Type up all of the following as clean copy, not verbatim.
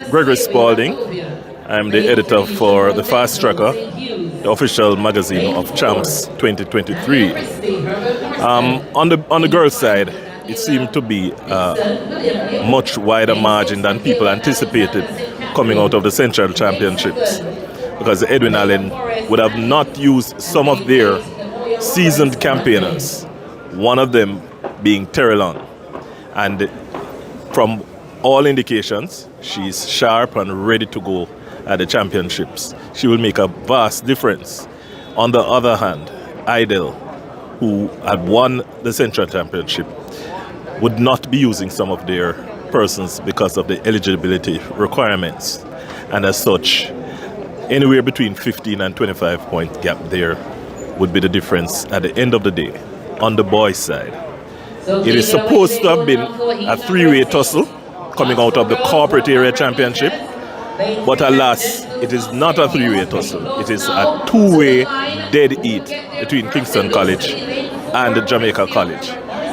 Gregory Spalding. I'm the editor for The Fast Tracker, the official magazine of Champs 2023. On the girls' side, it seemed to be a much wider margin than people anticipated coming out of the Central Championships, because Edwin Allen would have not used some of their seasoned campaigners, one of them being Terrellon. And from all indications, she's sharp and ready to go at the championships. She will make a vast difference. On the other hand, Idel, who had won the Central Championship, would not be using some of their persons because of the eligibility requirements. And as such, anywhere between 15 and 25 point gap there would be the difference at the end of the day. On the boys' side, it is supposed to have been a three-way tussle coming out of the corporate area championship, but alas, it is not a three-way tussle. It is a two-way dead heat between Kingston College and Jamaica College.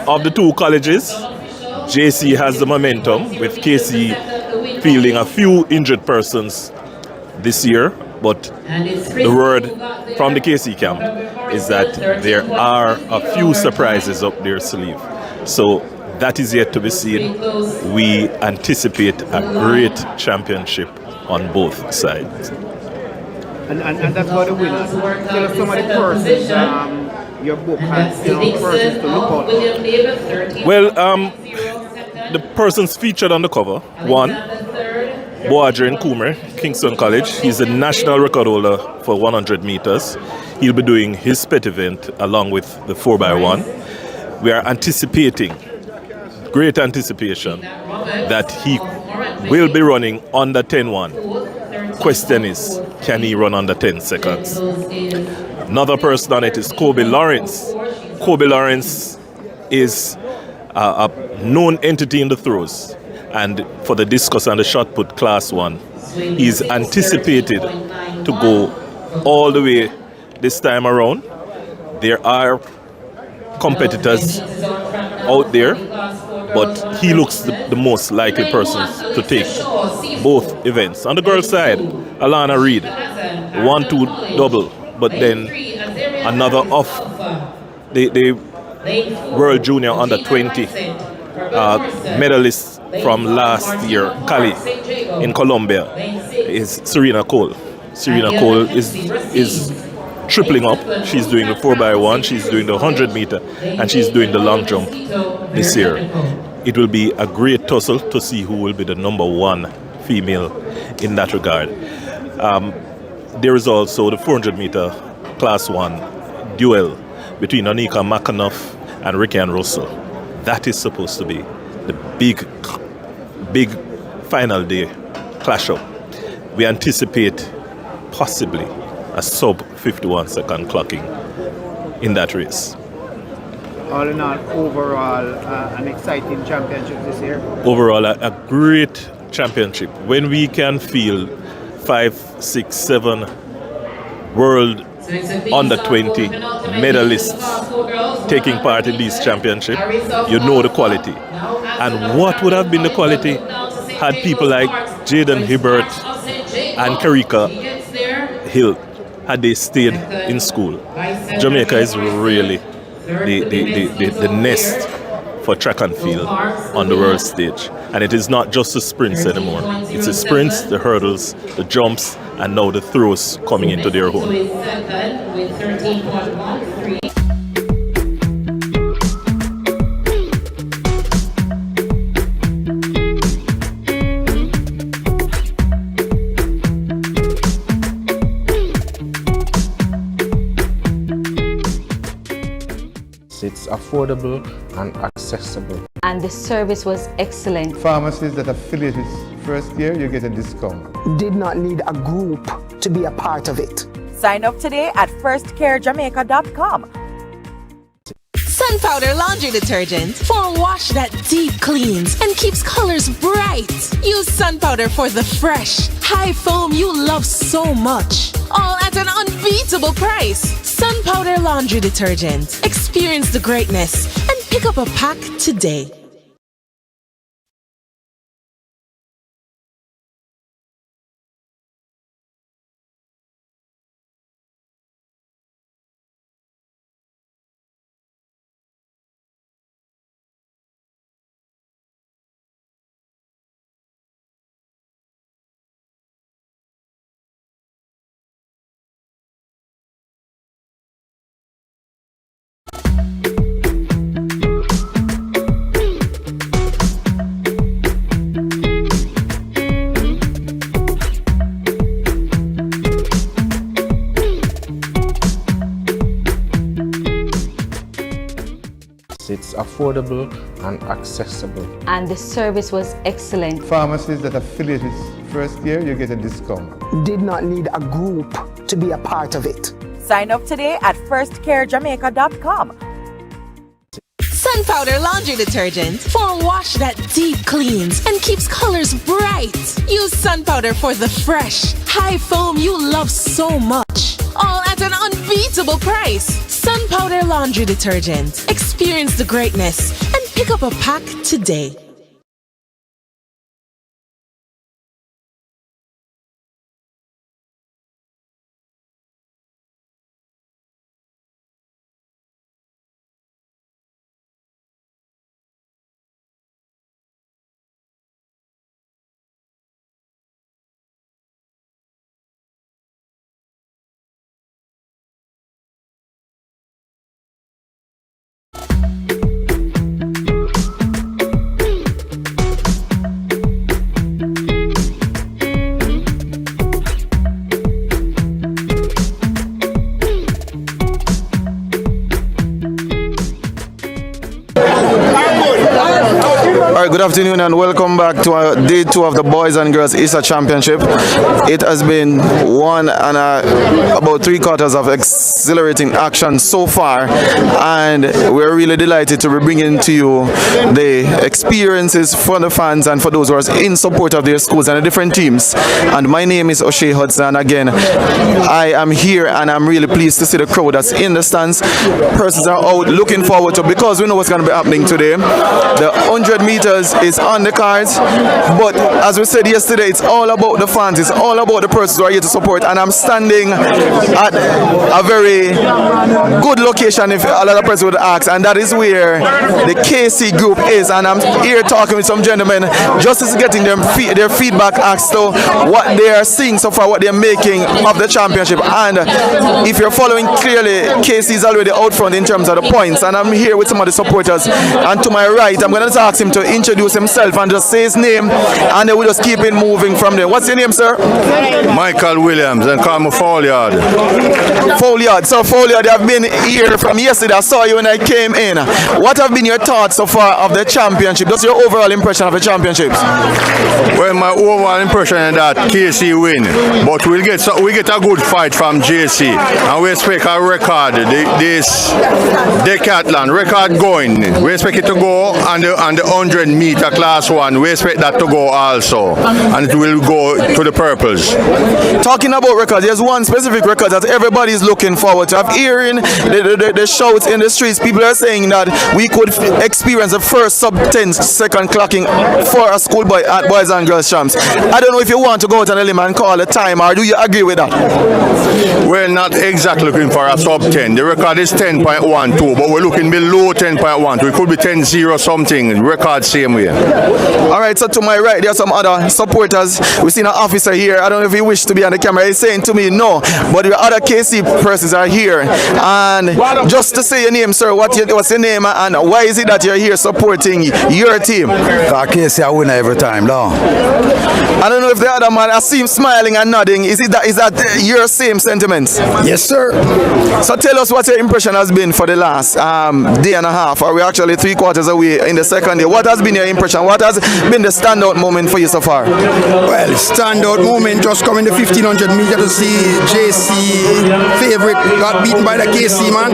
Of the two colleges, JC has the momentum, with KC fielding a few injured persons this year, but the word from the KC camp is that there are a few surprises up their sleeve. So that is yet to be seen. We anticipate a great championship on both sides. And that's what the winners. Tell us some of the persons your book has, persons to look out for. Well, the persons featured on the cover, one, Boadrian Coomer, Kingston College. He's a national record holder for 100 meters. He'll be doing his pet event along with the 4x1. We are anticipating, great anticipation, that he will be running under 10-1. Question is, can he run under 10 seconds? Another person on it is Kobe Lawrence. Kobe Lawrence is a known entity in the throws, and for the discus and the shot put class 1, he's anticipated to go all the way this time around. There are competitors out there, but he looks the most likely person to take both events. On the girls' side, Alana Reid, 1-2 double, but then another off the World Junior Under 20 medalist from last year, Cali, in Colombia, is Serena Cole. Serena Cole is tripling up. She's doing the 4x1, she's doing the 100 meter, and she's doing the long jump this year. It will be a great tussle to see who will be the number one female in that regard. There is also the 400 meter class 1 duel between Anika McAnuff and Ricky Ann Russell. That is supposed to be the big final day clash up. We anticipate possibly a sub 51 second clocking in that race. All in all, overall, an exciting championship this year. Overall, a great championship. When we can field 5, 6, 7 world under 20 medalists taking part in these championships, you know the quality. And what would have been the quality had people like Jaden Hibbert and Karika Hill, had they stayed in school? Jamaica is really the nest for track and field on the world stage. And it is not just the sprints anymore. It's the sprints, the hurdles, the jumps, and now the throws coming into their own. It's affordable and accessible. And the service was excellent. Pharmacies that affiliate with first year, you get a discount. Did not need a group to be a part of it. Sign up today at firstcarejamaica.com. Sun Powder Laundry Detergent for a wash that deep cleans and keeps colors bright. Use Sun Powder for the fresh, high foam you love so much. All at an unbeatable price. Sun Powder Laundry Detergent. Experience the greatness and pick up a pack today. affordable and accessible. And the service was excellent. Pharmacies that affiliate with first year, you get a discount. Did not need a group to be a part of it. Sign up today at firstcarejamaica.com. Sun Powder Laundry Detergent for wash that deep cleans and keeps colors bright. Use Sun Powder for the fresh, high foam you love so much. All at an unbeatable price. Sun Powder Laundry Detergent. Experience the greatness and pick up a pack today. Good afternoon and welcome back to day 2 of the Boys and Girls ISSA Championship. It has been one and about 3 quarters of exhilarating action so far, and we're really delighted to be bringing to you the experiences for the fans and for those who are in support of their schools and the different teams. And my name is O'Shea Hudson. Again, I am here and I'm really pleased to see the crowd that's in the stands. Persons are out looking forward to, because we know what's going to be happening today. The 100 meters is on the cards, but as we said yesterday, it's all about the fans, it's all about the persons who are here to support, and I'm standing at a very good location, if a lot of persons would ask, and that is where the KC group is, and I'm here talking with some gentlemen just as getting their feedback as to what they are seeing so far, what they're making of the championship. And if you're following clearly, KC is already out front in terms of the points, and I'm here with some of the supporters, and to my right I'm going to ask him to introduce himself and just say his name, and then we'll just keep it moving from there. What's your name, sir? Michael Williams, and call me Folliard. Folliard. So Folliard, I've been here from yesterday. I saw you when I came in. What have been your thoughts so far of the championship? What's your overall impression of the championships? Well, my overall impression is that KC win, but we get a good fight from JC, and we expect a record. This decathlon record going. We expect it to go on the 100-meter class 1. We expect that to go also, and it will go to the purples. Talking about records, there's one specific record that everybody's looking forward to. I'm hearing the shouts in the streets. People are saying that we could experience the first sub-10 second clocking for a schoolboy at Boys and Girls Champs. I don't know if you want to go out on a limb and call a time, or do you agree with that? We're not exactly looking for a sub-10. The record is 10.12, but we're looking below 10.1. We could be 10.0 something. Record same way. All right, so to my right, there are some other supporters. We've seen an officer here. I don't know if he wishes to be on the camera. He's saying to me, no, but the other KC persons are here. And just to say your name, sir, what's your name, and why is it that you're here supporting your team? KC I win every time, no. I don't know if the other man, I see him smiling and nodding. Is that your same sentiments? Yes, sir. So tell us what your impression has been for the last day and a half. Are we actually 3 quarters away in the second day? What has been your impression? What has been the standout moment for you so far? Well, standout moment just coming the 1500 meter to see JC favorite got beaten by the KC man.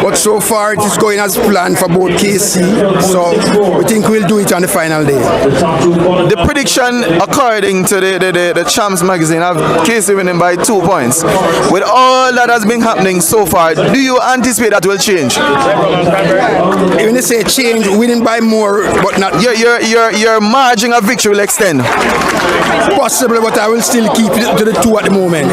But so far it is going as planned for both KC. So we think we'll do it on the final day. The prediction according to the Champs magazine have KC winning by 2 points. With all that has been happening so far, do you anticipate that will change? When they say change, winning by more, but not your margin of victory will extend. Possibly, but I will still keep it to the 2 at the moment.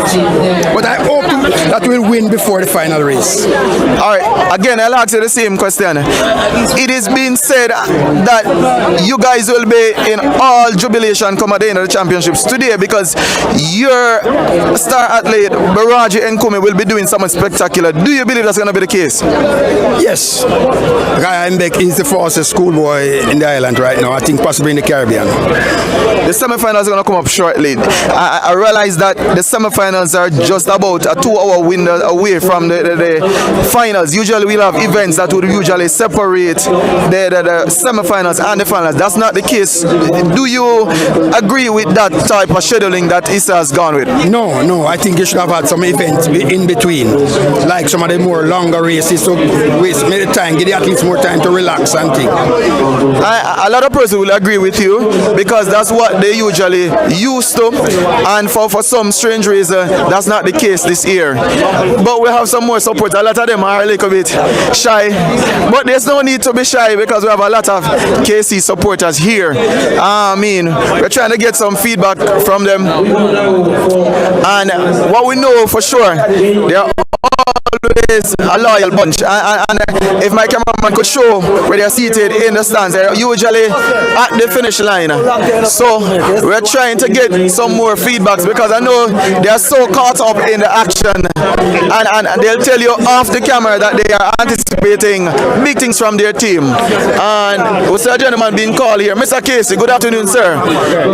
But I hope that we'll win before the final race. All right, again, I'll ask you the same question. It is being said that you guys will be in all jubilation come at the end of the championships today because your star athlete, Baraji Nkumi, will be doing something spectacular. Do you believe that's going to be the case? Yes. Guy Mbek is the fastest schoolboy in the island right now. I think possibly in the Caribbean. The semi-finals are going to come up shortly. I realize that the semi-finals are just about a 2-hour window away from the finals. Usually we'll have events that would usually separate the semi-finals and the finals. That's not the case. Do you agree with that type of scheduling that ISSA has gone with? No. I think you should have had some events in between, like some of the more longer races, so waste the time, give the athletes more time to relax and think. A lot of persons will agree with you because that's what they usually used to, and for some strange reason that's not the case this year. But we have some more support. A lot of them are a little bit shy, but there's no need to be shy because we have a lot of KC supporters here. We're trying to get some feedback from them, and what we know for sure, they are always a loyal bunch, and if my cameraman could show where they are seated in the stands, they're usually at the finish line. So we're trying to get some more feedbacks because I know they are so caught up in the action, and they'll tell you off the camera that they are anticipating big things from their team. And we see a gentleman being called here. Mr. Casey, good afternoon, sir.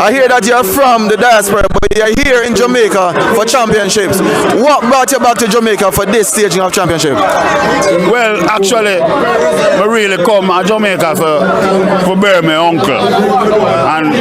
I hear that you're from the diaspora, but you're here in Jamaica for championships. What brought you back to Jamaica for this staging of championship? Well, actually, I really come to Jamaica for bury my uncle. And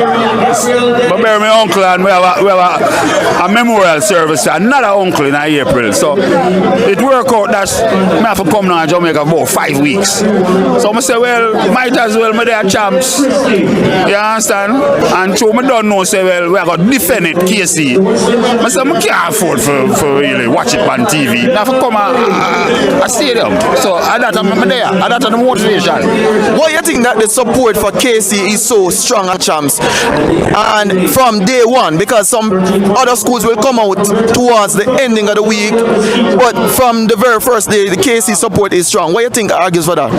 for bury my uncle, and we have a memorial service for another uncle in April. So it worked out that I have to come now to Jamaica for about 5 weeks. So I say, well, might as well, me there champs. You understand? And so I don't know, say, well, we have got to defend it, KC. I say, I can't afford for really watch it on TV. I have to come a stadium. So I that I'm there. I that the motivation. Why you think that the support for KC is so strong at champs? And from day one, because some other schools will come out towards the ending of the week, but from the very first day, the KC support is strong. What do you think argues for that?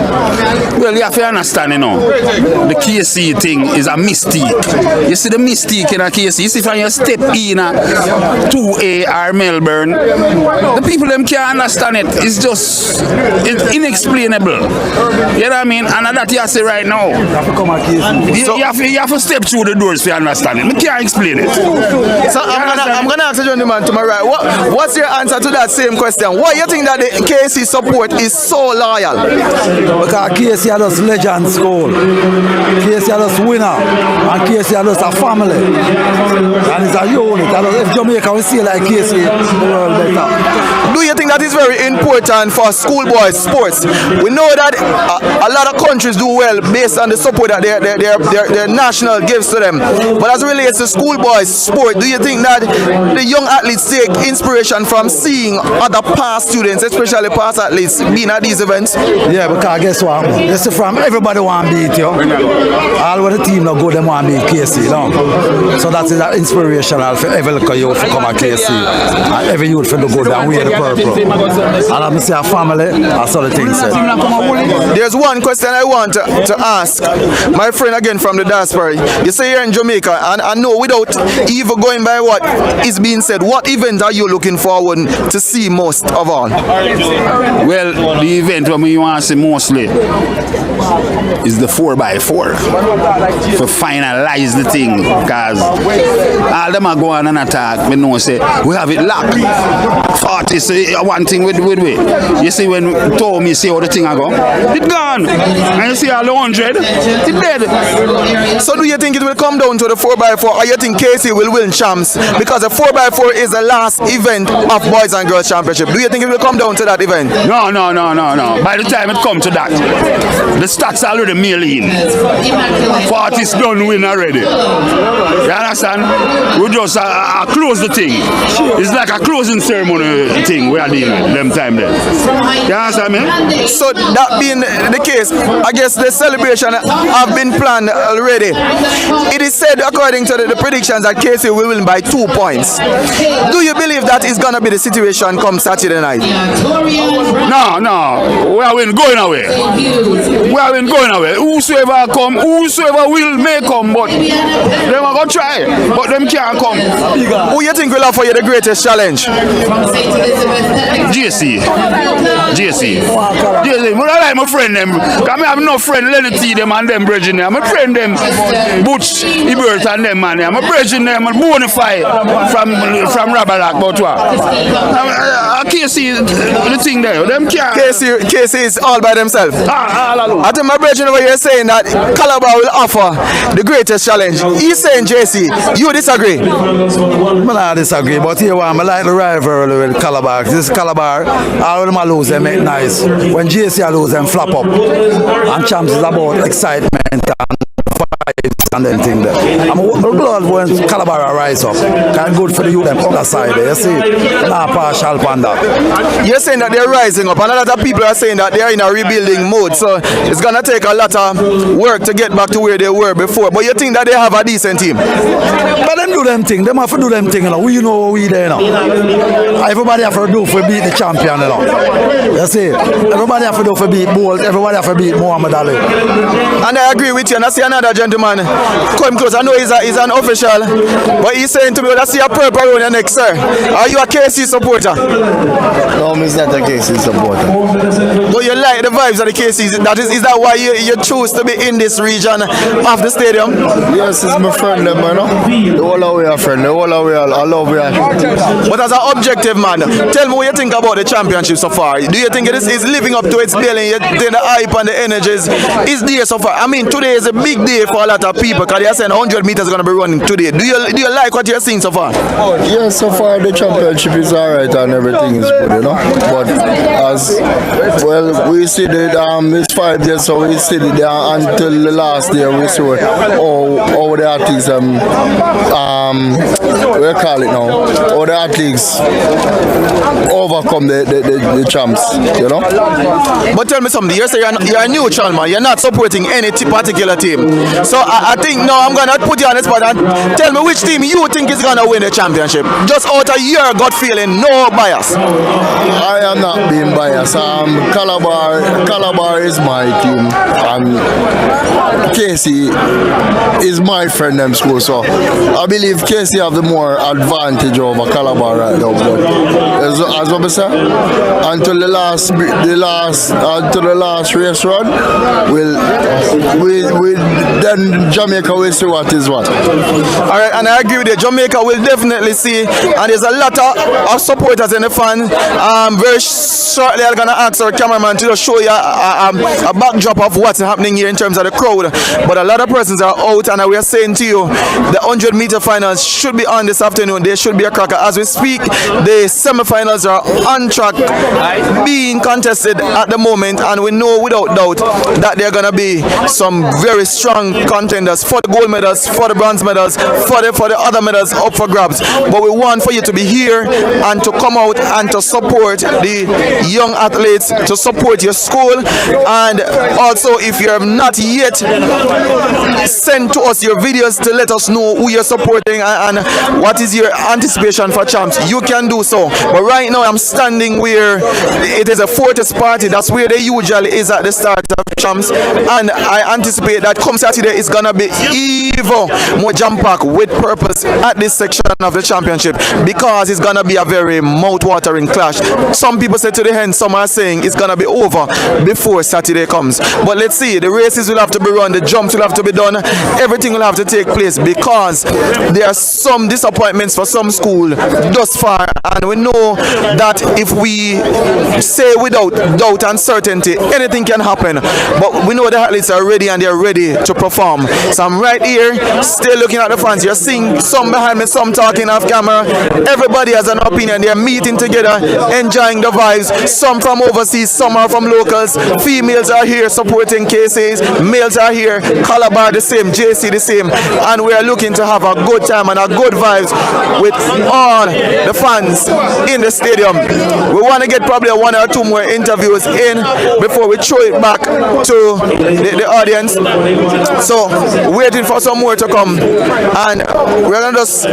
Well, you have to understand, the KC thing is a mystique. You see the mystique in a KC. You see when you step in 2A or Melbourne, the people them can't understand it. It's just inexplainable. You know what I mean? And that you say right now. You have to step through the doors to understand it. I can't explain it. So I'm gonna ask the gentleman to my right. What's your answer to that same question? Why you think that the KC support is so loyal? Because KC are just legend school. KC are just winner. And KC are just a family. And it's a unit. And if Jamaica will see like KC, the world better. Do you think that is very important for schoolboy sports? We know that a lot of countries do well based on the support that their national gives to them. But as it relates to schoolboys sport, do you think that the young athletes take inspiration from seeing other past students, especially past athletes, being at these events? Yeah, because guess what? You see, from everybody want to beat you. All of the team not go, them want to beat KC. No? So that is inspirational for every little youth to come at KC. And every youth for to go down wear the purple. And I'm say a family, that's all the things said. There's one question I want to ask my friend again from the diaspora. You say you're in Jamaica, and I know without even going by what is being said, what event are you looking forward to see most of all? Well, the event we want to see mostly is the 4x4 to finalize the thing, because all them are going and attack. We know say we have it locked. 40 say one thing with we. You see when Tommy say how the thing I go, it gone. And you see all the 100, it dead. So do you think it will come down to the 4x4, or you think KC will win champs? Because the 4x4 is the last event of Boys and Girls Championship. Do you think it will come down to that event? No. By the time it comes to that, the stats already mail in. 40's done win already. You understand? We just close the thing. It's like a closing ceremony thing we are doing them time there. You understand me? So that being the case, I guess the celebration have been planned already. It is said, according to the predictions, that KC will win by 2 points. Do you believe that is going to be the situation come Saturday night? No. We are going away. Whosoever come, whosoever will may come, but they are going to try Aye, but them can't come. Who you think will offer you the greatest challenge? JC. But I like my friend them. Because I have no friend Lenny T them and them bridging them. My friend them Butch, Ibert and them man. I'm a bridging them and Bonify from Rabalak, but what? KC the thing there. Them can't. KC is all by themselves. I think my bridging over here saying that Calabar will offer the greatest challenge. He's saying JC. You disagree? I disagree, but here I like the rivalry with Calabar. This Calabar, all of them lose, they make nice. When JC lose, them flap up. And Champs is about excitement and vibes and them thing there. I'm glad when Calabar rise up. Kind of good for the youth them other side there. You see, not partial on that. You're saying that they're rising up, and a lot of people are saying that they're in a rebuilding mode. So it's gonna take a lot of work to get back to where they were before. But you think that they have a decent team? But them do them thing. Them have to do them thing. You know. We know we there now. Everybody have to do for beat the champion. You know. You see, everybody have to do for beat Bolt. Everybody have to beat Muhammad Ali. And I agree with you. And I see another gentleman come close. I know he's an official, but he's saying to me, "I see a purple around your neck, sir. Are you a KC supporter?" No, I'm not a KC supporter. But you like the vibes of the KCs. Is that why you choose to be in this region of the stadium? Yes, it's my friend, man. The whole of we are friend. The whole of we are. I love we are. But as an objective man, tell me what you think about the championship so far. Do you think it is living up to its billing? You think the hype and the energies is there so far? I mean, today is a big day for a lot of people because they are saying 100 meters are going to be running today. Do you like what you're seeing so far? Oh, yeah, so far the championship is alright and everything is good, you know. But as well, we see that it's 5 days, so we see that until the last day we see how the athletes we call it now, how the athletes overcome the champs, you know. But tell me something. You say you're a neutral man. You're not supporting any particular team. So I think now I'm gonna put you on the spot and tell me which team you think is gonna win the championship. Just out of your gut feeling, no bias. I am not being biased. Calabar is my team, and KC is my friend them school. So I believe KC have the more advantage over Calabar right now. But as what I say, until the last race run, then Jamaica will see what is what. All right, and I agree with you. Jamaica will definitely see, and there's a lot of supporters in the fan. Very shortly, I'm gonna ask our cameraman to just show you a backdrop of what's happening here in terms of the crowd. But a lot of persons are out, and we are saying to you, the 100-meter finals should be on this afternoon. There should be a cracker as we speak. The semi-finals are on track, being contested at the moment, and we know without doubt that there are gonna be some very strong contenders for the gold medals, for the bronze medals, for the other medals up for grabs. But we want for you to be here and to come out and to support the young athletes, to support your school, and also if you have not yet sent to us your videos to let us know who you're supporting and what is your anticipation for champs, you can do so. But right now I'm standing where it is a Fortis party. That's where they usually is at the start of champs, and I anticipate that come Saturday it's gonna be even more jam-packed with purpose at this section of the championship, because it's gonna be a very mouth-watering clash. Some people say to the end, some are saying it's gonna be over before Saturday comes. But let's see, the races will have to be run, the jumps will have to be done, everything will have to take place, because there are some disappointments for some school thus far, and we know that if we say without doubt and certainty, anything can happen. But we know the athletes are ready and they're ready to perform. So I'm right here, still looking at the fans. You're seeing some behind me, some talking off camera. Everybody has an opinion. They're meeting together, enjoying the vibes. Some from overseas, some are from locals. Females are here supporting KCs. Males are here. Calabar the same, JC the same. And we are looking to have a good time and a good vibes with all the fans in the stadium. stadium. We want to get probably one or two more interviews in before we throw it back to the audience. So waiting for some more to come, and we're gonna just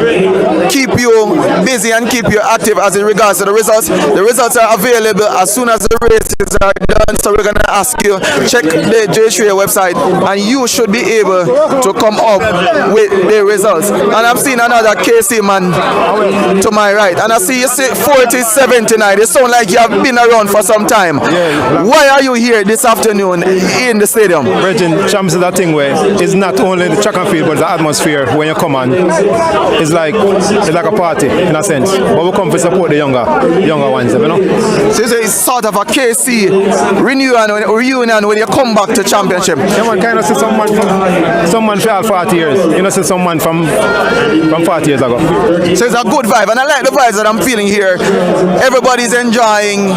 keep you busy and keep you active as in regards to the results. The results are available as soon as the races are done. So we're gonna ask you check the J3 website, and you should be able to come up with the results. And I'm seeing another KC man to my right, and I see you say 40-79. It sounds like you have been around for some time. Why are you here this afternoon in the stadium? Virgin Champs is that thing where it's not only the track and field, but the atmosphere when you come on. It's like a party in a sense. But we come to support the younger ones, you know. So it's sort of a KC reunion when you come back to championship. Yeah, man, kind of see someone for 40 years. You know, see someone from 40 years ago. So it's a good vibe, and I like the vibes that I'm feeling here. Everybody's enjoying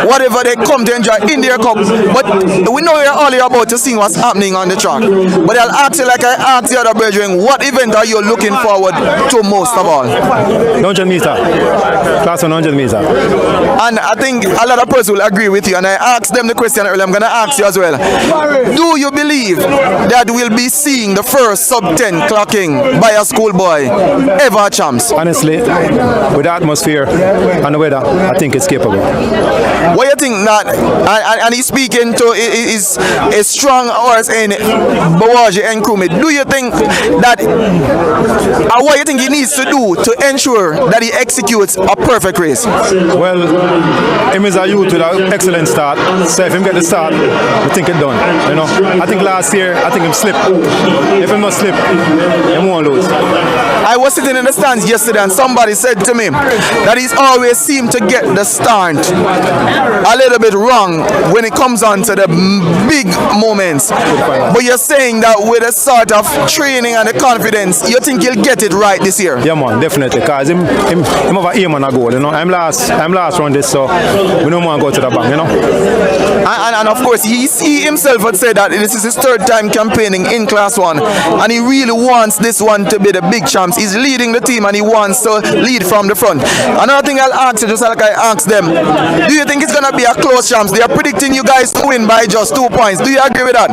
whatever they come to enjoy in their cup. But we know we're all here about to see what's happening on the track. But I'll ask you like I asked the other brethren, what event are you looking forward to most of all? 100 meter. Class 100 meter. And I think a lot of persons will agree with you, and I asked them the question earlier, I'm going to ask you as well. Do you believe that we'll be seeing the first sub-10 clocking by a schoolboy ever at Champs? Honestly, with the atmosphere and the weather, I think it's capable. What do you think that, and he's speaking to is a strong horse in Bawaji and Krumi. Do you think that, what do you think he needs to do to ensure that he executes a perfect race? Well, him is a youth with an excellent start. So if him get the start, we think it's done. You know, I think last year, I think him slip. If him not slip, he won't lose. I was sitting in the stands yesterday, and somebody said to me that he's always seemed to get the start a little bit wrong when it comes on to the big moments. But you're saying that with a sort of training and the confidence, you think he'll get it right this year? Yeah, man, definitely. Cause him have a aim and a goal. You know, I'm last round this, so we don't want to go to the bank. You know. And of course, he himself would say that this is his third time campaigning in Class 1, and he really wants this one to be the big champs. He's leading the team, and he wants to lead from the front. Another thing I'll ask you, just like I asked them, do you think it's going to be a close champs? They are predicting you guys to win by just 2 points. Do you agree with that?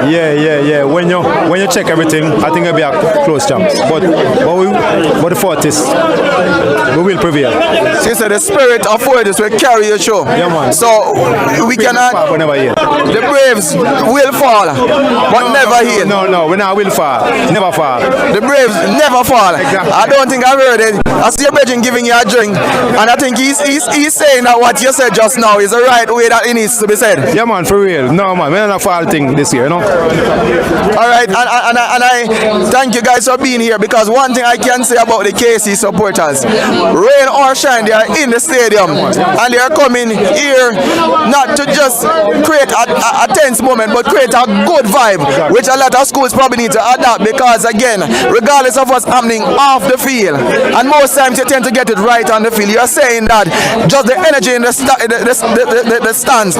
Yeah. When you check everything, I think it'll be a close champs. But the Fortis, we will prevail. So you said the spirit of Fortis will carry your show. Yeah, man. So we cannot. The Braves will fall, but never heal. No, we now will fall. Never fall. The Braves never fall. Exactly. I don't think I've heard it. I see a Beijing giving you a drink, and I think he's saying that what you said just now is the right way that it needs to be said. Yeah, man, for real. No, man, we're not a fall thing this year, you know. All right, and I thank you guys for being here, because one thing I can say about the KC supporters, rain or shine, they are in the stadium, and they are coming here not to just create a tense moment, but create a good vibe, which a lot of schools probably need to adapt, because again, regardless of what's happening off the field, and most times you tend to get it right on the field, you're saying that just the energy in the stands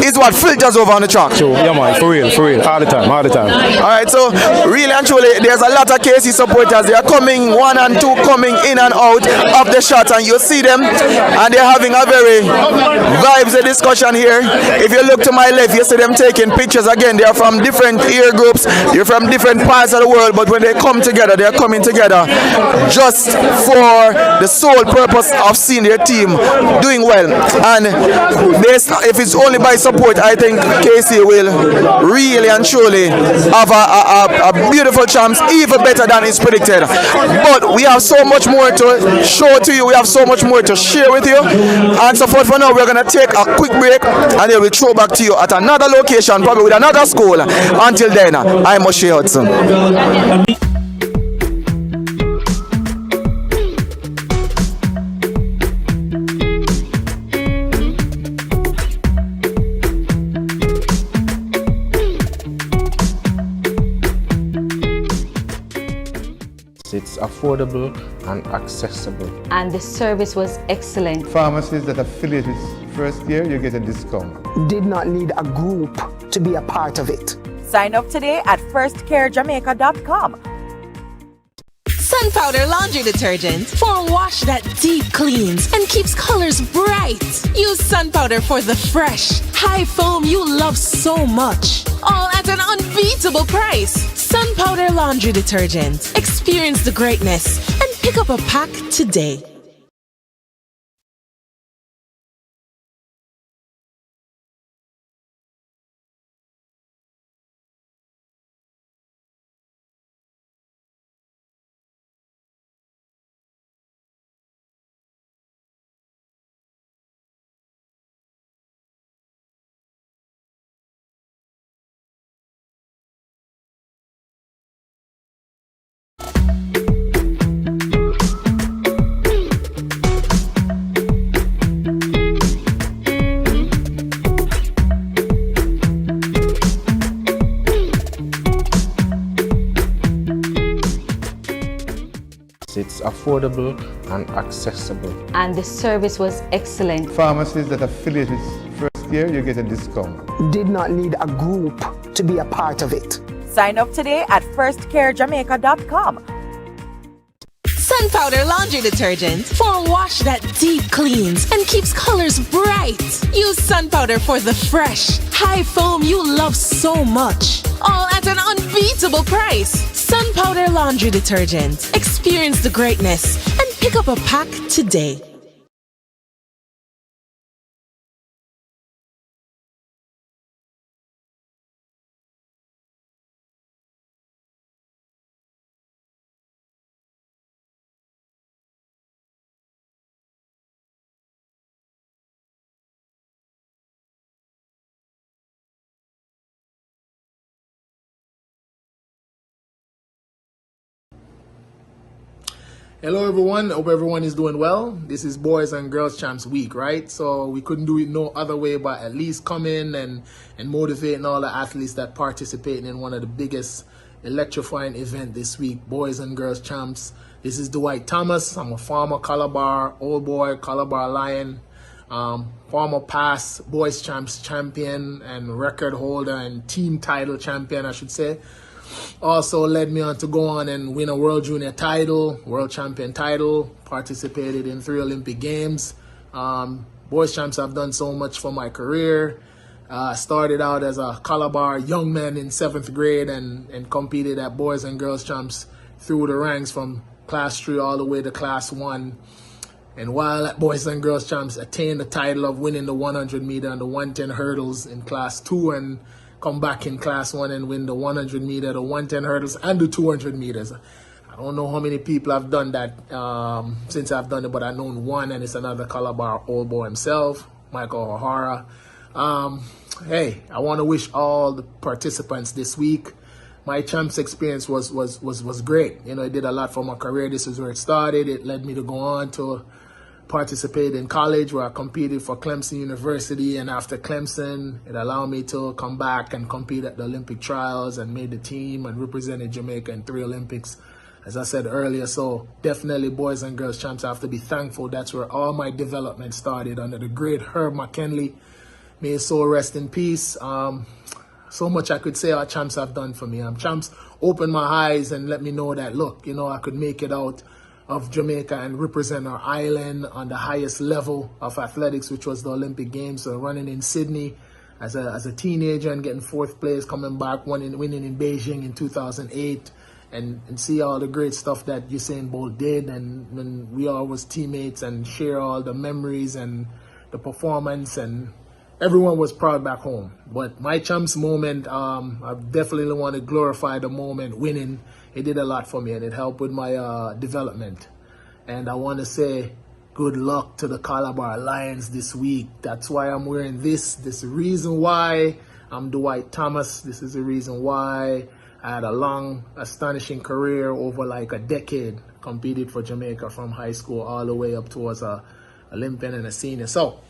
is what filters over on the track. Yeah, man, for real, all the time. All right, so really and truly, there's a lot of KC supporters. They are coming, 1 and 2 coming in and out of the shot, and you see them, and they're having a very vibes discussion here. If you look to my left, you see them taking pictures. Again, they are from different ear groups, they're from different parts of the world, but when they come together, they are coming together just for the sole purpose of seeing their team doing well. And if it's only by support, I think KC will really and truly have a beautiful champs, even better than is predicted. But we have so much more to show to you, we have so much more to share with you. And so for now, we're going to take a quick break, and then we'll throw back to you at another location, probably with another school. Until then, I'm Moshe Hudson. It's affordable and accessible. And the service was excellent. Pharmacies that affiliate with first year, you get a discount. Did not need a group to be a part of it. Sign up today at firstcarejamaica.com. Sun Powder Laundry Detergent for a wash that deep cleans and keeps colors bright. Use Sun Powder for the fresh, high foam you love so much. All at an unbeatable price. Sun Powder Laundry Detergent. Experience the greatness and pick up a pack today. It's affordable and accessible. And the service was excellent. Pharmacies that affiliate with first year, you get a discount. Did not need a group to be a part of it. Sign up today at firstcarejamaica.com. Sun Powder Laundry Detergent for a wash that deep cleans and keeps colors bright. Use Sun Powder for the fresh, high foam you love so much. All at an unbeatable price. Sun Powder Laundry Detergent. Experience the greatness and pick up a pack today. Hello everyone, hope everyone is doing well. This is Boys and Girls Champs Week, right? So we couldn't do it no other way but at least come in and motivating all the athletes that participate in one of the biggest electrifying event this week, Boys and Girls Champs. This is Dwight Thomas. I'm a former Calabar Old Boy, Calabar Lion, former past Boys Champs champion and record holder and team title champion, I should say. Also led me on to go on and win a World Junior title, World Champion title, participated in 3 Olympic Games. Boys Champs, I've done so much for my career. Started out as a Calabar young man in 7th grade and competed at Boys and Girls Champs through the ranks from Class 3 all the way to Class 1. And while at Boys and Girls Champs, attained the title of winning the 100 meter and the 110 hurdles in Class 2 and come back in Class 1 and win the 100 meter, the 110 hurdles, and the 200 meters. I don't know how many people have done that since I've done it, but I've known one, and it's another Calabar Old Boy himself, Michael O'Hara. Hey, I want to wish all the participants this week. My champs experience was great. You know, it did a lot for my career. This is where it started. It led me to go on to participate in college where I competed for Clemson University, and after Clemson it allowed me to come back and compete at the Olympic trials and made the team and represented Jamaica in 3 Olympics, as I said earlier. So definitely Boys and Girls Champs, I have to be thankful. That's where all my development started under the great Herb McKinley. May his soul rest in peace. So much I could say our champs have done for me. Champs opened my eyes and let me know that, look, you know, I could make it out of Jamaica and represent our island on the highest level of athletics, which was the Olympic Games. So running in Sydney as a teenager and getting 4th place, coming back, winning in Beijing in 2008, and see all the great stuff that Usain Bolt did, and when we all was teammates and share all the memories and the performance, and everyone was proud back home. But my champs moment, I definitely want to glorify the moment winning. It did a lot for me and it helped with my development. And I want to say good luck to the Calabar Lions this week. That's why I'm wearing this. This is the reason why I'm Dwight Thomas. This is the reason why I had a long, astonishing career over like a decade. Competed for Jamaica from high school all the way up towards a Olympian and a senior. So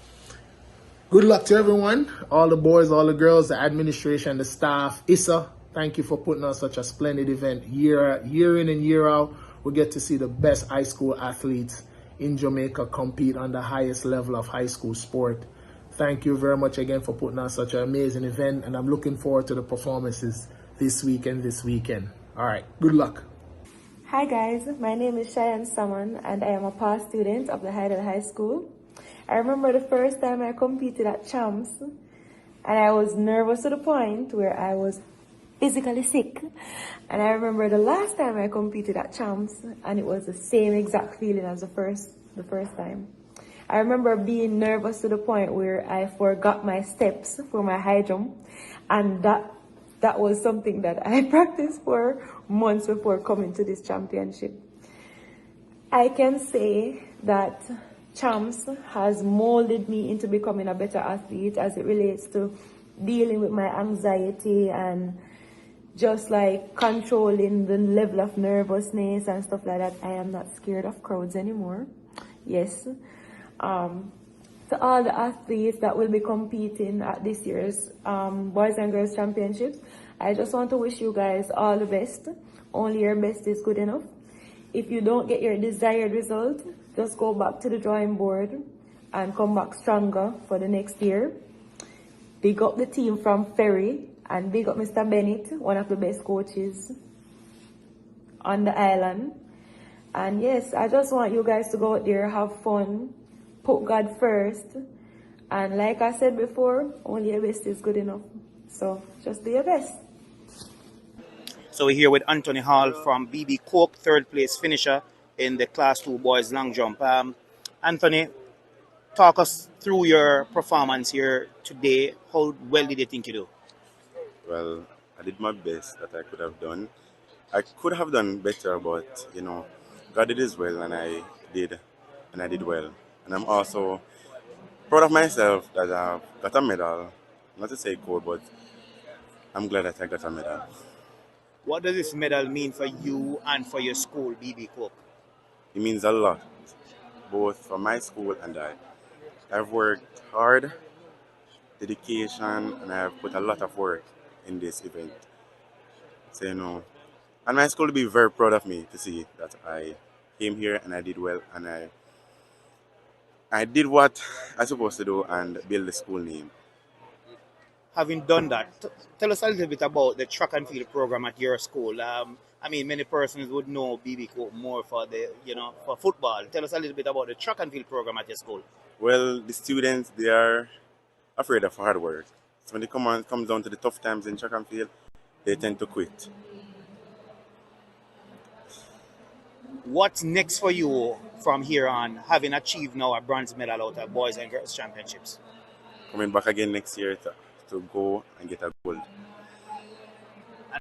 good luck to everyone, all the boys, all the girls, the administration, the staff, ISSA. Thank you for putting on such a splendid event year in and year out. We get to see the best high school athletes in Jamaica compete on the highest level of high school sport. Thank you very much again for putting on such an amazing event, and I'm looking forward to the performances this week and this weekend. All right, good luck. Hi guys, my name is Cheyenne Salmon and I am a past student of the Heidel High School. I remember the first time I competed at Champs and I was nervous to the point where I was physically sick. And I remember the last time I competed at Champs and it was the same exact feeling as the first time. I remember being nervous to the point where I forgot my steps for my high jump, and that was something that I practiced for months before coming to this championship. I can say that Champs has molded me into becoming a better athlete as it relates to dealing with my anxiety and just like controlling the level of nervousness and stuff like that. I am not scared of crowds anymore. Yes. To all the athletes that will be competing at this year's Boys and Girls Championships, I just want to wish you guys all the best. Only your best is good enough. If you don't get your desired result, just go back to the drawing board and come back stronger for the next year. Big up the team from Ferry and big up Mr. Bennett, one of the best coaches on the island. And yes, I just want you guys to go out there, have fun, put God first. And like I said before, only your best is good enough. So just do your best. So we're here with Anthony Hall from BB Coke, third place finisher in the Class 2 boys long jump. Anthony, talk us through your performance here today. How well did you think you do? Well, I did my best that I could have done. I could have done better, but you know, God did His will, and I did well. And I'm also proud of myself that I've got a medal. Not to say gold, but I'm glad that I got a medal. What does this medal mean for you and for your school, BB Coke? It means a lot, both for my school and I. I've worked hard, dedication, and I've put a lot of work in this event. So, you know, and my school will be very proud of me to see that I came here and I did well, and I did what I was supposed to do and build the school name. Having done that, tell us a little bit about the track and field program at your school. I mean, many persons would know BB Coke more for for football. Tell us a little bit about the track and field program at your school. Well, the students, they are afraid of hard work. So when it comes down to the tough times in track and field, they tend to quit. What's next for you from here on, having achieved now a bronze medal out of Boys and Girls Championships? Coming back again next year to go and get a gold.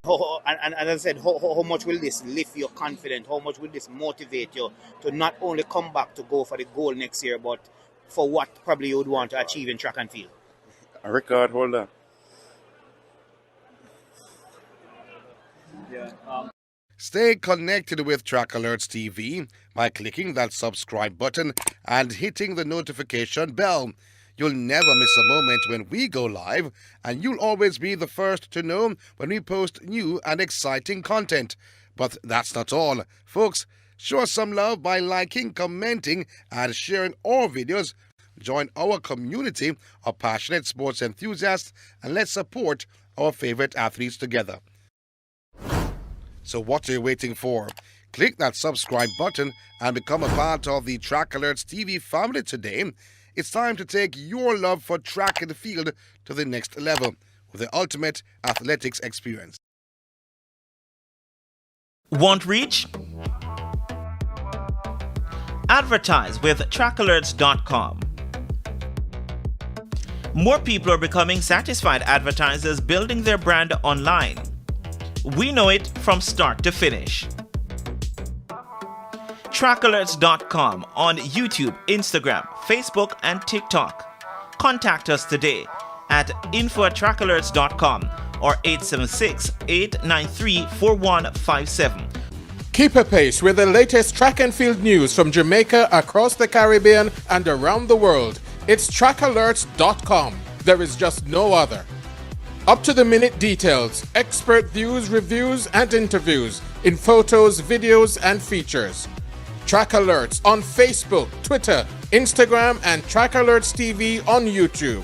And as I said, how much will this lift your confidence? How much will this motivate you to not only come back to go for the goal next year, but for what probably you would want to achieve in track and field? A record holder. Stay connected with Track Alerts TV by clicking that subscribe button and hitting the notification bell. You'll never miss a moment when we go live, and you'll always be the first to know when we post new and exciting content. But that's not all. Folks, show us some love by liking, commenting, and sharing our videos. Join our community of passionate sports enthusiasts, and let's support our favorite athletes together. So what are you waiting for? Click that subscribe button and become a part of the Track Alerts TV family today. It's time to take your love for track and field to the next level with the ultimate athletics experience. Want reach? Advertise with trackalerts.com. More people are becoming satisfied advertisers building their brand online. We know it from start to finish. Trackalerts.com on YouTube, Instagram, Facebook, and TikTok. Contact us today at info@trackalerts.com or 876-893-4157. Keep apace with the latest track and field news from Jamaica, across the Caribbean, and around the world. It's trackalerts.com. There is just no other. Up-to-the-minute details, expert views, reviews, and interviews in photos, videos, and features. Track Alerts on Facebook, Twitter, Instagram, and Track Alerts TV on YouTube.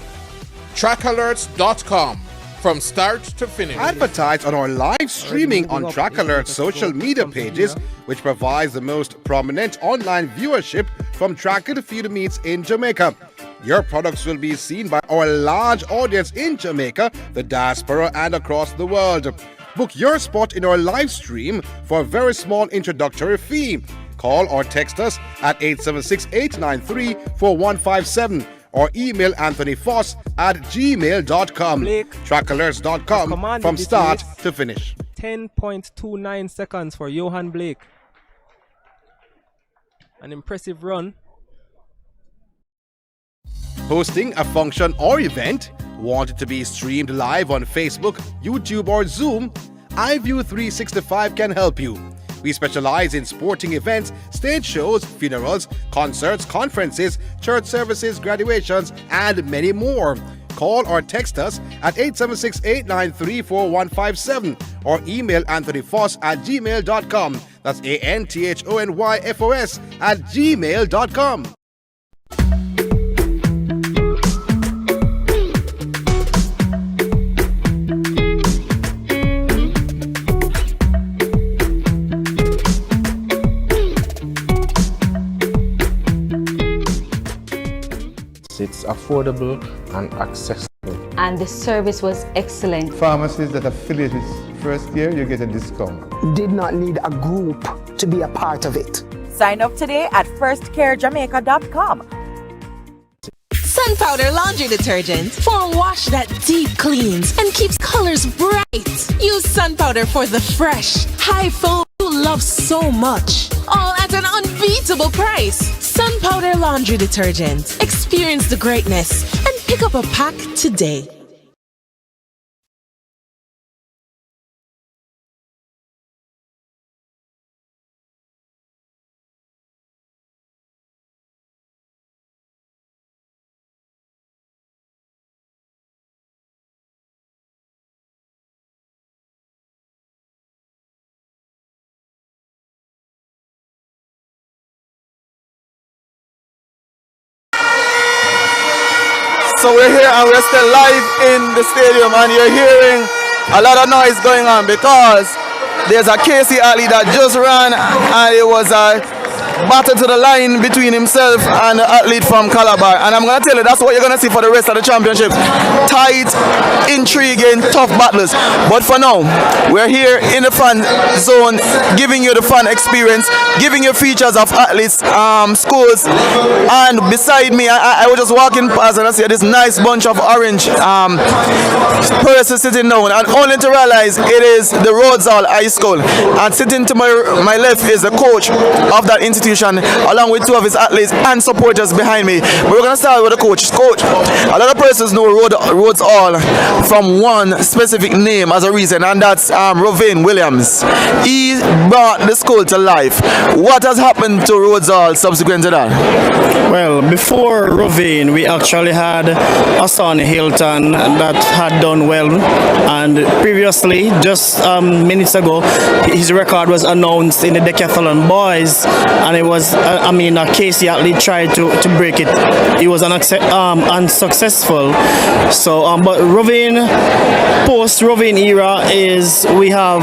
Trackalerts.com from start to finish. Advertise on our live streaming on Track Alert's social media pages, which provides the most prominent online viewership from track and field meets in Jamaica. Your products will be seen by our large audience in Jamaica, the diaspora, and across the world. Book your spot in our live stream for a very small introductory fee. Call or text us at 876-893-4157 or email anthonyfoss@gmail.com. Trackalerts.com from start to finish. 10.29 seconds for Yohan Blake. An impressive run. Hosting a function or event? Want it to be streamed live on Facebook, YouTube, or Zoom? iView365 can help you. We specialize in sporting events, stage shows, funerals, concerts, conferences, church services, graduations, and many more. Call or text us at 876-893-4157 or email anthonyfoss@gmail.com. That's ANTHONYFOS@gmail.com. It's affordable and accessible. And the service was excellent. Pharmacies that affiliate with first year, you get a discount. Did not need a group to be a part of it. Sign up today at firstcarejamaica.com. Sun Powder Laundry Detergent for wash that deep cleans and keeps colors bright. Use Sun Powder for the fresh, high foam you love so much. All at an unbeatable price. Sun Powder Laundry Detergent. Experience the greatness and pick up a pack today. So we're here and we're still live in the stadium and you're hearing a lot of noise going on because there's a KC athlete that just ran and it was a battle to the line between himself and the athlete from Calabar, and I'm going to tell you that's what you're going to see for the rest of the championship. Tight, intriguing, tough battles, but for now we're here in the fan zone giving you the fun experience, giving you features of athletes, schools, and beside me I was just walking past and I see this nice bunch of orange persons sitting down, and only to realize it is the Rhodes Hall High School, and sitting to my left is the coach of that institution along with two of his athletes and supporters behind me. But we're going to start with the coach. Coach, a lot of persons know Rhodes Hall from one specific name as a reason, and that's Usain Williams. He brought the school to life. What has happened to Rhodes Hall subsequent to that? Well, before Usain, we actually had Hassan Hilton that had done well, and previously, just minutes ago, his record was announced in the decathlon boys, and it was, a KC athlete tried to break it. He was unsuccessful. So, but post-Usain era is we have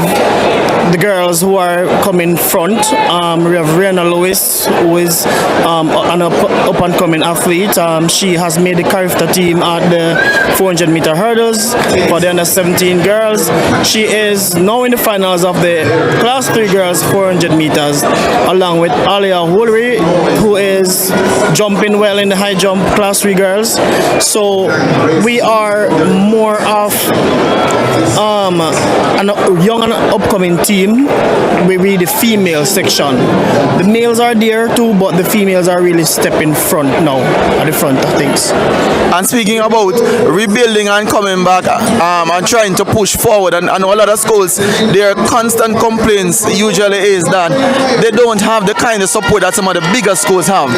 the girls who are coming front. We have Briana Williams, who is an up-and-coming athlete. She has made the character team at the 400-meter hurdles for the under-17 girls. She is now in the finals of the Class 3 girls 400 meters, along with Alia Woolery, who is jumping well in the high jump Class 3 girls. So we are more of a young and upcoming team. We read the female section. The males are there too, but the females are really stepping front now, at the front of things. And speaking about rebuilding and coming back and trying to push forward, and a lot of schools, their constant complaints usually is that they don't have the kind of support that some of the bigger schools have.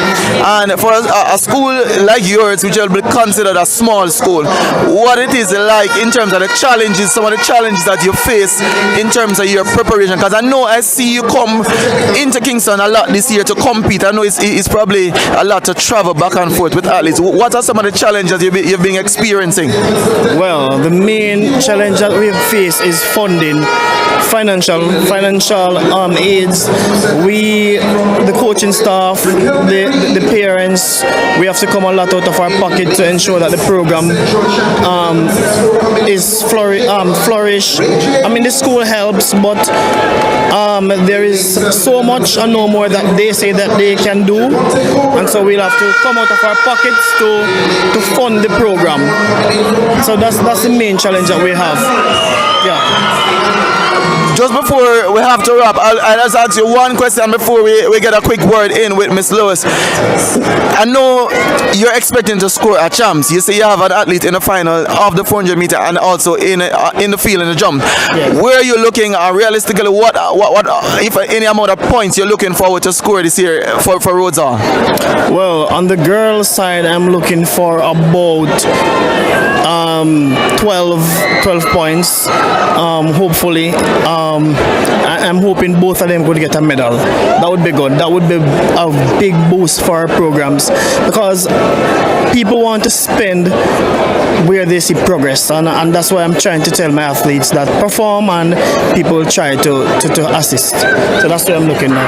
And for a school like yours, which will be considered a small school, what it is like in terms of the challenges, some of the challenges that you face in terms of your preparation? Because I know I see you come into Kingston a lot this year to compete. I know it's probably a lot to travel back and forth with athletes. What are some of the challenges you've been experiencing? Well, the main challenge that we face is funding, financial aids. The coaching staff, the parents, we have to come a lot out of our pocket to ensure that the program is flourish. I mean, the school helps, but there is so much and no more that they say that they can do, and so we'll have to come out of our pockets to fund the program. So that's the main challenge that we have. Yeah. Just before we have to wrap, I'll just ask you one question before we get a quick word in with Miss Lewis. I know you're expecting to score a champs. You say you have an athlete in the final of the 400 meter and also in the field in the jump. Yes. Where are you looking realistically? What if any amount of points you're looking forward to score this year for Rhodes Hall? Well, on the girls' side, I'm looking for about 12 points, hopefully. I'm hoping both of them could get a medal. That would be good. That would be a big boost for our programs, because people want to spend where they see progress, and that's why I'm trying to tell my athletes that perform and people try to assist. So that's where I'm looking now.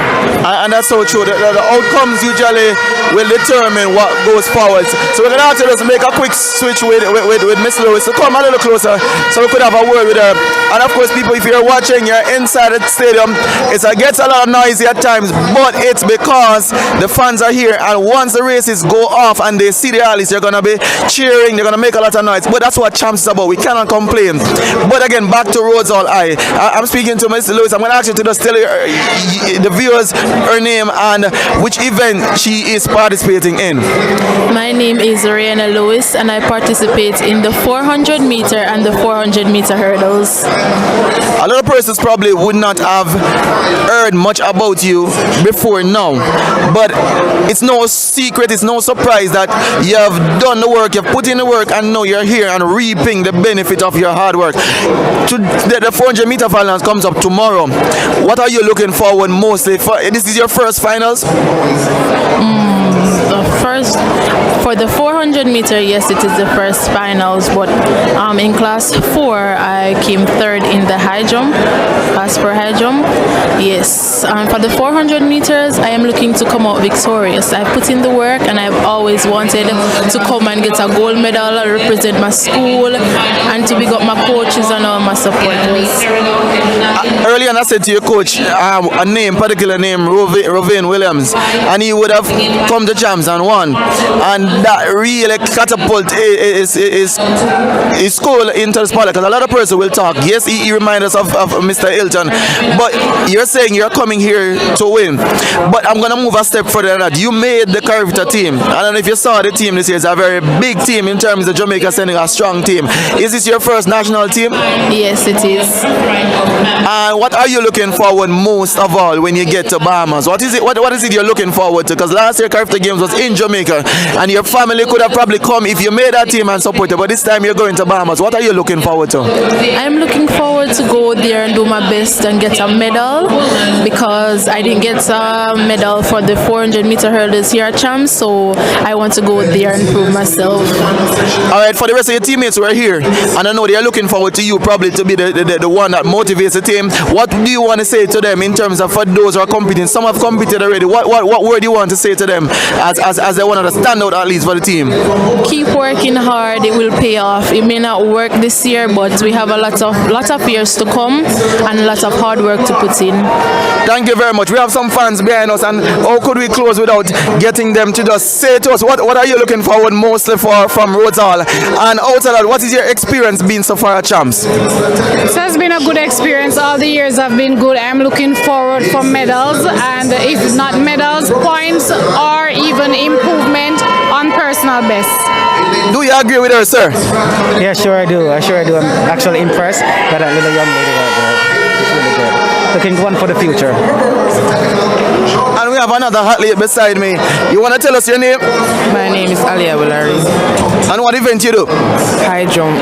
And that's so true. The outcomes usually will determine what goes forward. So we're going to have to just make a quick switch with Miss Lewis. So come a little closer so we could have a word with her. And of course, people, if you're watching, you're inside the stadium. It gets a lot of noisy at times, but it's because the fans are here, and once the races go off and they see the athletes, they're going to be cheering, they're going to make a lot of noise. But that's what champs is about. We cannot complain. But again, back to Rhodes Hall. I'm speaking to Miss Lewis. I'm going to ask you to just tell the viewers her name and which event she is participating in. My name is Briana Lewis, and I participate in the 400 meter and the 400 meter hurdles. A lot of persons probably would not have heard much about you before now, but it's no secret, it's no surprise that you have done the work, you've put in the work, and now you're here and reaping the benefit of your hard work. The 400 meter finals comes up tomorrow. What are you looking forward mostly for? This is your first finals? For the 400 meter, yes, it is the first finals, but in class 4 I came third in the high jump, class 4 high jump. Yes, for the 400 meters I am looking to come out victorious. I've put in the work, and I've always wanted to come and get a gold medal, represent my school, and to big up my coaches and all my supporters. Earlier I said to your coach a particular name, Yohan Williams, and he would have come to champs and won, and that really catapult his school into the spotlight, because a lot of persons will talk. Yes, he reminds us of Mr. Hilton, but you're saying you're coming here to win. But I'm going to move a step further than that. You made the Carvita team. I don't know if you saw the team this year. It's a very big team in terms of Jamaica sending a strong team. Is this your first national team? Yes, it is. And what are you looking forward most of all when you get to Bahamas? What is it you're looking forward to? Because last year Carvita Games was in Jamaica, and your family could have probably come if you made that team and supported, but this time you're going to Bahamas. What are you looking forward to? I'm looking forward to go there and do my best and get a medal, because I didn't get a medal for the 400 meter hurdles here at champs, so I want to go there and prove myself. Alright, for the rest of your teammates who are here, and I know they are looking forward to you probably to be the one that motivates the team, what do you want to say to them in terms of for those who are competing? Some have competed already. What word do you want to say to them as they want to stand out at least for the team? Keep working hard, it will pay off. It may not work this year, but we have a lot of years to come and a lot of hard work to put in. Thank you very much. We have some fans behind us, and how could we close without getting them to just say to us what are you looking forward mostly for from Rhodes Hall? And outside that, what is your experience been so far at champs? It has been a good experience. All the years have been good. I'm looking forward for medals, and if not medals, points or even improvement on personal best. Do you agree with her, sir? Yeah, sure I do. I'm actually impressed by that little young lady right there. It's really good. looking one for the future. And we have another athlete beside me. You want to tell us your name? My name is Alia Wilari. And what event you do? High jump.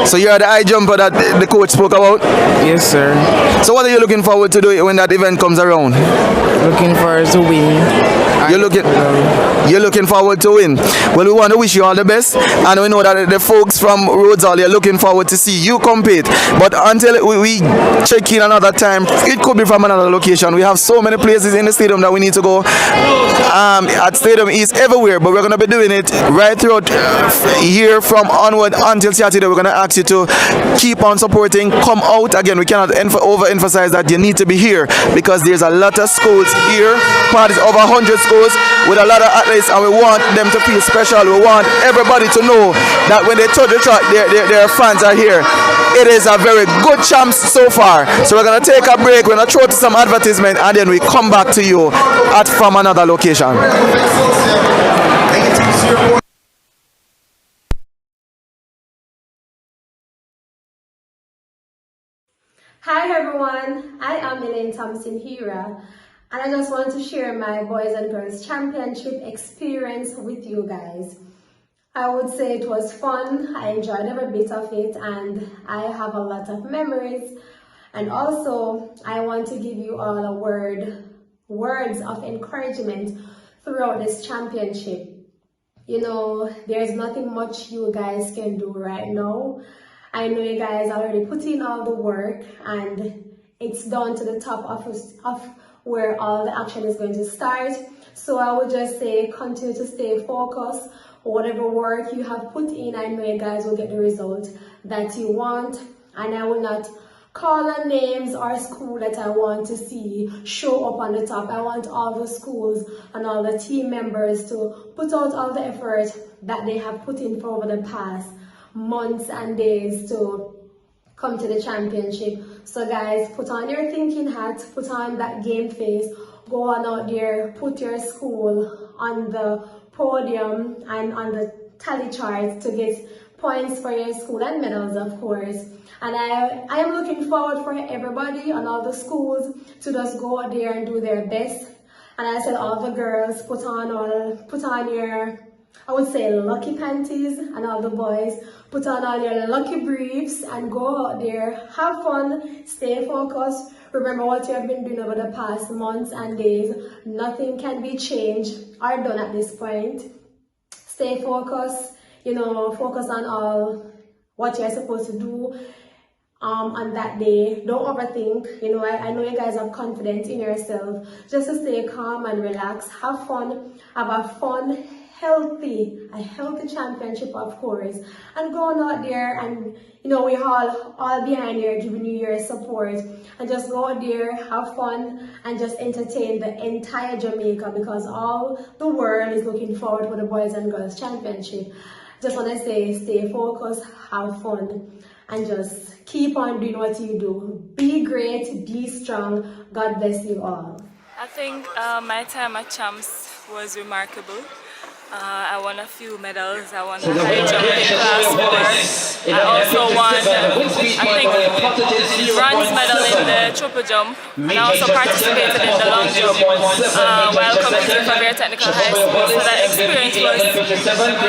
So you are the high jumper that the coach spoke about? Yes, sir. So what are you looking forward to do when that event comes around? Looking forward to win. You're looking forward to win. Well, we want to wish you all the best, and we know that the folks from Rhodes Hall are looking forward to see you compete. But until we check in another time, it could be from another location. We have so many places in the stadium that we need to go. At Stadium East, everywhere, but we're going to be doing it right throughout here from onward until Saturday. We're going to ask you to keep on supporting. Come out again. We cannot overemphasize that you need to be here because there's a lot of schools here. Parties over 100 schools with a lot of athletes, and we want them to feel special. We want everybody to know that when they touch the track, their fans are here. It is a very good champs so far. So we're going to take a break. We're going to throw to some advertisement, and then we come back to you from another location. Hi everyone, I am Elaine Thompson here, and I just want to share my Boys and Girls Championship experience with you guys. I would say it was fun, I enjoyed every bit of it, and I have a lot of memories. And also, I want to give you all words of encouragement throughout this championship. You know, there's nothing much you guys can do right now. I know you guys already put in all the work, and it's down to the top of where all the action is going to start. So I would just say continue to stay focused. Whatever work you have put in, I know you guys will get the result that you want. And I will not call on names or school that I want to see show up on the top. I want all the schools and all the team members to put out all the effort that they have put in for over the past months and days to come to the championship. So guys, put on your thinking hat, put on that game face, go on out there, put your school on the podium and on the tally chart to get points for your school and medals, of course. And I am looking forward for everybody and all the schools to just go out there and do their best. And I said all the girls, put on your, I would say, lucky panties, and all the boys, put on all your lucky briefs and go out there, have fun, stay focused. Remember what you have been doing over the past months and days. Nothing can be changed or done at this point. Stay focused, you know, focus on all what you're supposed to do on that day. Don't overthink. You know, I know you guys have confidence in yourself. Just to stay calm and relax, have fun, have a fun, healthy championship, of course, and going out there, and you know, we're all behind you, giving you your support, and just go out there, have fun, and just entertain the entire Jamaica, because all the world is looking forward for the Boys and Girls Championship. Just want to say, stay focused, have fun, and just keep on doing what you do. Be great, be strong. God bless you all. I think my time at Champs was remarkable. I won a few medals. I won the high jump in class 4. I also won, bronze medal in the triple jump. And I also participated in the long jump while competing for Bear Technical High School. So that experience was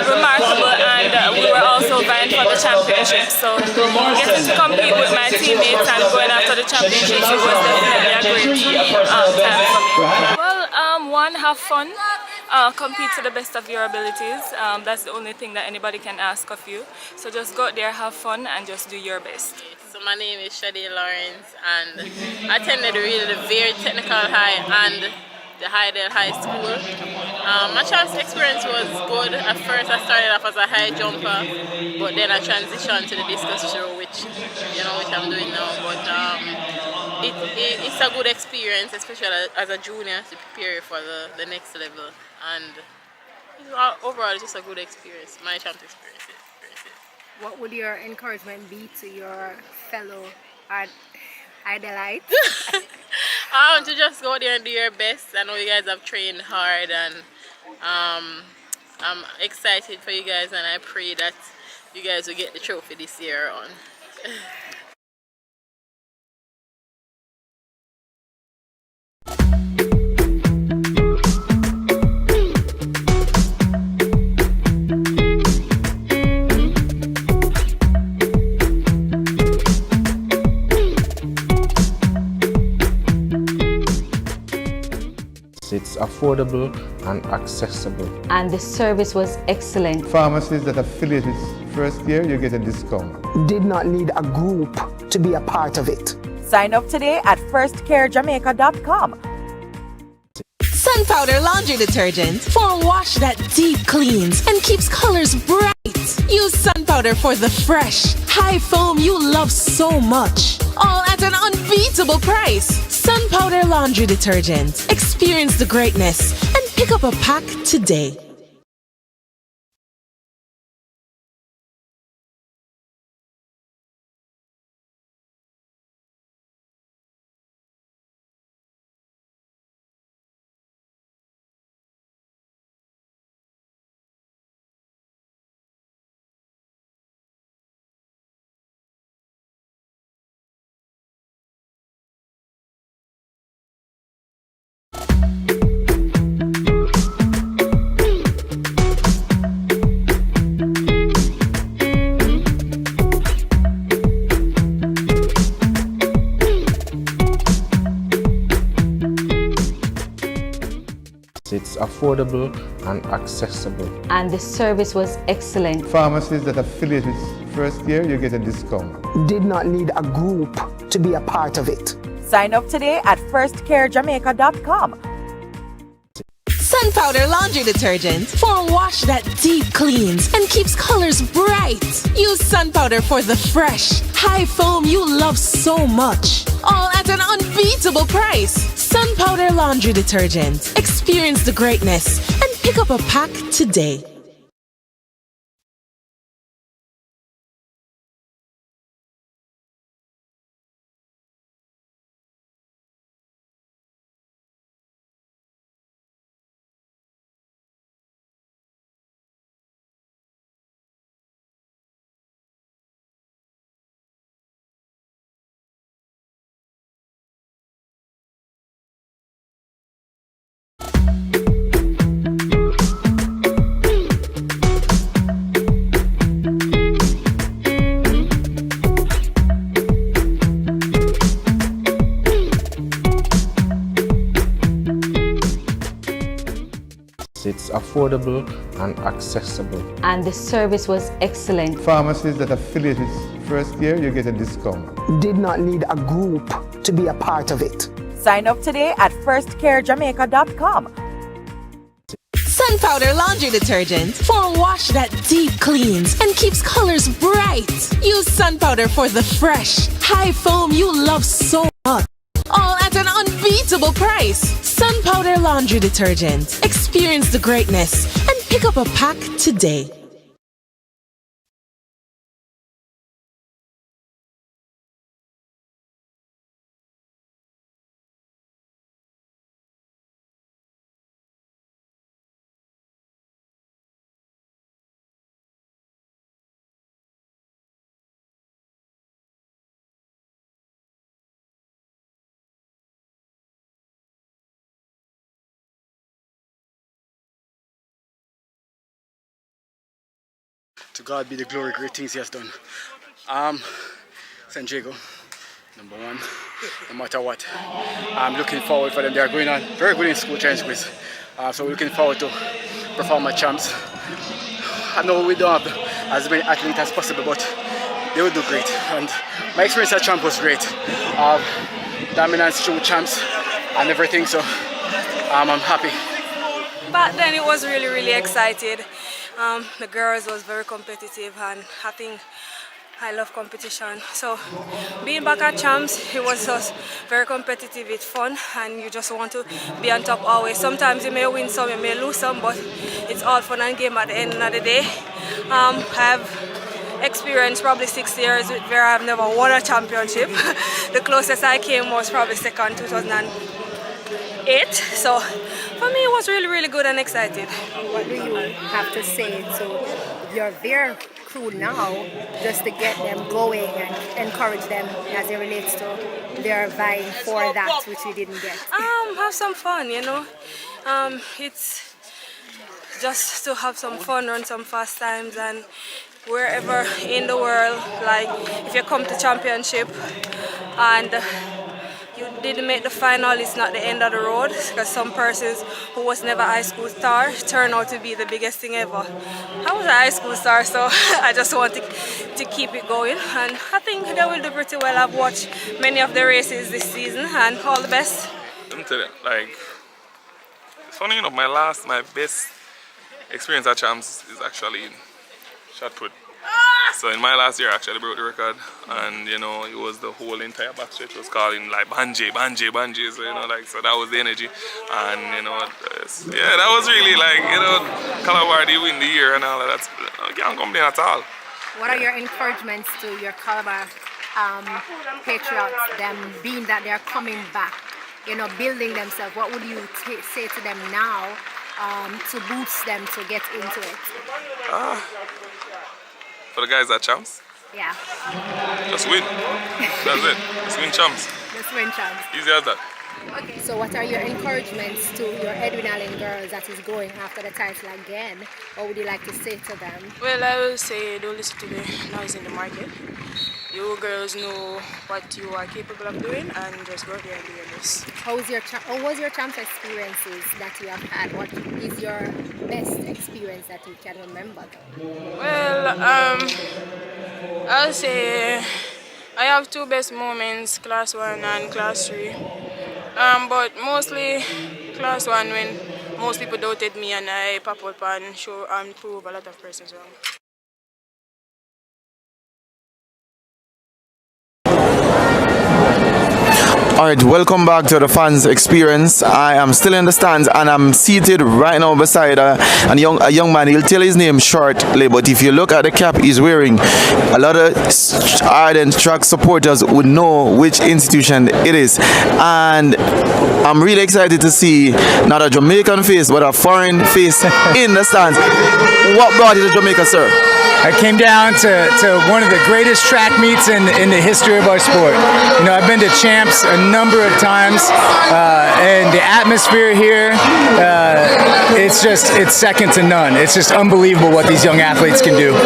remarkable, and we were also vying for the championship. So getting to compete with my teammates and going after the championships, it was definitely a great time for me. Well, one, have fun. Compete to the best of your abilities. That's the only thing that anybody can ask of you. So just go out there, have fun, and just do your best. So my name is Shelly-Ann Lawrence, and I attended really the very technical high and the Highdale High School. My chance experience was good. At first I started off as a high jumper, but then I transitioned to the discus throw, which I'm doing now. But it's a good experience, especially as a junior, to prepare for the next level. And overall, it's just a good experience. My champ experience. What would your encouragement be to your fellow idolites? To just go there and do your best. I know you guys have trained hard, and I'm excited for you guys, and I pray that you guys will get the trophy this year on. affordable and accessible. And the service was excellent. Pharmacies that affiliated first year, you get a discount. Did not need a group to be a part of it. Sign up today at firstcarejamaica.com. Sun Powder Laundry Detergent for a wash that deep cleans and keeps colors bright. Use Sun Powder for the fresh, high foam you love so much. All at an unbeatable price. Sun Powder Laundry Detergent. Experience the greatness and pick up a pack today. It's affordable and accessible. And the service was excellent. Pharmacies that affiliated first year, you get a discount. Did not need a group to be a part of it. Sign up today at firstcarejamaica.com. Sun Powder Laundry Detergent for a wash that deep cleans and keeps colors bright. Use Sun Powder for the fresh, high foam you love so much. All at an unbeatable price. Sun Powder Laundry Detergent. Experience the greatness and pick up a pack today. It's affordable and accessible. And the service was excellent. Pharmacies that affiliated first year, you get a discount. Did not need a group to be a part of it. Sign up today at firstcarejamaica.com. Sun Powder Laundry Detergent for a wash that deep cleans and keeps colors bright. Use Sun Powder for the fresh, high foam you love so much. All at an unbeatable price. Sun Powder Laundry Detergent. Experience the greatness and pick up a pack today. To God be the glory, great things he has done. San Diego, number one, no matter what. I'm looking forward for them. They are going on very good in school challenge quiz. So we're looking forward to perform at champs. I know we don't have as many athletes as possible, but they will do great. And my experience at champ was great. Dominance through champs and everything, so I'm happy. Back then it was really excited. The girls was very competitive, and I think I love competition. So being back at champs, it was just very competitive, it's fun, and you just want to be on top always. Sometimes you may win some, you may lose some, but it's all fun and game at the end of the day. I've experienced probably 6 years where I've never won a championship. The closest I came was probably second 2008. So for me it was really good and exciting. What do you have to say to your their crew now, just to get them going and encourage them as it relates to their vying for that which we didn't get? Have some fun, you know. It's just to have some fun, run some fast times, and wherever in the world, like if you come to championship and didn't make the final, it's not the end of the road, because some persons who was never a high school star turn out to be the biggest thing ever. I was a high school star, so I just want to keep it going, and I think they will do pretty well. I've watched many of the races this season, and all the best. Let me tell you, like, it's funny enough, my best experience at Champs is actually in shot put. So in my last year I actually broke the record, and you know, it was the whole entire backstretch was calling like banje, so you know, like, so that was the energy, and you know, yeah, that was really like, you know, Calabar they win the year and all of that. I can't complain at all. What are your encouragements to your Calabar Patriots, them being that they're coming back, you know, building themselves? What would you say to them now to boost them to get into it? For the guys at Champs? Yeah. Just win. That's it. Just win Champs. Just win Champs. Easy as that. Okay, so what are your encouragements to your Edwin Allen girls that is going after the title again? What would you like to say to them? Well, I will say don't listen to the noise in the market. You girls know what you are capable of doing, and just go there and do your best. How was your Champs experiences that you have had? What is your best experience that you can remember? Well, I'll say I have two best moments, Class 1 and Class 3. But mostly Class 1 when most people doubted me and I pop up and show and prove a lot of persons wrong. Alright, welcome back to the fans experience. I am still in the stands and I'm seated right now beside a young man. He'll tell his name shortly, but if you look at the cap he's wearing, a lot of ardent track supporters would know which institution it is. And I'm really excited to see not a Jamaican face but a foreign face in the stands. What brought you to Jamaica, sir? I came down to one of the greatest track meets in the history of our sport. You know, I've been to Champs a number of times, and the atmosphere here, it's second to none. It's just unbelievable what these young athletes can do.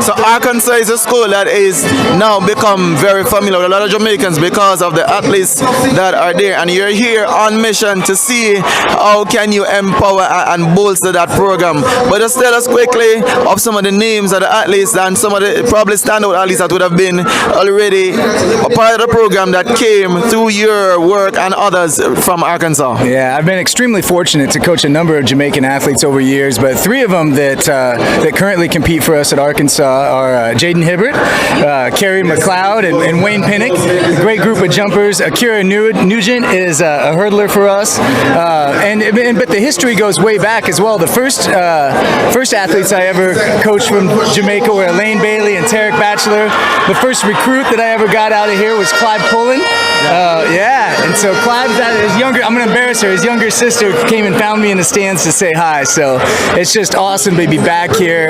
So Arkansas is a school that is now become very familiar with a lot of Jamaicans because of the athletes that are there, and you're here on mission to see how can you empower and bolster that program. But just tell us quickly of some of the names of the athletes and some of the probably standout athletes that would have been already a part of the program that came through your work and others from Arkansas. Yeah, I've been extremely fortunate to coach a number of Jamaican athletes over years, but three of them that currently compete for us at Arkansas are Jaden Hibbert, Kerry McLeod, and Wayne Pinnock. A great group of jumpers. Akira Nugent is a hurdler for us, but the history goes way back as well. The first athletes I ever coached from Jamaica were Elaine Bailey and Tarek Batchelor. The first recruit that I ever got out of here was Clive Pullen. And so Clive's his younger, I'm going to embarrass her, his younger sister came and found me in the stands to say hi. So it's just awesome to be back here.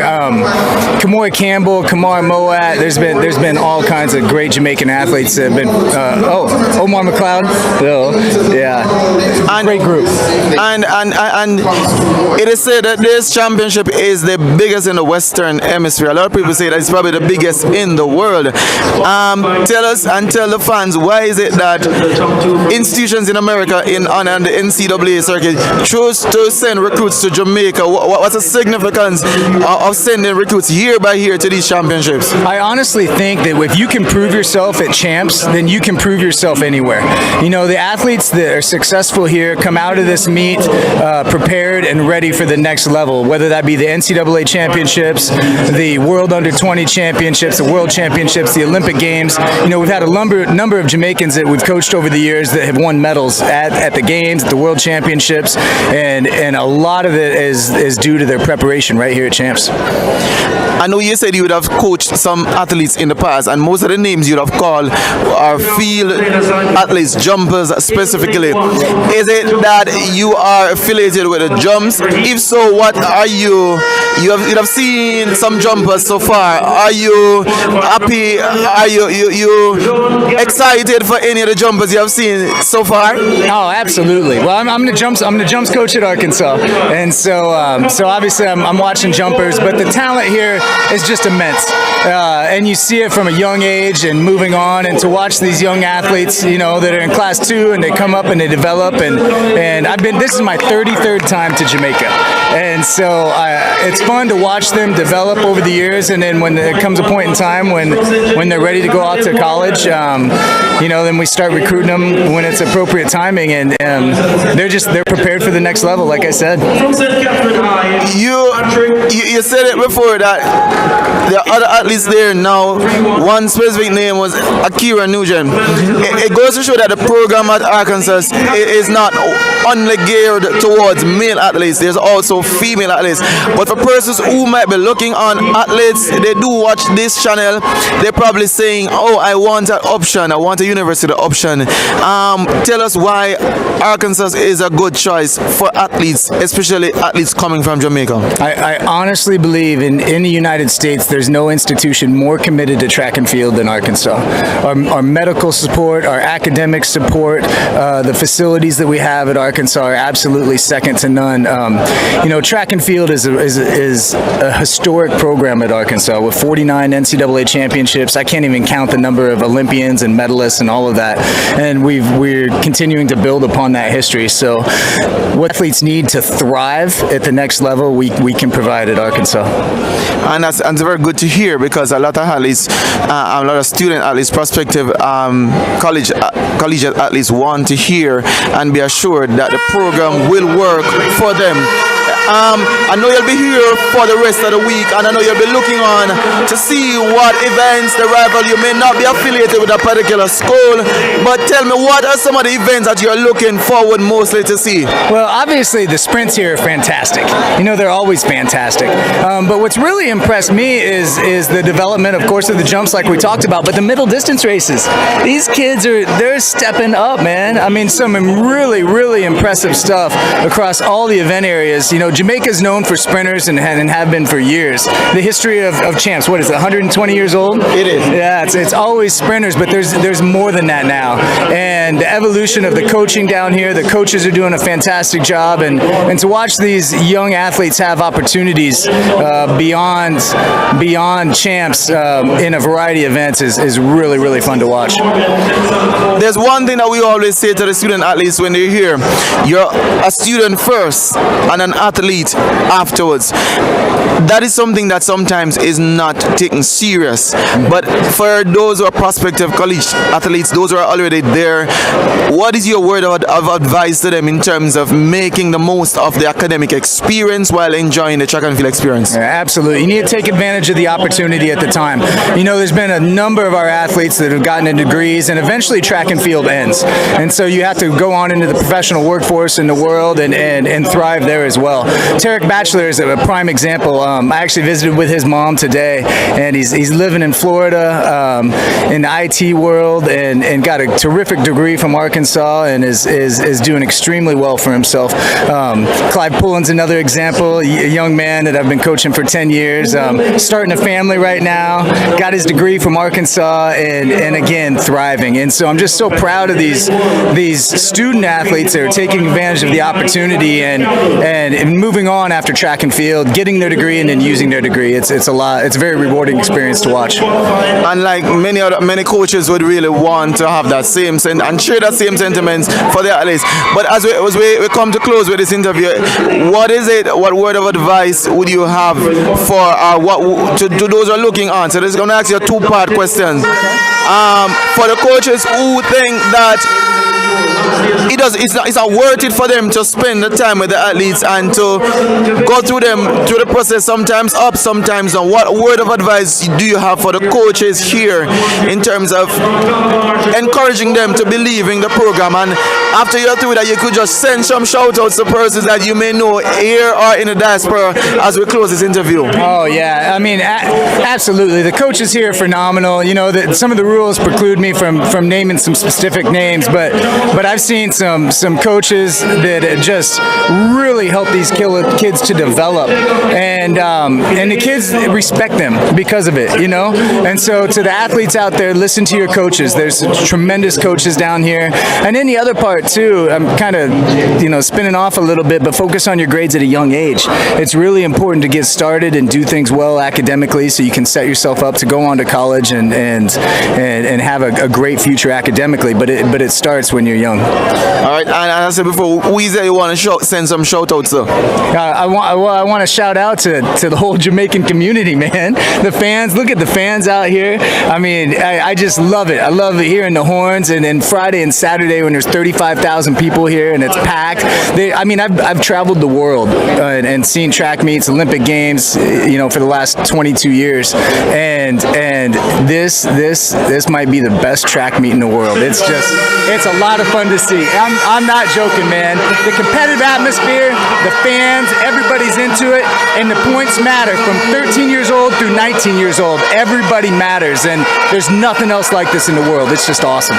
Kamoy Campbell, Kamar Moat, there's been all kinds of great Jamaican athletes that have been, Omar McLeod. Great group. And it is said that this championship is the biggest in the Western Hemisphere. A lot of people say that it's probably the biggest in the world. Tell us and tell the fans, why is it that institutions in America on the NCAA circuit choose to send recruits to Jamaica? What's the significance of sending recruits year by year to these championships? I honestly think that if you can prove yourself at Champs, then you can prove yourself anywhere. You know, the athletes that are successful here come out of this meet prepared and ready for the next level, whether that be the NCAA championships, the World Under-20 championships, the World Championships, the Olympic Games. You know, we've had a number of Jamaicans that we've coached over the years that have won medals at the Games, at the World Championships, and a lot of it is due to their preparation right here at Champs. I know you said you would have coached some athletes in the past, and most of the names you'd have called are field athletes, jumpers specifically. Is it that you are affiliated with the jumps? If so, what are you you have seen some jumpers so far. Are you happy? Are you excited for any of the jumpers you have seen so far? Oh, absolutely. Well, I'm the jumps coach at Arkansas, and so obviously I'm watching jumpers, but the talent here is just immense, and you see it from a young age and moving on, and to watch these young athletes, that are in class 2 and they come up and they develop, and this is my 33rd time to Jamaica, and so it's fun to watch them develop over the years, and then when there comes a point in time when they're ready to go out to college, then we start recruiting them when it's appropriate timing, and they're prepared for the next level, like I said. You said it before that the other athletes there now, one specific name was Akira Nugent. It goes to show that the program at Arkansas is not only geared towards male athletes, there's also female athletes. But for persons who might be looking on athletes, they do watch this channel, they're probably saying, oh, I want an option, I want a university option. Tell us why Arkansas is a good choice for athletes, especially athletes coming from Jamaica. I honestly believe in the United States there's no institution more committed to track and field than Arkansas. Our medical support, our academic support, the facilities that we have at Arkansas are absolutely second to none. Track and field is a historic program at Arkansas with 49 NCAA championships. I can't even count the number of Olympians and medalists and all of that. And we're continuing to build upon that history. So what athletes need to thrive at the next level, we can provide at Arkansas. And that's very good to hear, because a lot of athletes, a lot of student athletes, prospective collegiate athletes want to hear and be assured that the program will work for them. I know you'll be here for the rest of the week, and I know you'll be looking on to see what events, the rival. You may not be affiliated with a particular school, but tell me, what are some of the events that you're looking forward mostly to see? Well, obviously the sprints here are fantastic. They're always fantastic. But what's really impressed me is the development, of course, of the jumps like we talked about, but the middle distance races. These kids they're stepping up, man. I mean, some really, really impressive stuff across all the event areas. Jamaica's known for sprinters and have been for years. The history of champs, what is it, 120 years old? It is. Yeah, it's always sprinters, but there's more than that now. And the evolution of the coaching down here, the coaches are doing a fantastic job, and to watch these young athletes have opportunities beyond champs in a variety of events is really, really fun to watch. There's one thing that we always say to the student athletes when they're here: you're a student first and an athlete afterwards. That is something that sometimes is not taken serious. But for those who are prospective college athletes, those who are already there, what is your word of advice to them in terms of making the most of the academic experience while enjoying the track and field experience? Yeah, absolutely. You need to take advantage of the opportunity at the time. There's been a number of our athletes that have gotten into degrees, and eventually track and field ends. And so you have to go on into the professional workforce in the world and thrive there as well. Tarek Batchelor is a prime example. I actually visited with his mom today, and he's living in Florida in the IT world, and got a terrific degree from Arkansas, and is doing extremely well for himself. Clyde Pullen's another example, a young man that I've been coaching for 10 years, starting a family right now, got his degree from Arkansas, and again, thriving. And so I'm just so proud of these student athletes that are taking advantage of the opportunity and moving on after track and field, getting their degree, and then using their degree. It's a very rewarding experience to watch. And like many coaches would really want to have that same and share that same sentiments for their athletes. But as we come to close with this interview, what word of advice would you have for to those who are looking on? So this is going to ask you a two-part question. For the coaches who think that it's not worth it for them to spend the time with the athletes and to go through the process, sometimes up, sometimes down. What word of advice do you have for the coaches here in terms of encouraging them to believe in the program? And after you're through that, you could just send some shout outs to persons that you may know here or in the diaspora as we close this interview. Oh yeah, I mean, absolutely. The coaches here are phenomenal. Some of the rules preclude me from naming some specific names, but but I've seen some coaches that just really help these kids to develop, and the kids respect them because of it, you know. And so to the athletes out there, listen to your coaches. There's tremendous coaches down here. And then the other part too, I'm kind of, you know, spinning off a little bit, but focus on your grades at a young age. It's really important to get started and do things well academically so you can set yourself up to go on to college and have a great future academically, but it starts when you're young. All right, and I said before, who is there you want to send some shout outs to? I want to shout out to the whole Jamaican community, man. The fans, look at the fans out here. I mean, I just love it. I love hearing the horns, and then Friday and Saturday when there's 35,000 people here and it's packed. I've traveled the world and seen track meets, Olympic Games, you know, for the last 22 years, and this might be the best track meet in the world. It's a lot of fun to see. I'm not joking, man. The competitive atmosphere, the fans, everybody's into it, and the points matter from 13 years old through 19 years old. Everybody matters, and there's nothing else like this in the world. It's just awesome.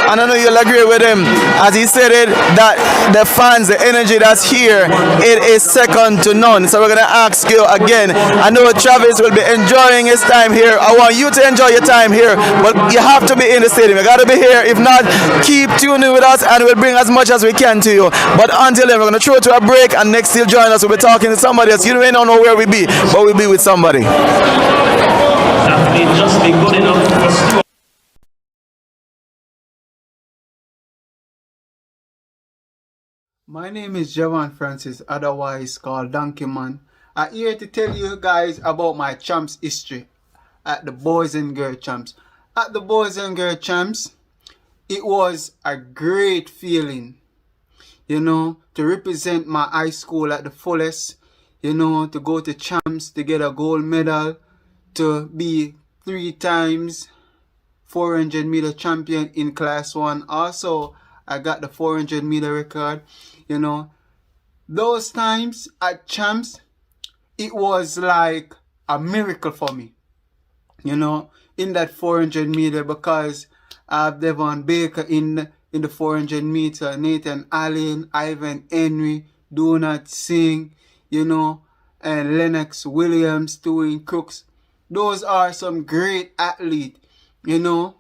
And I know you'll agree with him, as he said it, that the fans, the energy that's here, it is second to none. So we're going to ask you again. I know Travis will be enjoying his time here. I want you to enjoy your time here, but you have to be in the stadium. You got to be here. If not, keep tuning with us, and we'll bring as much as we can to you. But until then, we're going to throw it to a break, and next you'll join us. We'll be talking to somebody else. You may not know where we be, but we'll be with somebody. That may just be good enough for Stuart. My name is Yohan Francis, otherwise called Donkey Man. I'm here to tell you guys about my champs history at the Boys and Girls Champs. At the Boys and Girls Champs, it was a great feeling, you know, to represent my high school at the fullest, you know, to go to champs, to get a gold medal, to be 3 times 400 meter champion in class 1. Also, I got the 400 meter record. You know, those times at champs, it was like a miracle for me, you know, in that 400 meter, because I have Devon Baker in the 400 meter, Nathan Allen, Ivan Henry, Do Not Sing, you know, and Lennox Williams, Stewie Crooks. Those are some great athletes, you know.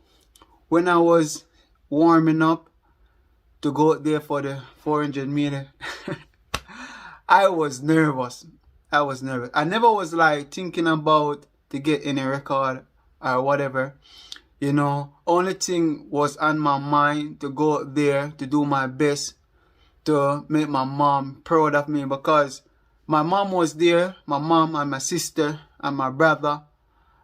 When I was warming up to go out there for the 400 meter, I was nervous. I never was like thinking about to get any record or whatever, you know. Only thing was on my mind to go out there to do my best to make my mom proud of me, because my mom was there, my mom and my sister and my brother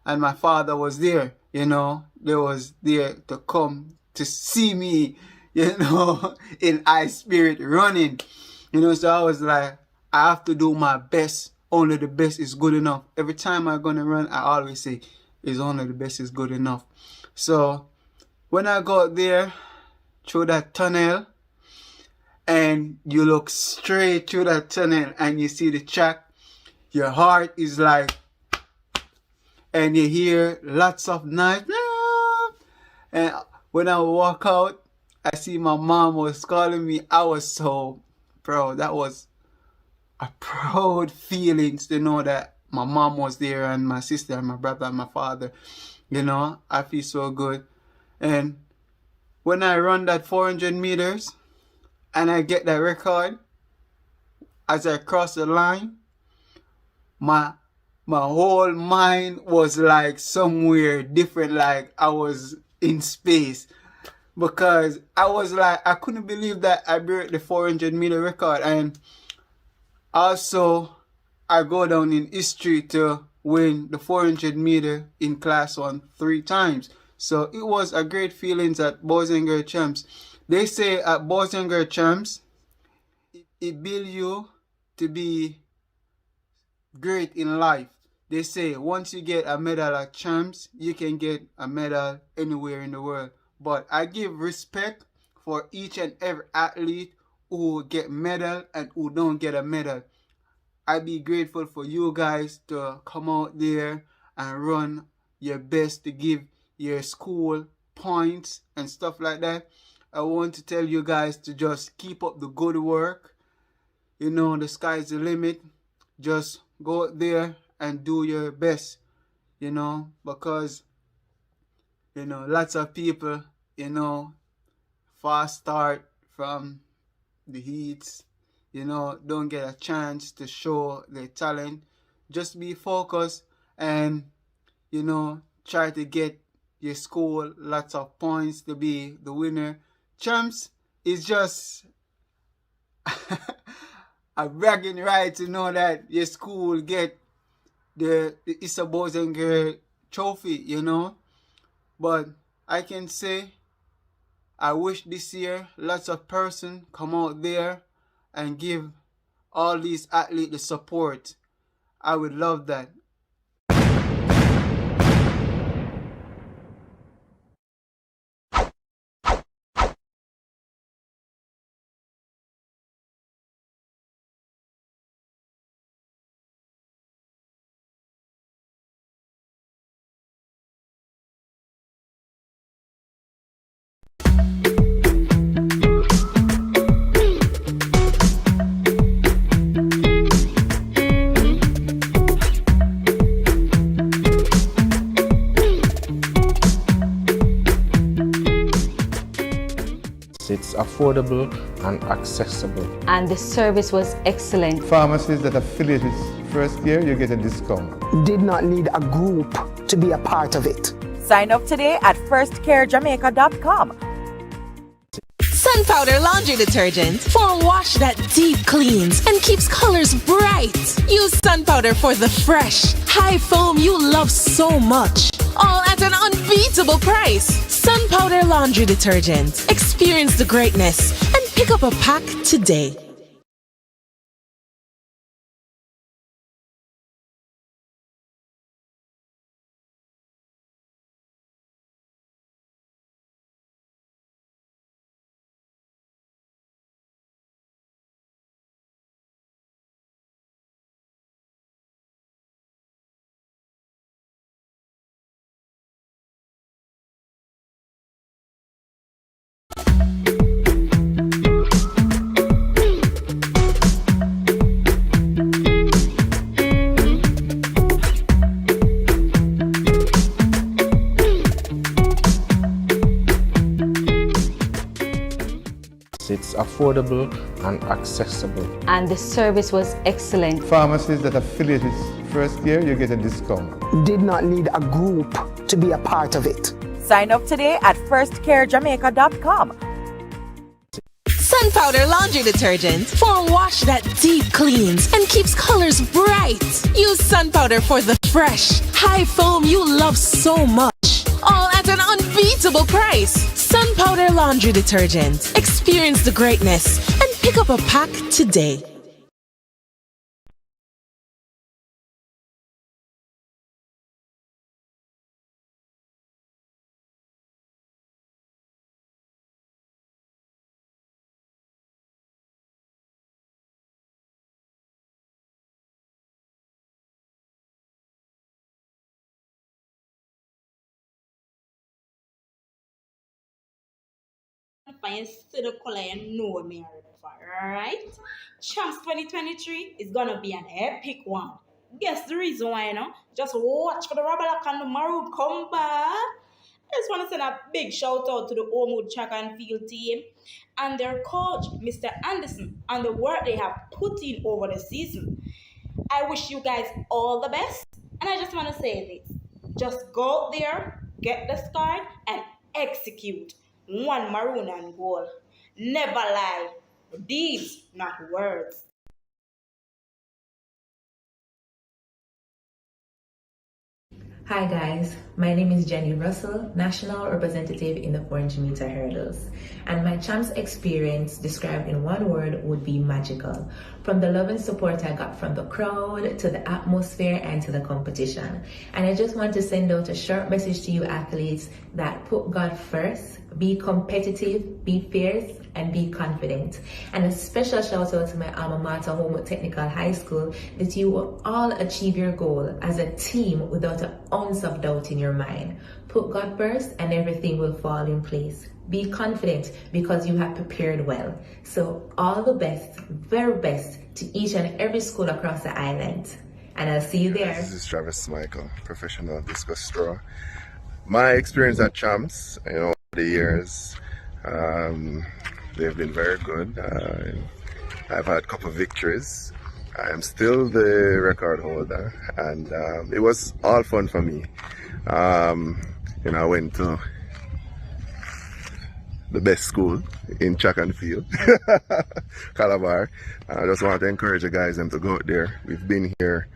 and my father was there, you know. They was there to come to see me, you know, in high spirit running, you know. So I was like, I have to do my best. Only the best is good enough. Every time I'm gonna run, I always say, it's only the best is good enough. So when I got there through that tunnel, and you look straight through that tunnel and you see the track, your heart is like, and you hear lots of noise. And when I walk out, I see my mom was calling me. I was so proud. That was a proud feeling to know that my mom was there, and my sister and my brother and my father. You know, I feel so good. And when I run that 400 meters and I get that record, as I cross the line, my whole mind was like somewhere different, like I was in space. Because I was like, I couldn't believe that I broke the 400 meter record. And also, I go down in history to win the 400 meter in class 1 3 times. So it was a great feeling at Boys and Girls Champs. They say at Boys and Girls Champs, it builds you to be great in life. They say once you get a medal at champs, you can get a medal anywhere in the world. But I give respect for each and every athlete who get medal and who don't get a medal. I be grateful for you guys to come out there and run your best to give your school points and stuff like that. I want to tell you guys to just keep up the good work. You know, the sky's the limit. Just go out there and do your best, you know, because, you know, lots of people, you know, fast start from the heats, you know, don't get a chance to show their talent. Just be focused and, you know, try to get your school lots of points to be the winner. Champs is just a bragging right to know that your school get the ISSA Boys and Girls trophy, you know. But I can say I wish this year lots of person come out there and give all these athletes the support. I would love that. It's affordable and accessible. And the service was excellent. Pharmacies that affiliate with first year, you get a discount. Did not need a group to be a part of it. Sign up today at firstcarejamaica.com. Sun Powder Laundry Detergent for a wash that deep cleans and keeps colors bright. Use Sun Powder for the fresh, high foam you love so much. All at an unbeatable price. Sun Powder Laundry Detergent. Experience the greatness and pick up a pack today. It's affordable and accessible. And the service was excellent. Pharmacies that affiliate with first year, you get a discount. Did not need a group to be a part of it. Sign up today at firstcarejamaica.com. Sun Powder Laundry Detergent for a wash that deep cleans and keeps colors bright. Use Sun Powder for the fresh, high foam you love so much. All at an unbeatable price. Sun Powder Laundry Detergent. Experience the greatness and pick up a pack today. You see the color you know me for, alright? Champs 2023 is gonna be an epic one. Guess the reason why, you know? Just watch for the Rabalak and the Maroon come back. I just want to send a big shout out to the Homewood track and field team and their coach, Mr. Anderson, and the work they have put in over the season. I wish you guys all the best, and I just want to say this. Just go out there, get the start, and execute. One maroon and gold. Never lie. Deeds, not words. Hi guys, my name is Jenny Russell, National Representative in the 400 meter hurdles. And my champs experience described in one word would be magical. From the love and support I got from the crowd, to the atmosphere, and to the competition. And I just want to send out a short message to you athletes that put God first, be competitive, be fierce, and be confident. And a special shout out to my alma mater, Homewood Technical High School, that you will all achieve your goal as a team without an ounce of doubt in your mind. Put God first and everything will fall in place. Be confident because you have prepared well. So all the best, very best to each and every school across the island. And I'll see you there. This is Travis Michael, professional discus thrower. My experience at Champs, over the years, they've been very good. I've had a couple of victories. I am still the record holder, and it was all fun for me. I went to the best school in track and field, Calabar. I just want to encourage the guys to go out there. We've been here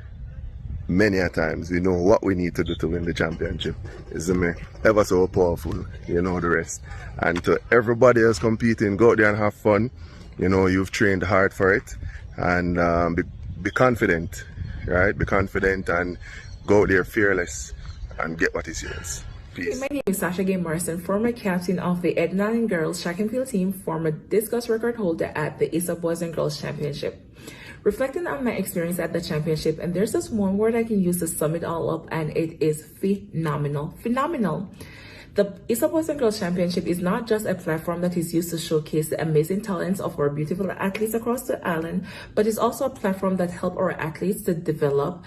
many a times. We know what we need to do to win the championship. It's ever so powerful, the rest. And to everybody else competing, go out there and have fun. You've trained hard for it, and be confident, right? Be confident and go out there fearless and get what is yours. Peace. My name is Sasha Gay Morrison, former captain of the Edna and Girls Track and Field team, former discus record holder at the ISSA Boys and Girls Championship. Reflecting on my experience at the championship, and there's just one word I can use to sum it all up, and it is phenomenal. Phenomenal. The ISSA Boys and Girls Championship is not just a platform that is used to showcase the amazing talents of our beautiful athletes across the island, but it's also a platform that helps our athletes to develop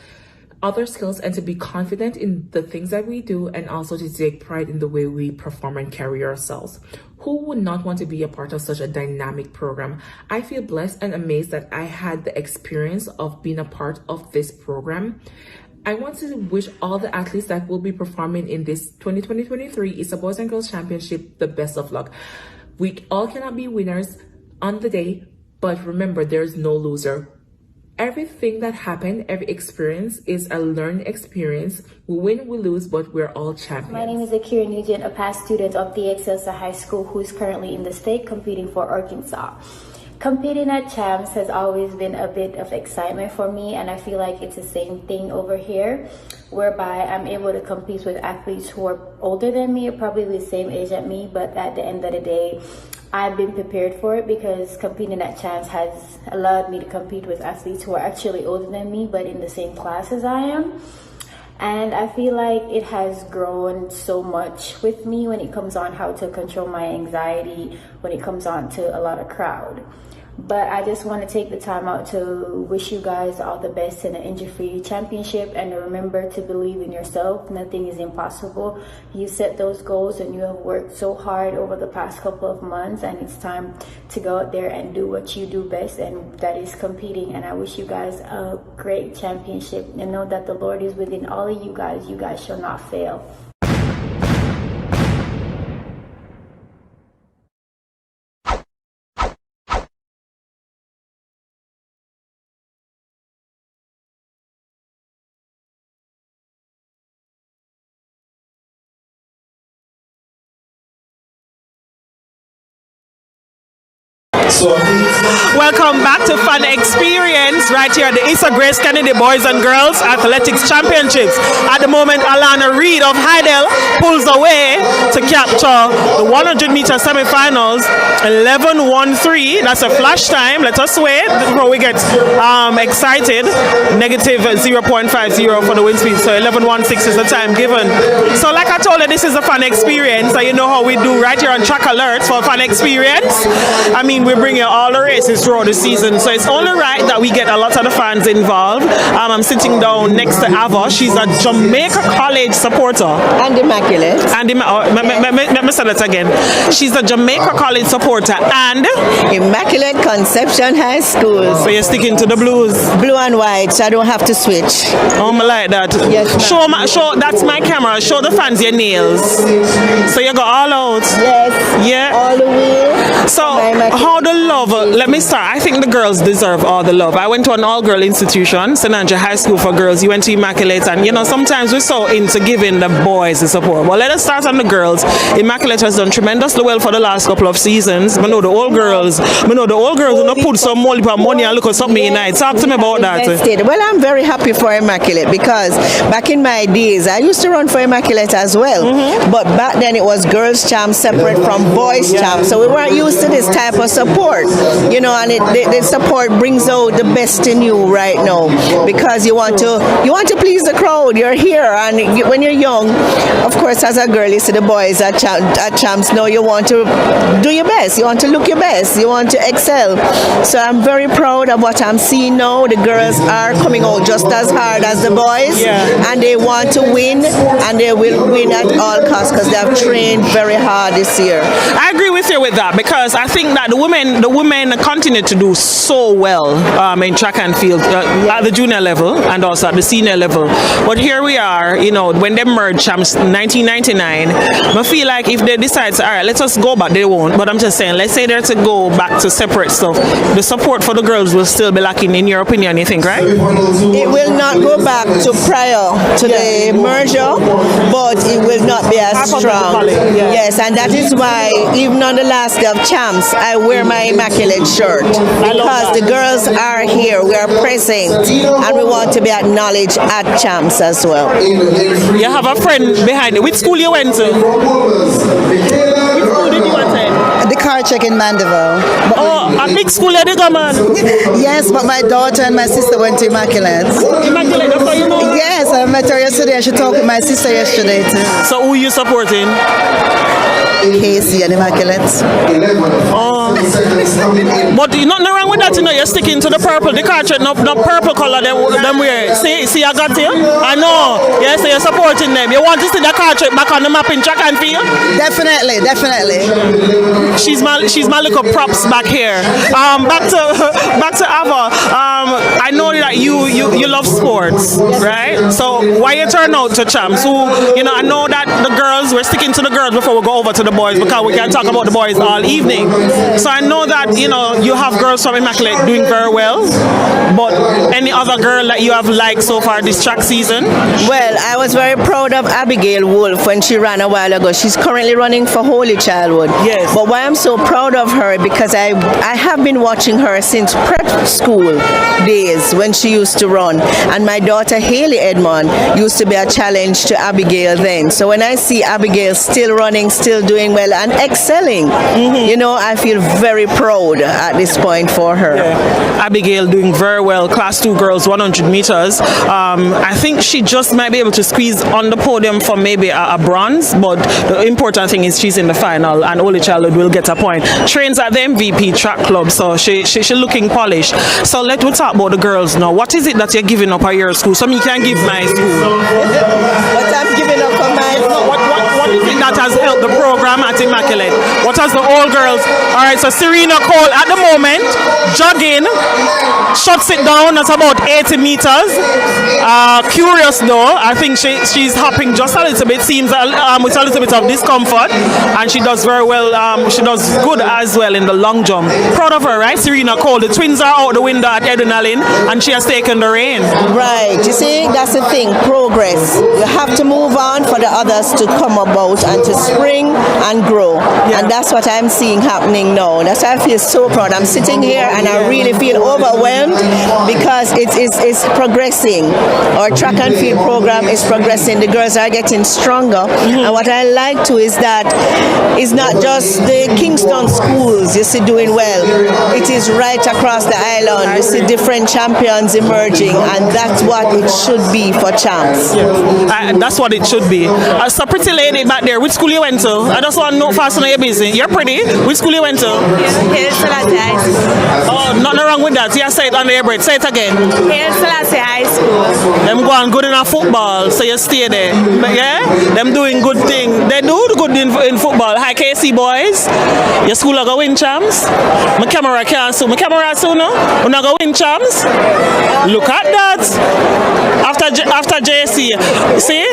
other skills and to be confident in the things that we do, and also to take pride in the way we perform and carry ourselves. Who would not want to be a part of such a dynamic program? I feel blessed and amazed that I had the experience of being a part of this program. I want to wish all the athletes that will be performing in this 2023 ISSA Boys and Girls Championship the best of luck. We all cannot be winners on the day, but remember, there's no loser. Everything that happened, every experience is a learned experience. We win, we lose, but we're all champions. My name is Kiara Grant, a past student of the ISSA High School who is currently in the state competing for Arkansas. Competing at Champs has always been a bit of excitement for me, and I feel like it's the same thing over here, whereby I'm able to compete with athletes who are older than me, or probably the same age as me, but at the end of the day, I've been prepared for it because competing at Champs has allowed me to compete with athletes who are actually older than me, but in the same class as I am. And I feel like it has grown so much with me when it comes on how to control my anxiety, when it comes on to a lot of crowd. But I just want to take the time out to wish you guys all the best in the injury-free championship, and to remember to believe in yourself. Nothing is impossible. You set those goals and you have worked so hard over the past couple of months, and it's time to go out there and do what you do best, and that is competing. And I wish you guys a great championship, and know that the Lord is within all of you guys. You guys shall not fail. Welcome back to Fun Experience right here at the ISSA Grace Kennedy Boys and Girls Athletics Championships. At the moment, Alana Reed of Heidel pulls away to capture the 100-meter semifinals. 11:13. That's a flash time. Let us wait before we get excited. Negative 0.50 for the wind speed. So 11:16 is the time given. So like I told you, this is a fun experience. So you know how we do right here on Track Alerts for Fun Experience. I mean, we bring you all the races throughout the season, so it's only right that we get a lot of the fans involved. I'm sitting down next to Ava. She's a Jamaica College supporter. And Immaculate. And let me say that again. She's a Jamaica College supporter and Immaculate Conception High School. So you're sticking to the blues. Blue and white, so I don't have to switch. Oh, I like that. Yes. Show. That's my camera. Show the fans your nails. So you go all out. Yes. Yeah. All the way. So how the love? Let me start. I think the girls deserve all the love. I went to an all-girl institution, St. Andrew High School for girls. You went to Immaculate, and sometimes we're so into giving the boys the support. Well, let us start on the girls. Immaculate has done tremendously well for the last couple of seasons. I know the old girls. Will put some more money and look at something in it. Talk to me about that. Well, I'm very happy for Immaculate because back in my days, I used to run for Immaculate as well. But back then it was girls champ separate from boys champ, so we weren't used to this type of support. support, you know, and the support brings out the best in you right now, because you want to please the crowd. You're here, and when you're young, of course, as a girl, you see the boys at champs. Now you want to do your best. You want to look your best. You want to excel. So I'm very proud of what I'm seeing now. The girls are coming out just as hard as the boys, and they want to win, and they will win at all costs because they have trained very hard this year. I agree with you with that, because I think that the women continue to do so well in track and field at the junior level and also at the senior level. But here we are, you know, when they merged champs 1999, I feel like if they decide, all right, let's just go back, they won't. But I'm just saying, let's say they're to go back to separate stuff, the support for the girls will still be lacking, in your opinion, you think, right? It will not go back to prior to the merger, but it will not be as strong. Yes, and that is why even on the last day of champs, I wear my immaculate shirt, because the girls are here, we are present, and we want to be acknowledged at champs as well. You have a friend behind you. Which school you went to? Which school did you attend? The car check in Mandeville. Oh, a big school you go, man? Yes, but my daughter and my sister went to Immaculate. Immaculate, that's how you know? Yes, I met her yesterday. She talked with my sister yesterday too. So who are you supporting? Casey and Immaculate. Oh. But nothing wrong with that, you know, you're sticking to the purple, the cartridge, not purple color them wear. See, I got you? I know. Yes, so you're supporting them. You want to see the cartridge back on the map in track and field? Definitely. She's my little props back here. Back to Ava. I know that you love sports, right? So why you turn out to champs? Who, you know, I know that the girls, we're sticking to the girls before we go over to the boys, because we can talk about the boys all evening. So I know that, you know, you have girls from Immaculate doing very well, but any other girl that you have liked so far this track season? Well, I was very proud of Abigail Wolf when she ran a while ago. She's currently running for Holy Childhood. Yes. But why I'm so proud of her, because I have been watching her since prep school days when she used to run, and my daughter Haley Edmond used to be a challenge to Abigail then. So when I see Abigail still running, still doing well and excelling, you know, I feel very proud at this point for her. Abigail doing very well, class 2 girls, 100 meters. I think she just might be able to squeeze on the podium for maybe a bronze, but the important thing is she's in the final, and Holy Childhood will get a point. Trains at the MVP track club, so she's looking polished. So let's talk about the girls now. What is it that you're giving up at your school? Some you can give my school. What I'm giving up for my school? What is it that has helped the program at Immaculate? What has the old girls? All right, so Serena Cole at the moment jogging, shuts it down at about 80 meters. Curious though, I think she's hopping just a little bit, seems with a little bit of discomfort, and she does very well. She does good as well in the long jump. Proud of her, right, Serena Cole? The twins are out the window at Adrenaline, and she has taken the reign. Right, you see, that's the thing, progress. You have to move on for the others to come about and to spring and grow. And that's what I'm seeing happening now. That's why I feel so proud. I'm sitting here and I really feel overwhelmed because it's progressing. Our track and field program is progressing. The girls are getting stronger. And what I like too is that it's not just the Kingston schools you see doing well. It is right across the island. You see different champions emerging, and that's what it should be for champs. That's what it should be. So pretty lady back there, which school you went to? I just want to know fast on your business. You're pretty. Which school you went to? Haile Selassie High School. Oh, nothing wrong with that. Yeah, say it under your breath. Say it again. Haile Selassie High School. Them going good in a football, so you stay there. But yeah, them doing good thing. They do good in football. Hi KC boys. Your school are going win champs. My camera can't see. My camera soon no? We're not going win champs. Look at that. After JC. See?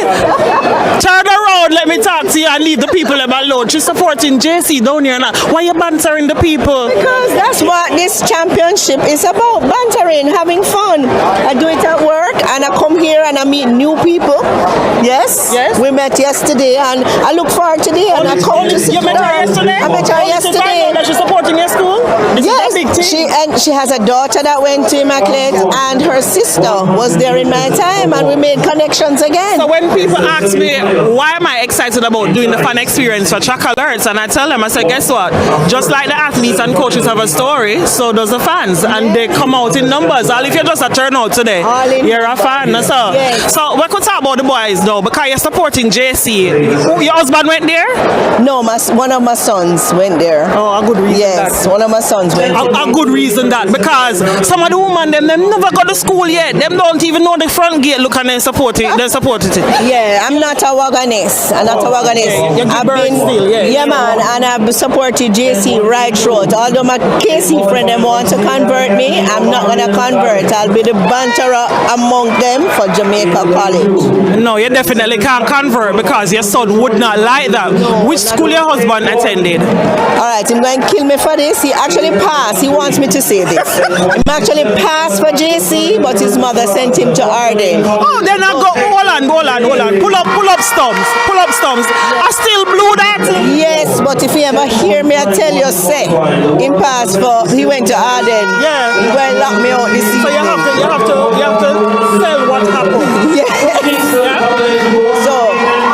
Turn around, let me talk to you and leave the people alone. She's supporting JC down here now. Why are you bantering the people? Because that's what this championship is about. Bantering, having fun. I do it at work and I come here and I meet new people. Yes. We met yesterday, and I look forward to today. And I come to see you met her yesterday? I met her yesterday. That she's supporting your school? Yes. She has a daughter that went to Immaculate, and her sister was there in my time, and we made connections again. So when people ask me, why am I excited about doing the fan experience for Track Alerts, and I tell them, I say, guess what? Just like the athletes and coaches have a story, so does the fans, and they come out in numbers. All if you're just a turnout today, you're a fan. So we could talk about the boys now, because you're supporting JC. Your husband went there? No, one of my sons went there. Oh, a good reason. Yes, one of my sons went there. A good reason that, because some of the women, them never got to school yet. Them don't even know the front gate look, and they support it. Yeah, I'm not a wagonist. I've been, man, and I've supported JC right through. Although my KC friend them want to convert me, I'm not gonna convert. I'll be the banterer among them for Jamaica College. No, you definitely can't convert because your son would not like that. Which school your husband attended? Alright, he's going to kill me for this. He actually passed. He wants me to say this. He actually passed for JC, but his mother sent him to Arden. Oh, then I go, hold on. Pull up stumps. I still blew that. Yes, but if you ever hear me, I tell you, say, he went to Arden. Yeah. He going to lock me out this evening. So you have to tell what happened. Yeah. So,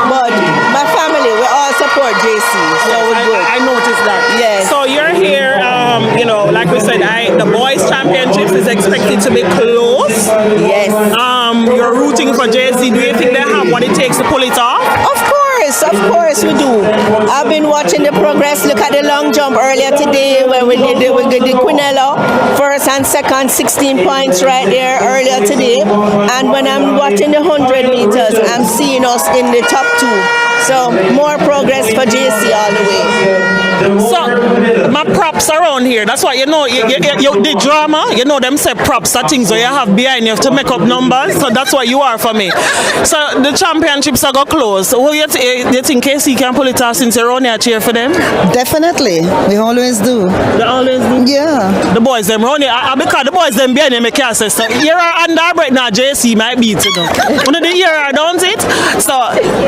but my family, we all support JC. So I noticed that. Yes. So you're here, like we said, the boys' championships is expected to be close. Yes. You're rooting for JC. Do you think they have what it takes to pull it off? Of course we do. I've been watching the progress. Look at the long jump earlier today where we did the Quinella, first and second, 16 points right there earlier today. And when I'm watching the 100 meters, I'm seeing us in the top 2. So more progress for JC all the way. So my props around here. That's what you the drama. Them say props are things that you have behind you to make up numbers. So that's what you are for me. So the championships are go close. Who you think KC can pull it off since you're on here cheer for them? Definitely. We always do. They always do? Yeah. The boys them run here. Because the boys them behind you make your sister. You're under right now. JC might beat you. One of the year, don't it? So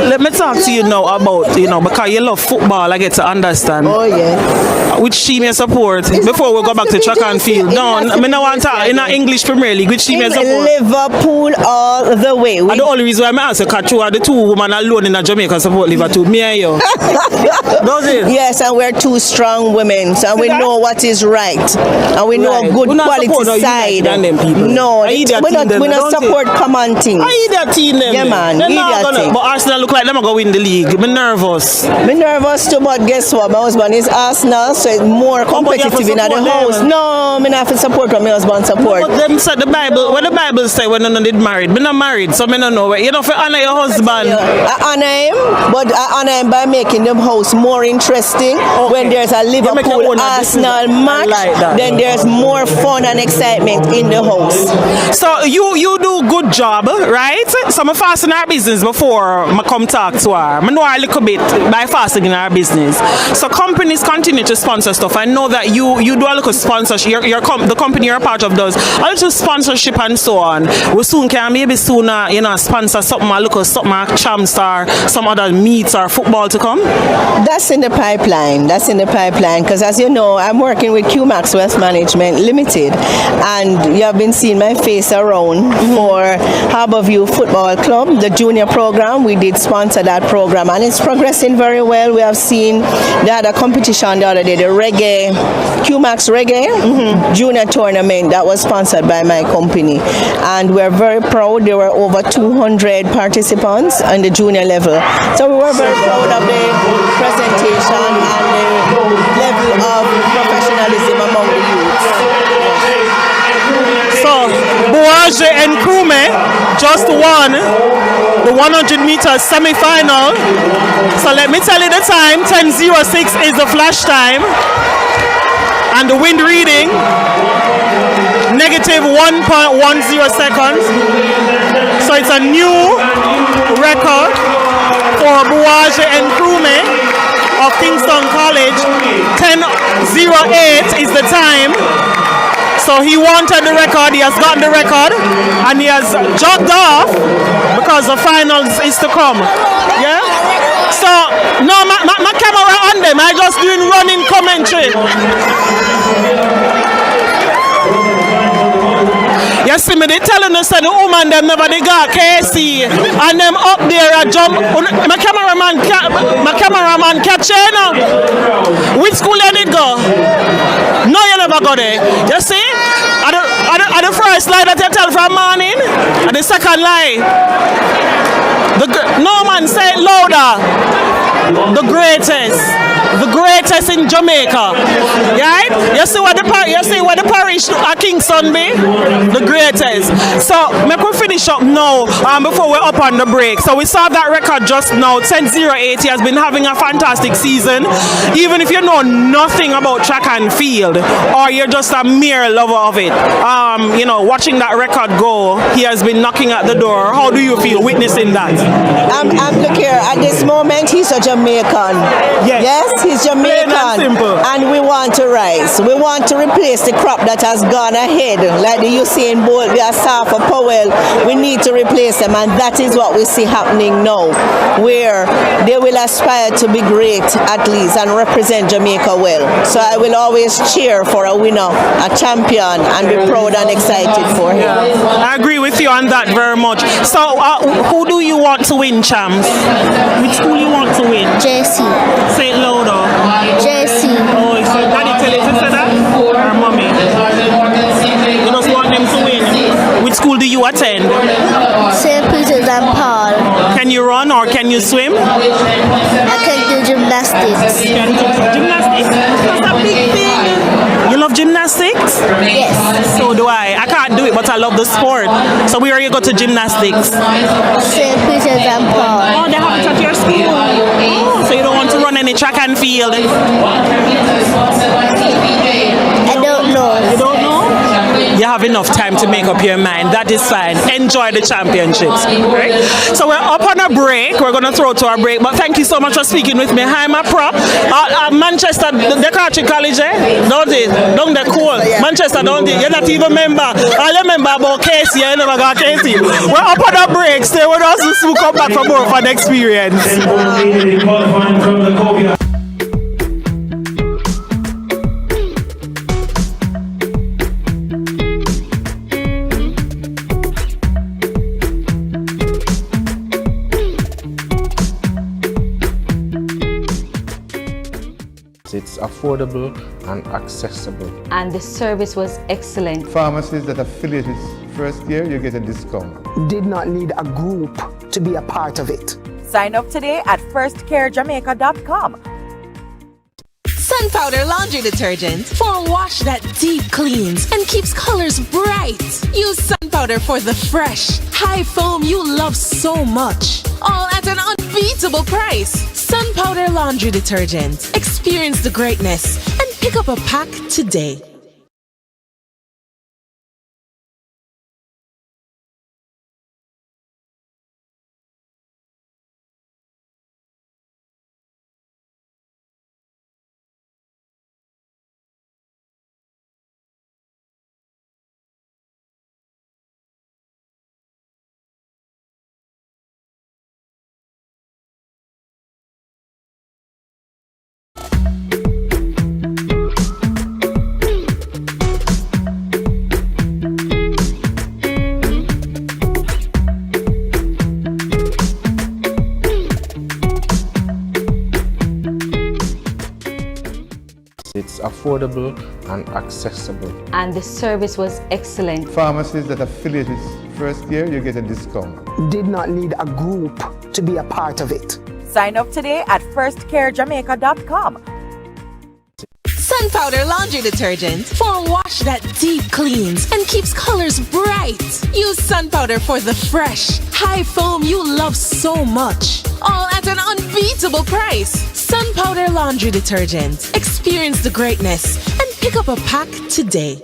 let me talk to you now about, because you love football, I get to understand. Oh, yeah. Which team you support? Before we go back to track and field. No, I want to in an English Premier League. Which team you support? Liverpool all the way. And the only reason why I'm asking, because two are the 2 women alone in Jamaica support Liverpool. Me and you. Does it? Yes, and we're 2 strong women, so we know what is right. And we know a good quality side. No, we don't support common things. I eat that team them. Yeah, man. But Arsenal look like them are going to win the league. I'm nervous. I'm nervous too, but guess what? My husband is Arsenal, so it's more competitive in the house. No, I have to support what my husband support. But them said the Bible, when the Bible say when none did married, I'm not married, so I don't know. You know, for honor your husband. I honor him, but I honor him by making the house more interesting. Okay. When there's a Liverpool Arsenal match, then there's more fun and excitement in the house. So you do good job, right? So I'm fasting our business before I come talk to her. I know a little bit by fasting in our business. So companies continue to sponsor stuff. I know that you do a little sponsorship. The company you're a part of does a little sponsorship and so on. We soon can maybe sooner sponsor something, a little something, champs or some other meets or football to come. That's in the pipeline. Because as you know, I'm working with QMax Wealth Management Limited, and you have been seeing my face around for Harborview Football Club, the junior program. We did sponsor that program, and it's progressing very well. We have seen they had a competition the other day, the reggae, QMax Reggae junior tournament that was sponsored by my company, and we're very proud. There were over 200 participants on the junior level, so we were very proud of the presentation and the level of professionalism among the youths. So Boaje and Kume just won the 100 meters semi-final. So let me tell you the time. 10:06 is the flash time, and the wind reading negative 1.10 seconds. So it's a new record for Boaje and Kume of Kingston College. 10:08 is the time. So he wanted the record, he has gotten the record, and he has jogged off because the finals is to come. Yeah? So, no, my camera on them. I just doing running commentary. You see me, they telling us that the woman them never they got KC and them up there a jump. My cameraman catch you now. Which school you did go? No, you never go there. You see? At the first lie that you tell from morning, and the second lie. No man, say it louder. The greatest in Jamaica, right? You see what the parish at Kingston be? The greatest. So make we finish up now before we're up on the break. So we saw that record just now. 10-0-8. He has been having a fantastic season. Even if you know nothing about track and field, or you're just a mere lover of it, watching that record go, he has been knocking at the door. How do you feel witnessing that? Look here, at this moment he's a Jamaican. Yes, he's Jamaican. And we want to rise. We want to replace the crop that has gone ahead, like the Usain Bolt, the Asafa Powell. We need to replace them, and that is what we see happening now, where they will aspire to be great athletes and represent Jamaica well. So I will always cheer for a winner, a champion, and be proud and excited for him. I agree with you on that very much. So who do you want to win, champs? Which school you want to win? JC. Say it louder. JC. Oh, so daddy tell you to say that? Or mommy? You just want them to win. Which school do you attend? St. Peter's and Paul. Can you run or can you swim? I can do gymnastics. Gymnastics? That's a big thing. You love gymnastics? Yes. So do I. I can't do it, but I love the sport. So where you go to gymnastics? St. Peter's and Paul. Oh, they have it at your school. Oh, so you don't want to run any track and field? I don't know. You don't know? You have enough time to make up your mind. That is fine. Enjoy the championships. Right? So we're up on a break. We're going to throw to our break. But thank you so much for speaking with me. Hi, my prop. Manchester, the country college, don't they? Don't they cool? Manchester, don't they? You're not even member. I remember about Casey. I never got Casey. We're up on a break. Stay with us. We'll come back for more fun experience. It's affordable and accessible. And the service was excellent. Pharmacies that affiliate with first year, you get a discount. Did not need a group to be a part of it. Sign up today at firstcarejamaica.com. Sun Powder Laundry Detergent for a wash that deep cleans and keeps colors bright. Use Sun Powder for the fresh, high foam you love so much. All at an unbeatable price. Sun Powder Laundry Detergent. Experience the greatness and pick up a pack today. It's affordable and accessible. And the service was excellent. Pharmacies that affiliate with first year, you get a discount. Did not need a group to be a part of it. Sign up today at firstcarejamaica.com. Sun Powder Laundry Detergent for a wash that deep cleans and keeps colors bright. Use Sun Powder for the fresh, high foam you love so much. All at an unbeatable price. Sun Powder Laundry Detergent. Experience the greatness and pick up a pack today.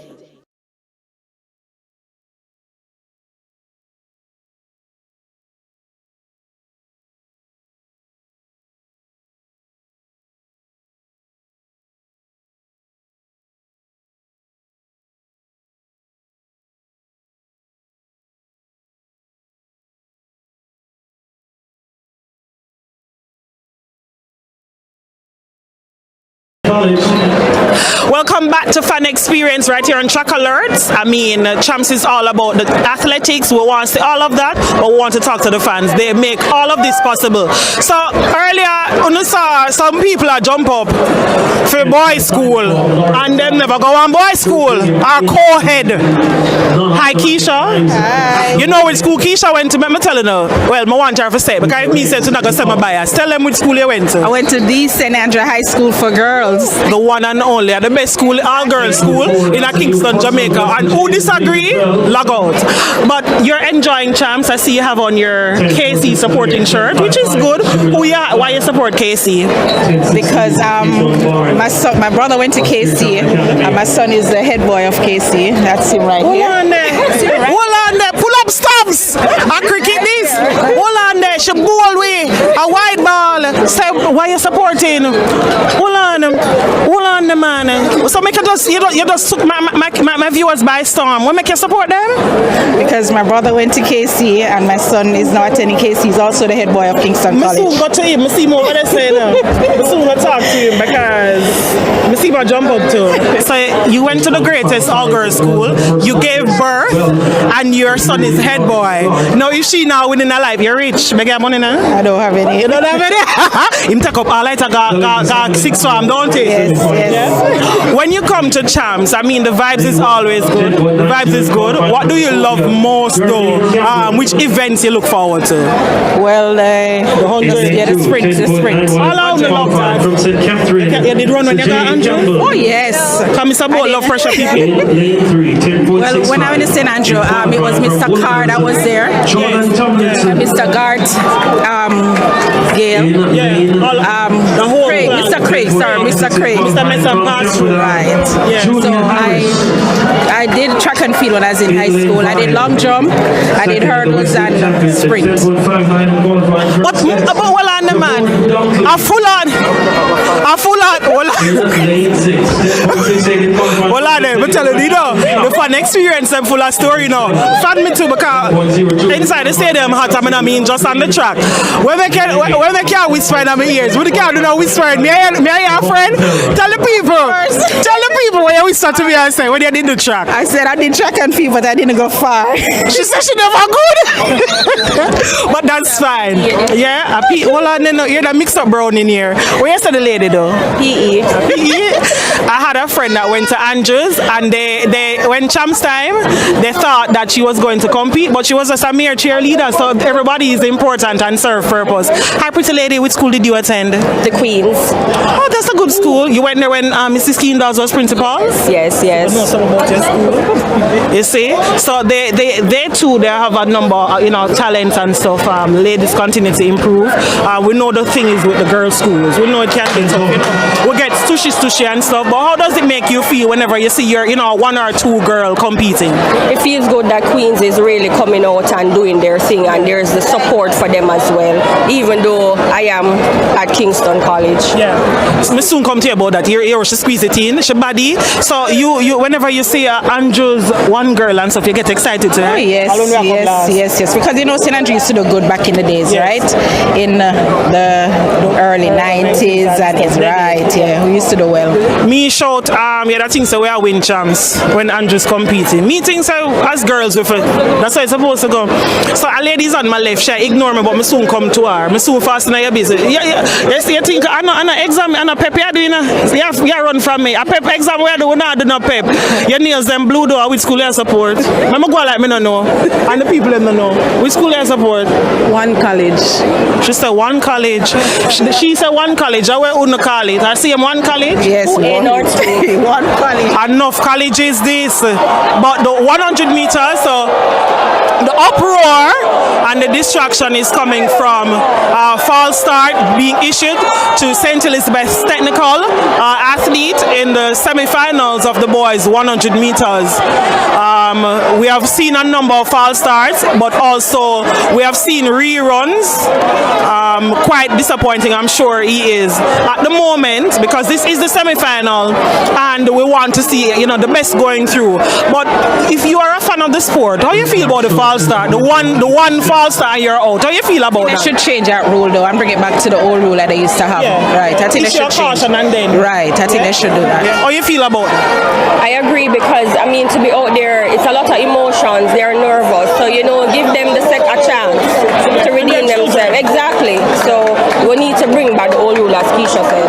College. Welcome back to Fan Experience right here on Track Alerts. I mean, Champs is all about the athletics. We want to see all of that, but we want to talk to the fans. They make all of this possible. So earlier, you saw some people are jump up for boys' school and them never go on boys' school. Our co-head. Hi, Keisha. Hi. You know which school Keisha went to? Me telling her. Well, I want her to say because me said to not go say my bias. Tell them which school you went to. I went to the St. Andrew High School for girls. The one and only, the best school, all-girls school in Kingston, Jamaica. And who disagree, log out. But you're enjoying Champs. I see you have on your KC supporting shirt, which is good. Why you support KC? Because my brother went to KC, and my son is the head boy of KC. That's him right here. Hold on there. Pull up stops. I cricket this. Hold on there. She ball way. A white ball. Say, why you supporting? Hold on, the man. So make you just took my viewers by storm. What make you support them? Because my brother went to KC, and my son is now attending KC. He's also the head boy of Kingston College. I soon go to him. I see more what they say now. I soon go talk to him because I see my jump up to him. So you went to the greatest all-girls school. You gave birth, and your son is head boy. Now if she now winning a life, you're rich. Make your money now? I don't have any. You don't have any? Him take up all night got 6 farm, don't he? Yes. Yeah? When you come to Champs, I mean the vibes is always good. The vibes is good. What do you love most though? Which events you look forward to? Well, the 100. Yeah, the sprint. How long you love that? From St. Catherine. You did run when you got Andrew? Oh yes. Come Mr. Bolt, love pressure people. Well, when I went to St. Andrew, it was Mr. Carr that was there. Mr. Gart, Gail, Mr. Craig, Mr. Pass-through, right. So I did track and field when I was in high school. I did long jump, I did hurdles and sprint. What about the man? A full on. Well, I'm telling you, the fun experience and full of story now. Fan me too because inside the stadium hot, I mean just on the track. When they can't whisper in my ears, when they can't do no whispering, may I hear a friend? Tell the people what you whisper to me and say when you did the track. I said I did track and field, but I didn't go far. She said she never good. But that's fine. Yeah, hold on, you're the mixed up brown in here. Where's the lady though? PE. I had a friend that went to Andrews and they when Champs time, they thought that she was going to compete, but she was just a mere cheerleader, so everybody is important and serve purpose. Hi, pretty lady, which school did you attend? The Queens. Oh, that's a good school. You went there when Mrs. Keendals was principal? Yes. I know some about your school. You see? So they too, they have a number of, talents and stuff. Ladies continue to improve. We know the thing is with the girls' schools. We know it can be tough, We get stushy and stuff, but how does it make you feel whenever you see your, one or two girl competing? It feels good that Queens is really coming out and doing their thing, and there's the support for them as well, even though I am at Kingston College. Yeah. So me soon come to you about that. Here she squeeze it in, she body. So you whenever you see Andrew's one girl and stuff, you get excited too. Oh yes. Because St. Andrew used to do good back in the days, right? In the early 90s and it's right, yeah. We used to do well. Me shout, that thing so we are win Champs when Andrew's competing. Me think so as girls with it. That's how it's supposed to go. So a lady's on my left, she ignore me, but me soon come to her. Me soon fast in your business. You see, you think I know exam and a pep you doing you run from me. A pep exam where do not do no pep. Your nails them blue door, which school you support? I'm go like me no know. And the people them no know. Which school you support? One college. She said one college. She said one college. I went on call it. I see him one college. Yes, one college. Enough colleges this, but the 100 meters. So the uproar and the distraction is coming from false start being issued to St. Elizabeth's technical athlete in the semi-finals of the boys 100 meters. We have seen a number of false starts, but also we have seen reruns. quite disappointing. I'm sure he is at the moment, because this is the semi-final and we want to see, you know, the best going through. But if you are a fan of the sport, how you feel about the false start? The one false start and you're out. How you feel about that? They should change that rule though and bring it back to the old rule that they used to have. Yeah. Right. I think they should change. And then. Right. I think they should do that. Yeah. How you feel about that? I agree, because I mean, to be out there, it's a lot of emotions. They're nervous, so you know, give them a chance to redeem themselves. Exactly. So we need to bring back the old rule, as Keisha said.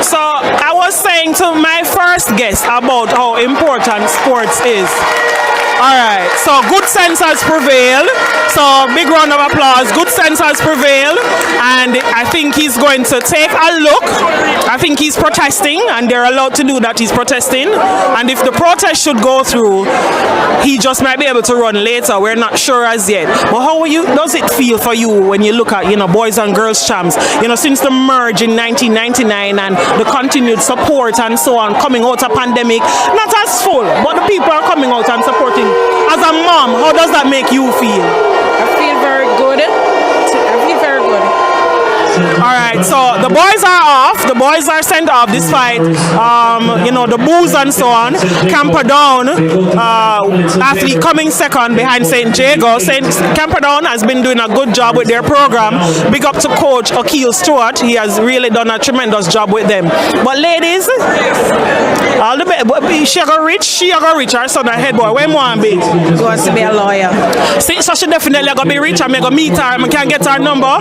So I was saying to my first guest about how important sports is. Alright, so good sense has prevailed. So big round of applause. Good sense has prevailed. And I think he's going to take a look. I think he's protesting, and they're allowed to do that. He's protesting. And if the protest should go through, he just might be able to run later. We're not sure as yet. But how does it feel for you when you look at, you know, boys and girls champs, you know, since the merge in 1999 and the continued support and so on, coming out of pandemic, not as full, but the people are coming out and supporting. As a mom, how does that make you feel? I feel very good. I feel very good. Alright, so the boys are off. The boys are sent off this fight. You know, the booze and so on. Camperdown, athlete coming second behind St. Jago. Camperdown has been doing a good job with their program. Big up to Coach Akil Stewart. He has really done a tremendous job with them. But ladies, all the best. She got rich. Her son, her head boy. Where want to be? She wants to be a lawyer. See, so she definitely gonna be rich. I'm gonna meet her. I can get her number.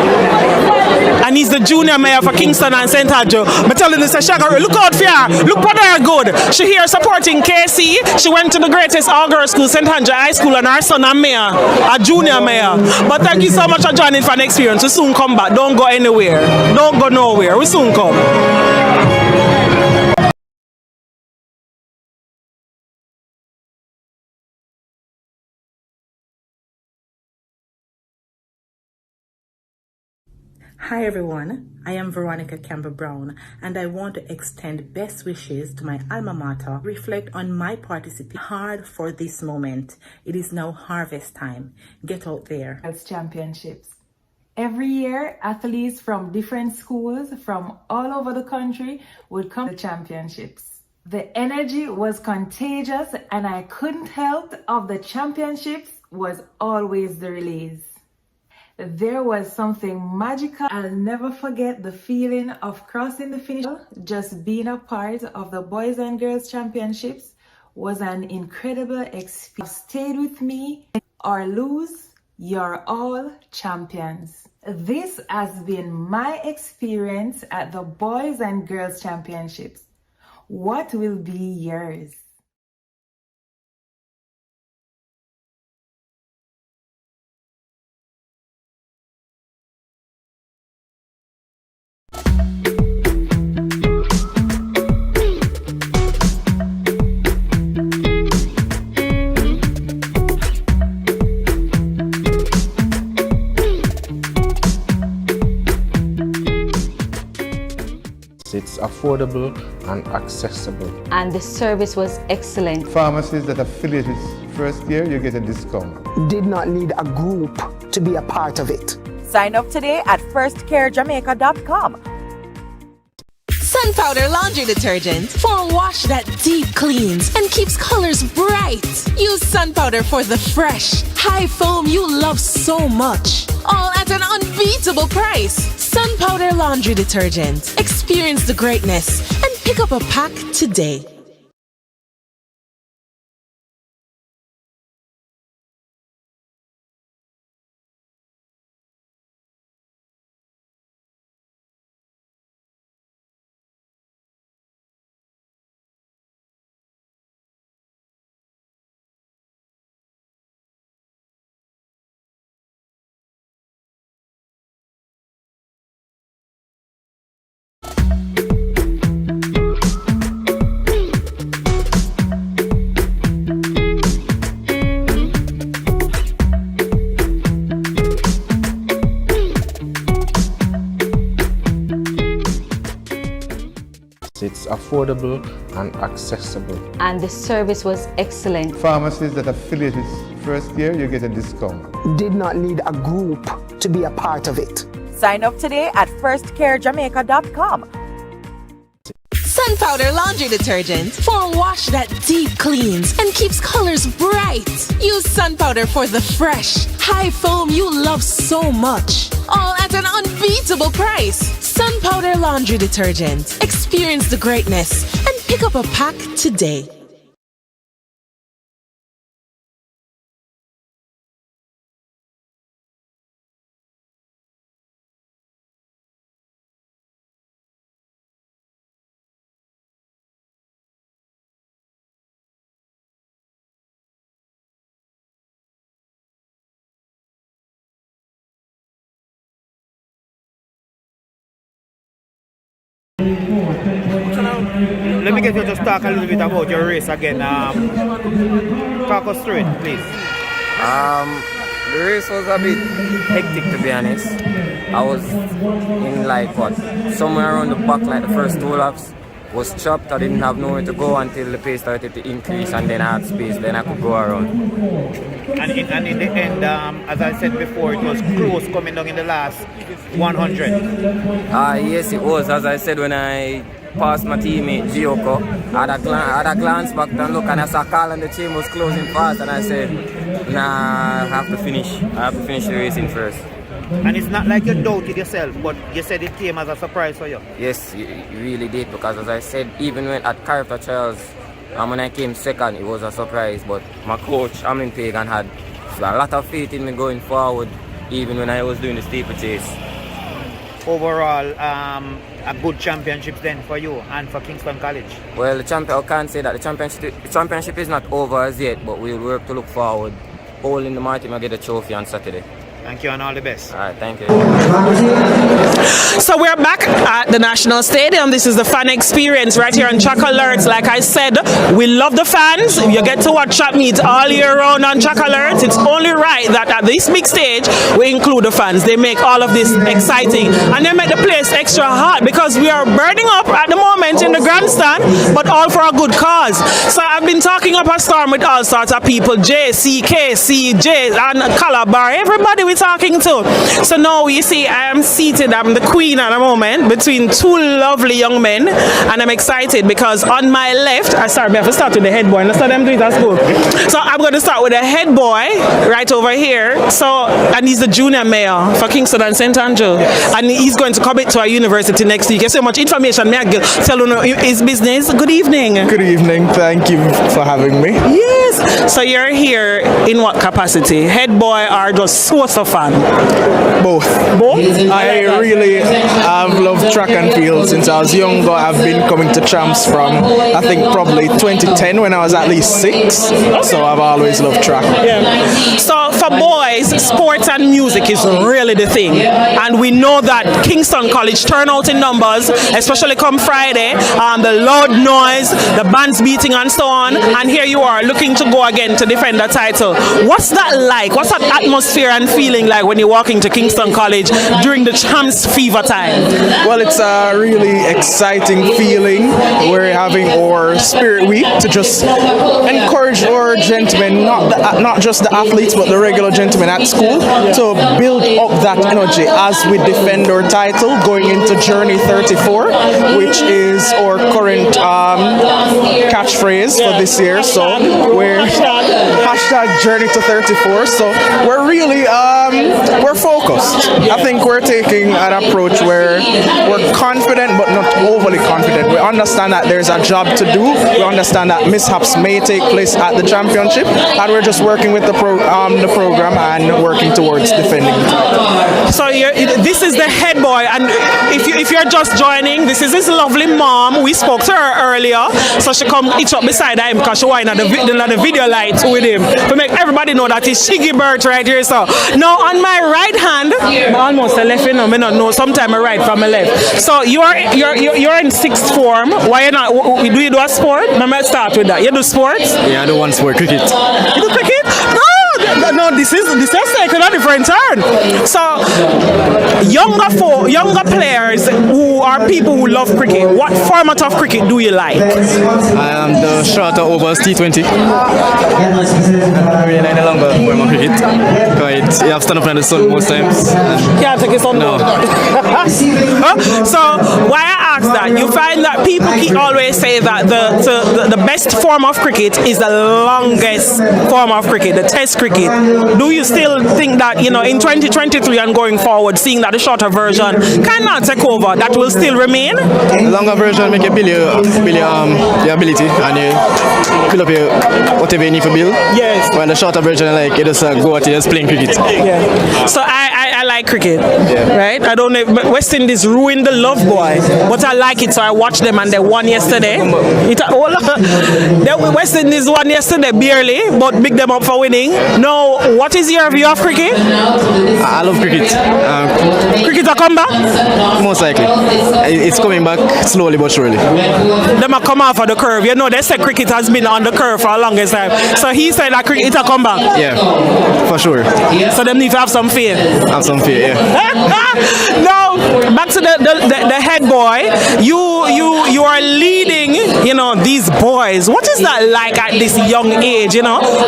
And he's the junior mayor for Kingston and St. Andrew. I'm telling you, Shagari, look out for her. Look for her good. She here supporting KC. She went to the greatest all-girls school, St. Andrew High School, and her son a mayor, a junior mayor. But thank you so much for joining for an experience. We soon come back. Don't go anywhere. Don't go nowhere. We soon come. Hi everyone, I am Veronica Campbell-Brown and I want to extend best wishes to my alma mater, reflect on my participation hard for this moment. It is now harvest time. Get out there. Championships. Every year, athletes from different schools from all over the country would come to the championships. The energy was contagious and I couldn't help of the championships was always the relays. There was something magical. I'll never forget the feeling of crossing the finish. Just being a part of the Boys and Girls Championships was an incredible experience. Stayed with me or lose, you're all champions. This has been my experience at the Boys and Girls Championships. What will be yours? It's affordable and accessible. And the service was excellent. Pharmacies that affiliate with first year, you get a discount. Did not need a group to be a part of it. Sign up today at firstcarejamaica.com. Sun Powder Laundry Detergent for a wash that deep cleans and keeps colors bright. Use Sun Powder for the fresh, high foam you love so much. All at an unbeatable price. Sun Powder Laundry Detergent. Experience the greatness and pick up a pack today. It's affordable and accessible. And the service was excellent. Pharmacies that affiliate with first year, you get a discount. Did not need a group to be a part of it. Sign up today at firstcarejamaica.com. Sun Powder Laundry Detergent for a wash that deep cleans and keeps colors bright. Use Sun Powder for the fresh, high foam you love so much. All at an unbeatable price. Sun Powder Laundry Detergent. Experience the greatness and pick up a pack today. Let me get you to just talk a little bit about your race again. Talk us through it, please. The race was a bit hectic, to be honest. I was in somewhere around the back, like the first 2 laps. Was chopped. I didn't have nowhere to go until the pace started to increase, and then I had space. Then I could go around. And in the end, as I said before, it was close coming down in the last 100. Yes, it was. As I said when I passed my teammate Gioko, I had a glance back and look, and I saw Carl and the chain was closing fast, and I said, nah, I have to finish the racing first. And it's not like you doubted yourself, but you said it came as a surprise for you. Yes, it really did, because as I said, even when at character trials, when I came second, it was a surprise, but my coach, Amin Pagan, had a lot of faith in me going forward, even when I was doing the steeplechase. Overall, a good championship then for you and for Kingston College? Well, I can't say that. The championship is not over as yet, but we'll work to look forward. All in the Martin will get a trophy on Saturday. Thank you and all the best. All right, thank you. So we're back at the National Stadium. This is the fan experience right here on Track Alerts. Like I said, we love the fans. You get to watch track meets all year round on Track Alerts. It's only right that at this big stage, we include the fans. They make all of this exciting. And they make the place extra hot because we are burning up at the moment in the grandstand, but all for a good cause. So I've been talking up a storm with all sorts of people, JCK, CJ, and Calabar, everybody we talking to. So now you see I am seated, I'm the queen at the moment between 2 lovely young men, and I'm excited because on my left, I have to start with the head boy, and that's what I'm doing at school. So I'm going to start with the head boy right over here. So, and he's the junior mayor for Kingston and St. Andrew, and he's going to commit to our university next week. There's so much information, may I tell you his business. Good evening. Good evening, thank you for having me. Yes. So you're here in what capacity? Head boy or just so fan? Both. I really have loved track and field since I was younger. I've been coming to champs from I think probably 2010 when I was at least 6. So I've always loved track. Yeah. So for boys, sports and music is really the thing. And we know that Kingston College turn out in numbers, especially come Friday. The loud noise, the bands beating and so on. And here you are looking to go again to defend the title. What's that like? What's that atmosphere and feeling like when you're walking to Kingston College during the champs fever time? Well, it's a really exciting feeling. We're having our spirit week to just encourage our gentlemen, not just the athletes but the regular gentlemen at school, to build up that energy as we defend our title going into Journey 34, which is our current catchphrase for this year. So we're hashtag Journey to 34. So we're really we're focused. I think we're taking an approach where we're confident but not overly confident. We understand that there's a job to do. We understand that mishaps may take place at the championship, and we're just working with the program and working towards defending the title. So this is the head boy, and if you're just joining, this is his lovely mom. We spoke to her earlier, so she come each up beside him because she wine at the video light with him to make everybody know that it's Shiggy Bert right here. So now on my right hand, almost a left, I don't know. Sometimes I right from my left. So you're in 6th form. Why you not? Do you do a sport? Remember, start with that. You do sports? Yeah, I do one sport, cricket. You do cricket? No, this is second. a different turn. So, younger players who are people who love cricket, what format of cricket do you like? The shorter overs T20. I really like the longer form of cricket. Because you have to stand up in the sun most times. Can't take it on. No. So why I ask that, you find that people always say that the best form of cricket is the longest form of cricket, the test cricket. Do you still think that, in 2023 and going forward, seeing that the shorter version cannot take over, that will still remain? The longer version make you build your ability and you fill up your whatever you need to build. Yes. While the shorter version, like, you just go out and just playing cricket. Yeah. So I like cricket, right? I don't know. West Indies ruined the love, boy, but I like it, so I watched them and they won yesterday. West Indies won yesterday barely, but big them up for winning. Now, what is your view of cricket? I love cricket. Cricket a come back? Most likely. It's coming back slowly but surely. Them a come off of the curve. They say cricket has been on the curve for a longest time. So he said that cricket a come back. Yeah, for sure. So them need to have some faith. Have some faith, yeah. Now, back to the head boy. You are leading, these boys. What is that like at this young age,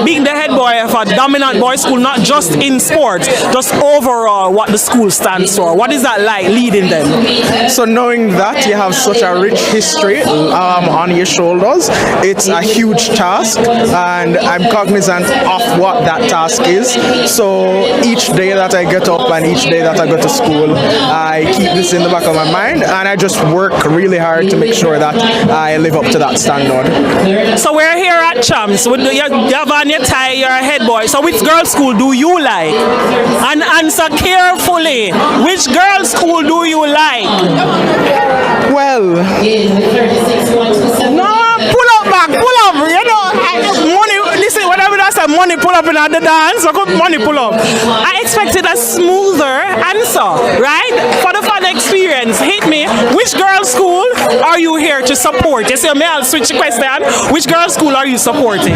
being the head boy of a dominant boys school, not just in sports, just overall what the school stands for? What is that like leading them? So knowing that you have such a rich history on your shoulders, it's a huge task, and I'm cognizant of what that task is. So each day that I get up and each day that I go to school, I keep this in the back of my mind, and I just work really hard to make sure that I live up to that standard. So we're here at Champs. You have on your tie, you're a head boy. So which girls' school do you like? And answer carefully. Which girls' school do you like? Well, no, pull up back, pull up. Money. Listen, whatever that's a money pull up in the dance. I got money pull up. I expected a smoother answer, right? For the fun experience, hit me. Which girls' school are you here to support? You see, I'll switch the question. Which girls' school are you supporting?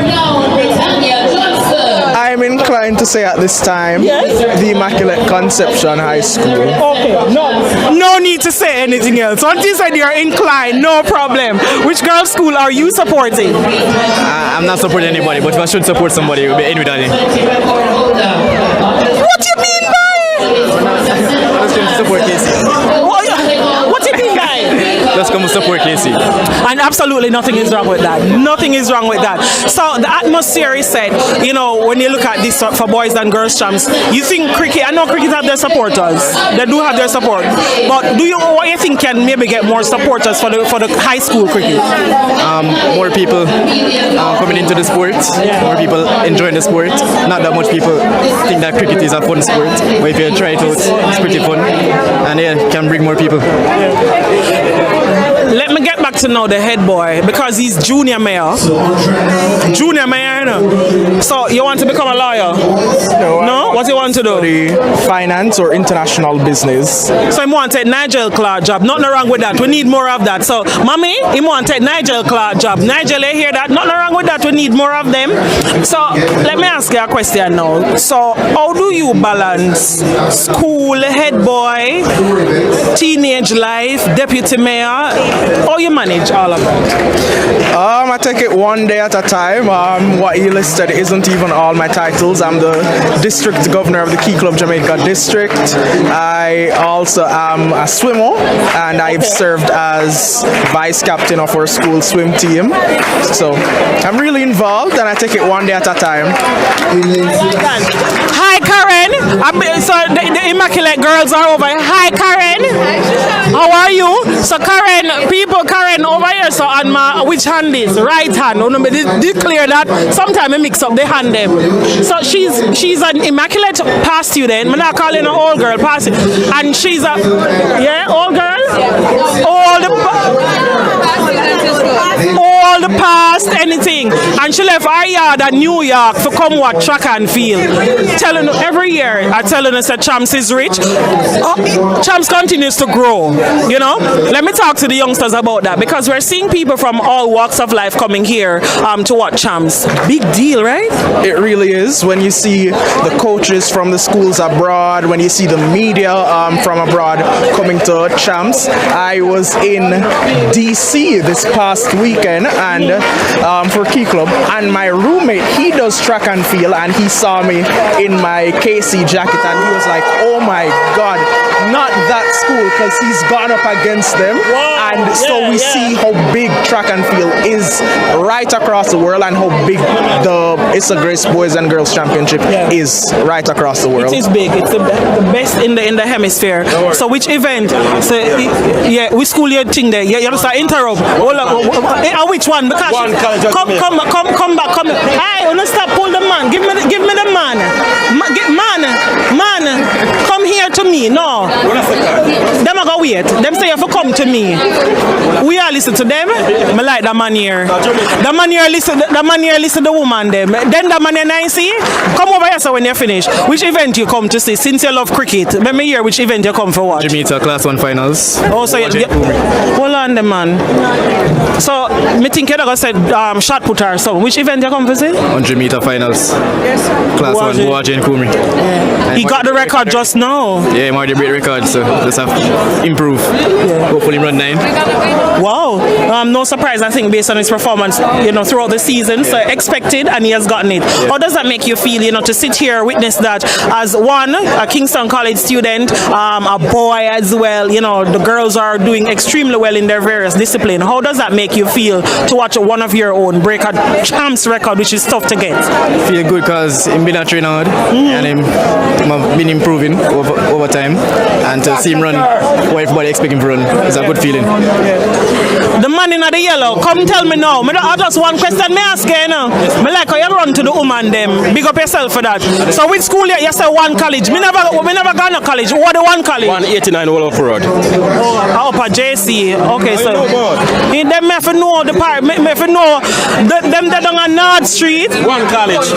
I'm inclined to say at this time, the Immaculate Conception High School. Okay, no need to say anything else. Once you said you're inclined, no problem. Which girls' school are you supporting? I'm not supporting anybody, but if I should support somebody, it would be anybody. What do you mean by it? I'm just going to support Casey. What do you mean by it? Just come to support Casey. And absolutely nothing is wrong with that. Nothing is wrong with that. So the atmosphere is said, when you look at this for boys and girls champs, you think cricket, I know cricket have their supporters. They do have their support. But what you think can maybe get more supporters for the high school cricket? More people coming into the sport, more people enjoying the sport. Not that much people think that cricket is a fun sport, but if you try it out, it's pretty fun, and can bring more people. Let me get back to know the head boy, because he's junior mayor. Junior mayor, So you want to become a lawyer? No? What do you want to do? Finance or international business. So he want to take Nigel Clark job. Nothing wrong with that. We need more of that. So, mommy, he want to take Nigel Clark job. Nigel, you hear that? Nothing wrong with that. We need more of them. So let me ask you a question now. So how do you balance school, head boy, teenage life, deputy mayor? How you manage all of that? I take it one day at a time. What you listed isn't even all my titles. I'm the district governor of the Key Club Jamaica district. I also am a swimmer, and I've served as vice captain of our school swim team. So I'm really involved, and I take it one day at a time. Hi, Karen. So the Immaculate girls are over. Hi, Karen. How are you? So Karen over here. So on my which hand is right hand? Declare that. Sometimes I mix up the hand them. So she's an Immaculate past student. I'm not calling her old girl past, and she's a old girl. Old. All the past, anything. And she left our yard at New York to come watch track and field. Telling every year, I tell her that Champs is rich. Champs continues to grow. You know, let me talk to the youngsters about that, because we're seeing people from all walks of life coming here to watch Champs. Big deal, right? It really is. When you see the coaches from the schools abroad, when you see the media from abroad coming to Champs. I was in DC this past weekend and for Key Club, and my roommate, he does track and field, and he saw me in my KC jacket and he was like, oh my God, not that school, because he's gone up against them. Wow. And so we see how big track and field is right across the world, and how big the ISSA Grace Boys and Girls Championship is right across the world. It is big. It's the best in the hemisphere. So which event? So which school you think there? You have to start interrupt. Which one? Because come back. Hey, don't stop. Pull the man. Give me the man. Man, come here to me. No. Them are go wait. Them say you have to come to me. We are listen to them. I like the man here. The man here listen to the woman them. Then the man here nice see. Come over here so when you finish. Which event you come to see? Since you love cricket, let me hear which event you come for watch. Jamaica Class 1 finals. Oh, so hold on the man. So me think you're gonna say shot putter or something. Which event you come for see? 100 meter finals. Yes. Class 1 Boaji and Kumi. Yeah. He got the record just now. Yeah, he already break record, so just have to improve. Yeah. Hopefully run 9. Wow. No surprise, I think, based on his performance, throughout the season. So expected, and he has gotten it. Yeah. How does that make you feel, to sit here, witness that as one, a Kingston College student, a boy as well, the girls are doing extremely well in their various disciplines. How does that make you feel to watch one of your own break a Champs record, which is tough to get? Feel good because he's been a trainer hard, and he's been improving over time, and to see him run what everybody expects him to run is a good feeling. The man in the yellow, come tell me now. I just one question me ask you now. Me like how you run to the woman them. Big up yourself for that. So which school you say one college? Me never gone to college. What the one college? 189 Wolof Road. Oh, up at JC. Okay, so in them me have to know the part. Me have to know them that on North Street. One college.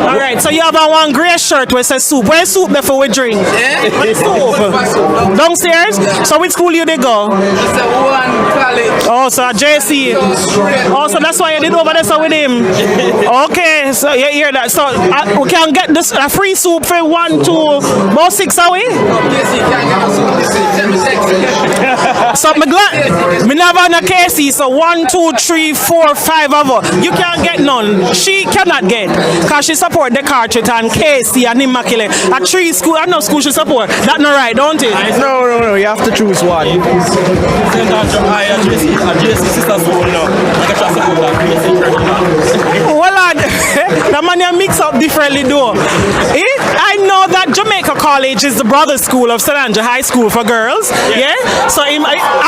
All right, so you have a one grey shirt where says soup. Where's soup there for we drink? What soup? Downstairs. So which school you they go? One college. Oh, so JC. Oh, so that's why you did over there so with him. Okay, so you hear that. So we can get this a free soup for 1, 2, about 6 away. So me glad me never on a KC. So 1, 2, 3, 4, 5 of us. You can't get none. She cannot get because she support the Cartret and KC and Immaculate. A 3 school, I know school she support. That's not right, don't it? No. You have to choose one. Well, the man you mix up differently though. I know that Jamaica College is the brother school of St. Andrew High School for girls. Yeah? So are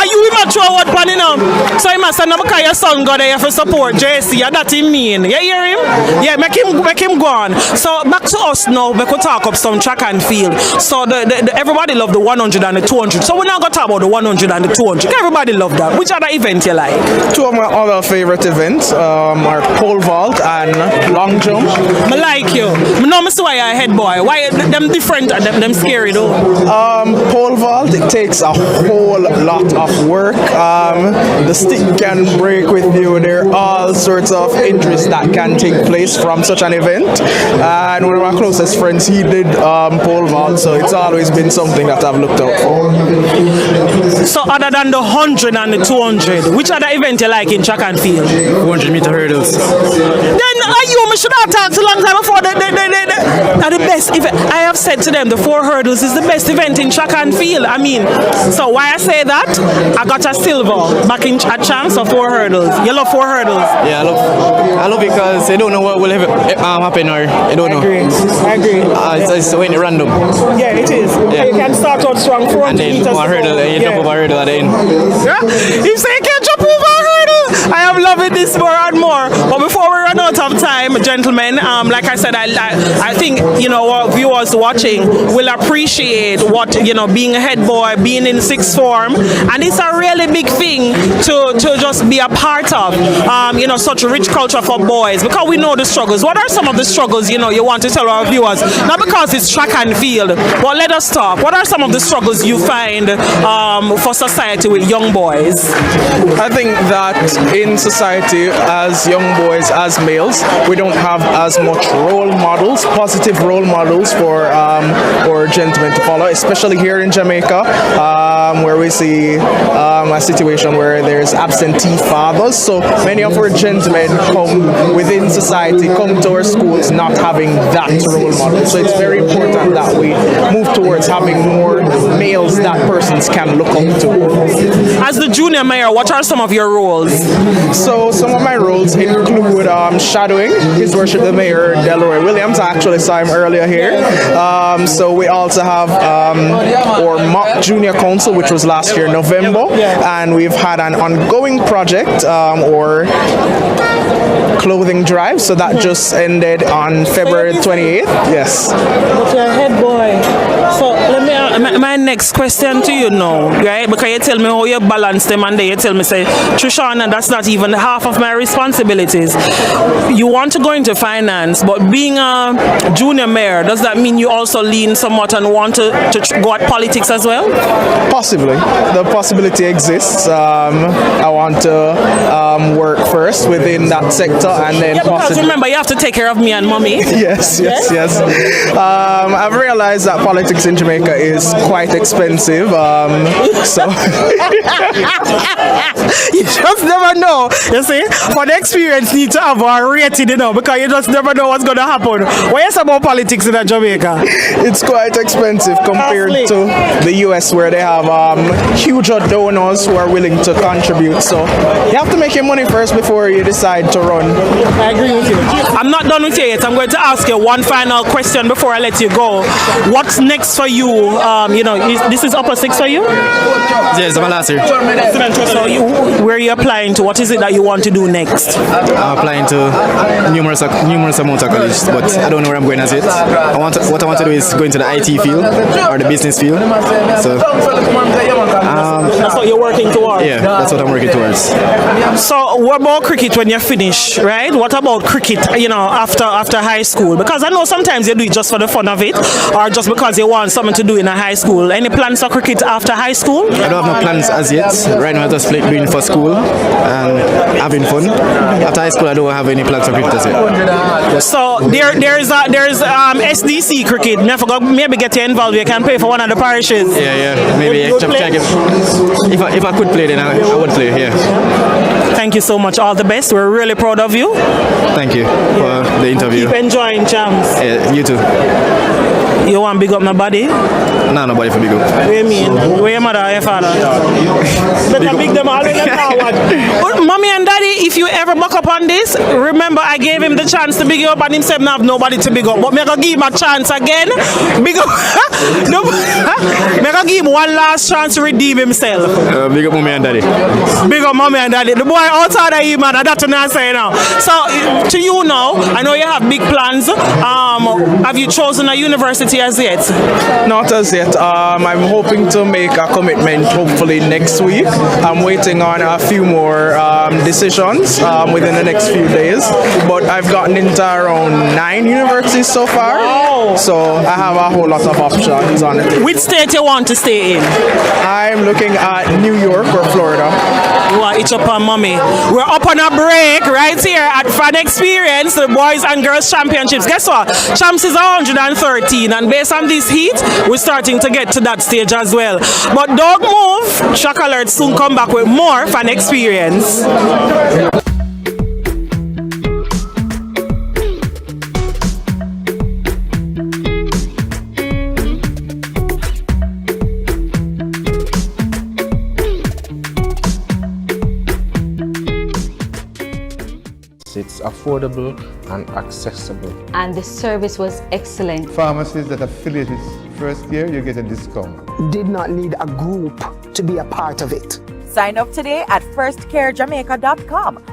you immature what planning now? So he must say because your son got there for support JC, and that him mean. You hear him? Yeah, make him go on. So back to us now, we could talk up some track and field. So everybody love the 100 and the 200. So we're not gonna talk about the 100 and the 200. Everybody love that. Which other event you like? Two of my other favorite events are pole vault and long jump. I like you. I know me see why you're a head boy. Why them different and them scary though? Pole vault, it takes a whole lot of work. The stick can break with you. There are all sorts of injuries that can take place from such an event. And one of my closest friends, he did pole vault, so it's always been something that I've looked out for. So other than the 100 and the 200, which other event you like in track and field? 400 meter hurdles. Then we should have talked a long time before the best event. I have said to them the 4 hurdles is the best event in track and field. I mean, so why I say that? I got a silver back in a Champs of 4 hurdles. You love 4 hurdles? Yeah, I love it because I don't know what will happen or I don't know. I agree. It's when it's random. Yeah, it is. Yeah. You can start out strong 400 and then meters. One hurdle, you jump over a hurdle at the end. Yeah? You say you can't jump over a hurdle? I am loving this more and more. But before we run out of time, gentlemen, like I said, I think, you know, our viewers watching will appreciate what, you know, being a head boy, being in sixth form, and it's a really big thing to just be a part of, you know, such a rich culture for boys, because we know the struggles. What are some of the struggles, you know, you want to tell our viewers? Not because it's track and field, but let us talk. What are some of the struggles you find for society with young boys? I think that in society, as young boys, as males, we don't have as much role models, positive role models for gentlemen to follow, especially here in Jamaica, where we see a situation where there's absentee fathers. So many of our gentlemen come within society, come to our schools not having that role model. So it's very important that we move towards having more males that persons can look up to. As the junior mayor, what are some of your roles? So some of my roles include shadowing His Worship the Mayor, Danielle Williams. I actually saw him earlier here. So we also have our mock junior council, which was last year November, and we've had an ongoing project or clothing drive. So that just ended on February 28th. Yes. But you're a head boy. So let me my next question to you now, right? Because you tell me how you balance them, and then you tell me, say, Trishana, that's not even half of my responsibilities. You want to go into finance, but being a junior mayor, does that mean you also lean somewhat and want to go at politics as well? Possibly. The possibility exists. I want to work first within that sector, and then because remember, you have to take care of me and mommy. Yes. I've realized that politics in Jamaica is quite expensive. So you just never know. You see, for the experience, need to have a rating, you know, because you just never know what's going to happen. What is about politics in Jamaica? It's quite expensive compared to the US, where they have huge donors who are willing to contribute. So you have to make your money first before you decide to run. I agree with you. I'm not done with you yet. I'm going to ask you one final question before I let you go. What's next for you? You know, this is upper six for you? Yes, my last year. So where are you applying to? What is it that you want to do next? I'm applying to numerous amounts of colleges, but I don't know where I'm going as yet. What I want to do is go into the IT field or the business field. So that's what you're working towards? Yeah, that's what I'm working towards. So what about cricket when you're finished, right? What about cricket, you know, after high school? Because I know sometimes you do it just for the fun of it, or just because you want something to do in a high school. Any plans for cricket after high school? I don't have no plans as yet. Right now I'm just doing for school and having fun. After high school I don't have any plans for cricket as yet. So there's SDC cricket. Maybe get you involved. You can play for one of the parishes. Yeah. Maybe if I could play, then I would play. Yeah. Thank you so much. All the best. We're really proud of you. Thank you for the interview. Keep enjoying, champs. Yeah, you too. You want to big up my body? No, nobody for big up. What do you mean? Where your mother or your father? Better big them all in the forward. But mommy and daddy, if you ever buck up on this, remember I gave him the chance to big you up and him said not have nobody to big up. But me gonna give him a chance again. Big up. Me gonna give him one last chance to redeem himself. Big up mommy and daddy. Big up mommy and daddy. The boy outside of him, and that's what I say now. So to you now, I know you have big plans. Have you chosen a university as yet? Not as yet. I'm hoping to make a commitment hopefully next week. I'm waiting on a few more decisions within the next few days. But I've gotten into around 9 universities so far. Wow. So I have a whole lot of options on it. Which state you want to stay in? I'm looking at New York or Florida. You are itch up on mommy. We're up on a break right here at Fan Experience, the Boys and Girls Championships. Guess what? Champs is 113, and based on this heat, we're starting to get to that stage as well. But don't move. Shock Alert soon come back with more Fan Experience. It's affordable and accessible. And the service was excellent. Pharmacies that affiliated first year, you get a discount. Did not need a group to be a part of it. Sign up today at firstcarejamaica.com.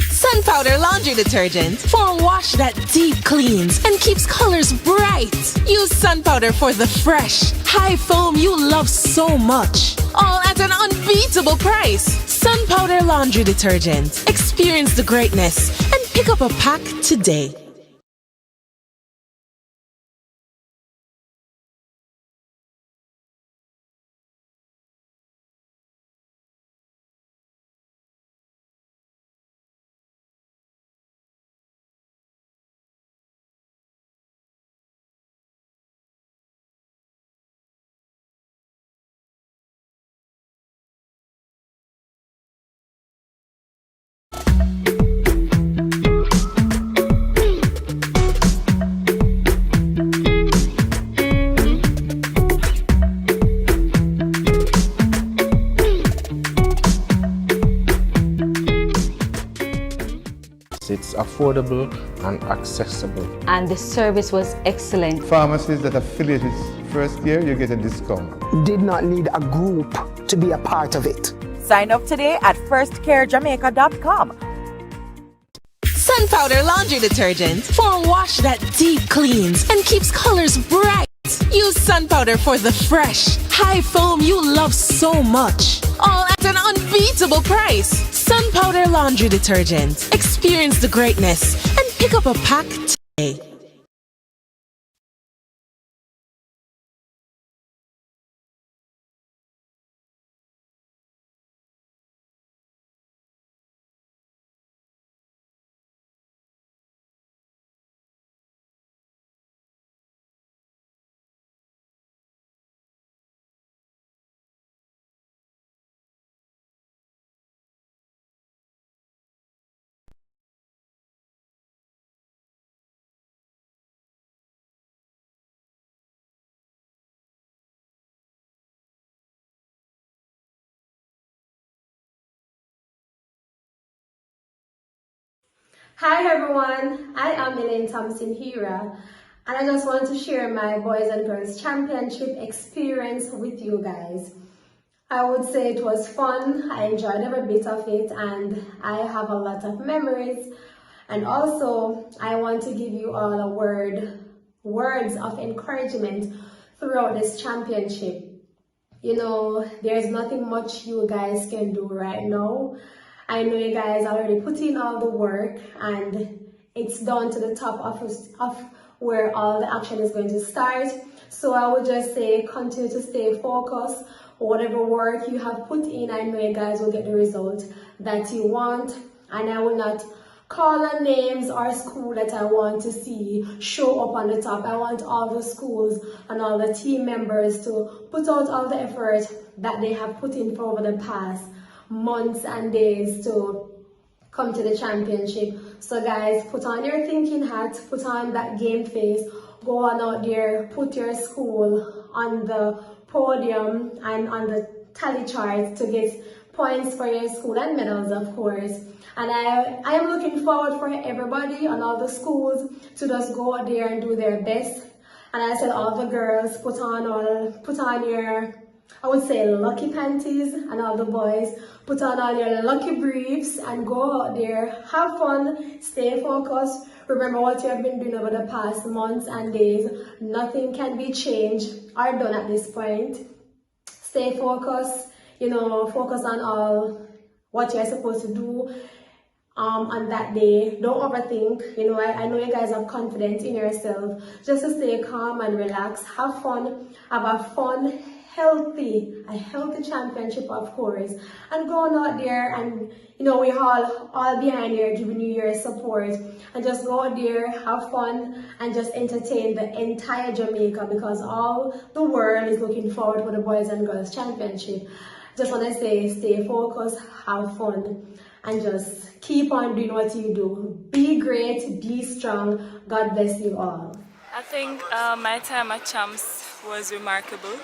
Sun Powder Laundry Detergent for a wash that deep cleans and keeps colors bright. Use Sun Powder for the fresh, high foam you love so much. All at an unbeatable price. Sun Powder Laundry Detergent. Experience the greatness and pick up a pack today. It's affordable and accessible. And the service was excellent. Pharmacies that affiliated first year, you get a discount. Did not need a group to be a part of it. Sign up today at firstcarejamaica.com. Sun Powder Laundry Detergent for a wash that deep cleans and keeps colors bright. Use Sun Powder for the fresh, high foam you love so much. All at an unbeatable price. Sun Powder Laundry Detergent. Experience the greatness and pick up a pack today. Hi everyone, I am Elaine Thompson here, and I just want to share my boys and girls championship experience with you guys. I would say it was fun, I enjoyed every bit of it, and I have a lot of memories. And also, I want to give you all words of encouragement throughout this championship. You know, there's nothing much you guys can do right now. I know you guys already put in all the work, and it's down to the top of where all the action is going to start. So I would just say continue to stay focused. Whatever work you have put in, I know you guys will get the result that you want. And I will not call on names or school that I want to see show up on the top. I want all the schools and all the team members to put out all the effort that they have put in for over the past months and days to come to the championship. So guys, put on your thinking hat, put on that game face, go on out there, put your school on the podium and on the tally chart to get points for your school and medals, of course. And I am looking forward for everybody and all the schools to just go out there and do their best. And I said all the girls, put on your, I would say, lucky panties, and all the boys, put on all your lucky briefs and go out there, have fun, stay focused. Remember what you have been doing over the past months and days. Nothing can be changed or done at this point. Stay focused, you know, focus on all what you're supposed to do on that day. Don't overthink. You know, I know you guys have confidence in yourself. Just to stay calm and relax, have fun, have a fun, healthy championship, of course, and going out there, and you know, we're all behind here giving you your support, and just go out there, have fun, and just entertain the entire Jamaica, because all the world is looking forward for the boys and girls championship. Just want to say, stay focused, have fun, and just keep on doing what you do. Be great, be strong. God bless you all. I think my time at Champs was remarkable.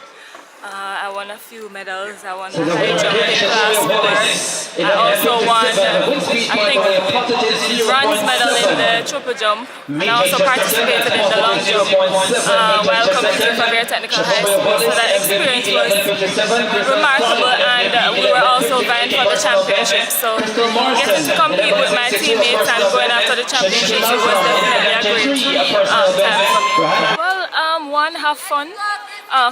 I won a few medals. I won the high jump in class 4. I also won, I think, bronze medal in the triple jump. And I also participated in the long jump while competing for Bear Technical High School. So that experience was remarkable, and we were also vying for the championship. So getting to compete with my teammates and going after the championships, it was definitely a great time for me. Well, one, have fun.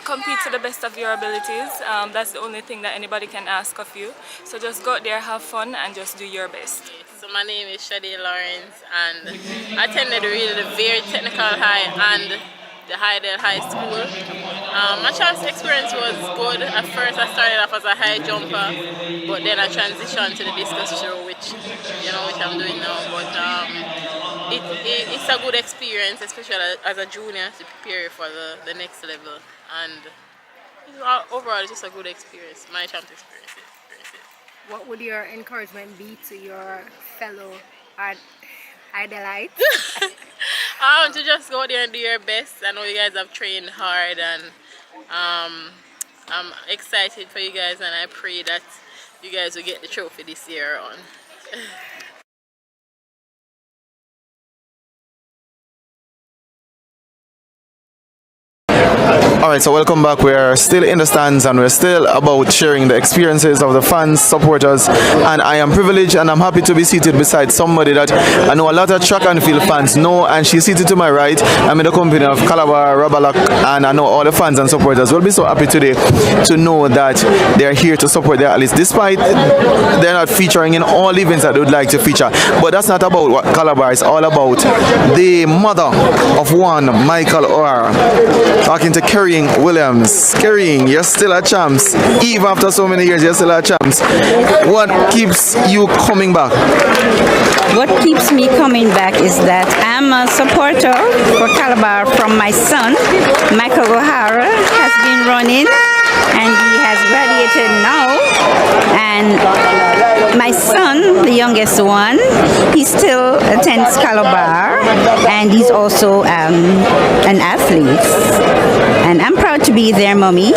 Compete to the best of your abilities. That's the only thing that anybody can ask of you. So just go out there, have fun, and just do your best. So my name is Shelly Lawrence, and I attended really the very technical high and the Hydel High School. My chance experience was good. At first I started off as a high jumper, but then I transitioned to the discus throw, which I'm doing now. But it's a good experience, especially as a junior, to prepare you for the next level. And overall, it's just a good experience. My champ experience. What would your encouragement be to your fellow Idolites? To just go there and do your best. I know you guys have trained hard, and I'm excited for you guys, and I pray that you guys will get the trophy this year on. Alright, so welcome back. We're still in the stands and we're still about sharing the experiences of the fans, supporters, and I am privileged and I'm happy to be seated beside somebody that I know a lot of track and field fans know, and she's seated to my right. I'm in the company of Calabar, Rabalak, and I know all the fans and supporters will be so happy today to know that they're here to support their athletes, despite they're not featuring in all events that they would like to feature. But that's not about what Calabar is all about. The mother of one, Michael O'Hara, talking to Kiara Williams. Kiara, you're still a champs. Even after so many years, you're still a champs. What keeps you coming back? What keeps me coming back is that I'm a supporter for Calabar from my son. Michael O'Hara has been running and he has graduated now. And my son, the youngest one, he still attends Calabar and he's also an athlete. And I'm proud to be their mommy.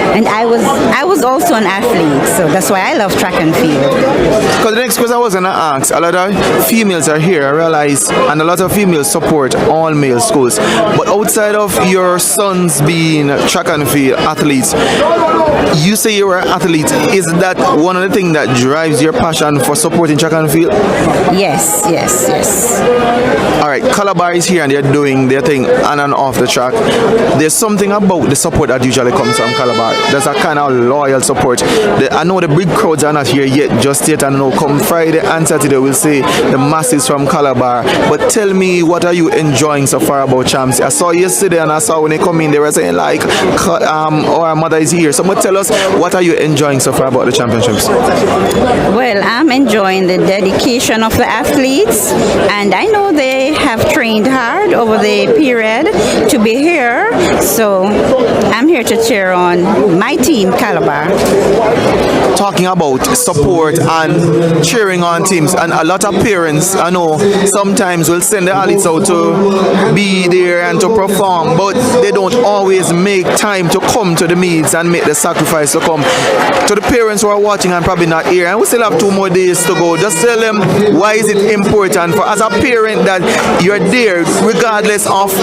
And I was also an athlete, so that's why I love track and field. Because the next question I was going to ask, a lot of females are here, I realize, and a lot of females support all male schools. But outside of your sons being track and field athletes, you say you're an athlete. Is that one of the things that drives your passion for supporting track and field? Yes. Alright, Calabar is here and they're doing their thing on and off the track. There's something about the support that usually comes from Calabar. There's a kind of loyal support. I know the big crowds are not here yet, just yet. I know come Friday and Saturday we'll see the masses from Calabar. But tell me, what are you enjoying so far about champs? I saw yesterday and I saw when they come in, they were saying like, our mother is here. So but tell us, what are you enjoying so far about the championships? Well, I'm enjoying the dedication of the athletes, and I know they have trained hard over the period to be here. So I'm here to cheer on my team, Calabar. Talking about support and cheering on teams, and a lot of parents, I know, sometimes will send their athletes out to be there and to perform, but they don't always make time to come to the meets and make the sacrifice to come. To the parents who are watching and probably not here, and we still have 2 more days to go, just tell them why is it important for, as a parent, that you're there regardless of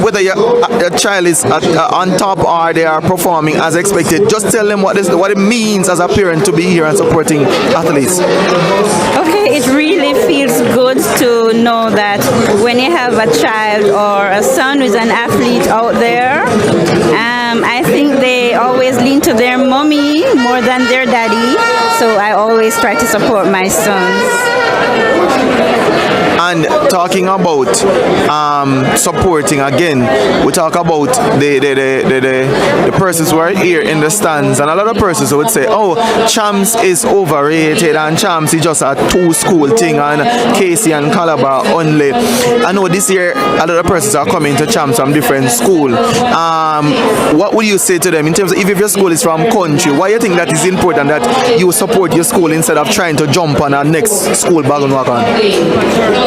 whether your child is on top or they are performing as expected. Just tell them what it means as a parent to be here and supporting athletes. Okay, it really feels good to know that when you have a child or a son who's an athlete out there, I think they always lean to their mommy more than their daddy, so I always try to support my sons. And talking about supporting again, we talk about the persons who are here in the stands, and a lot of persons would say, oh, champs is overrated and champs is just a 2-school thing and Casey and Calabar only. I know this year a lot of persons are coming to champs from different schools. What would you say to them in terms of if your school is from country, why you think that is important that you support your school instead of trying to jump on our next school bandwagon?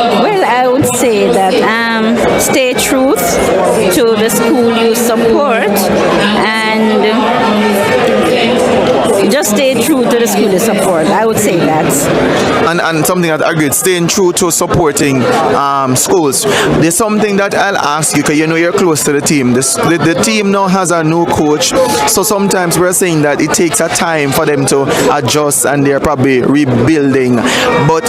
Well, I would say that stay true to the school you support, and to the school the support. I would say that. And something that I agreed, staying true to supporting schools. There's something that I'll ask you, because you know you're close to the team. The team now has a new coach, so sometimes we're saying that it takes a time for them to adjust and they're probably rebuilding. But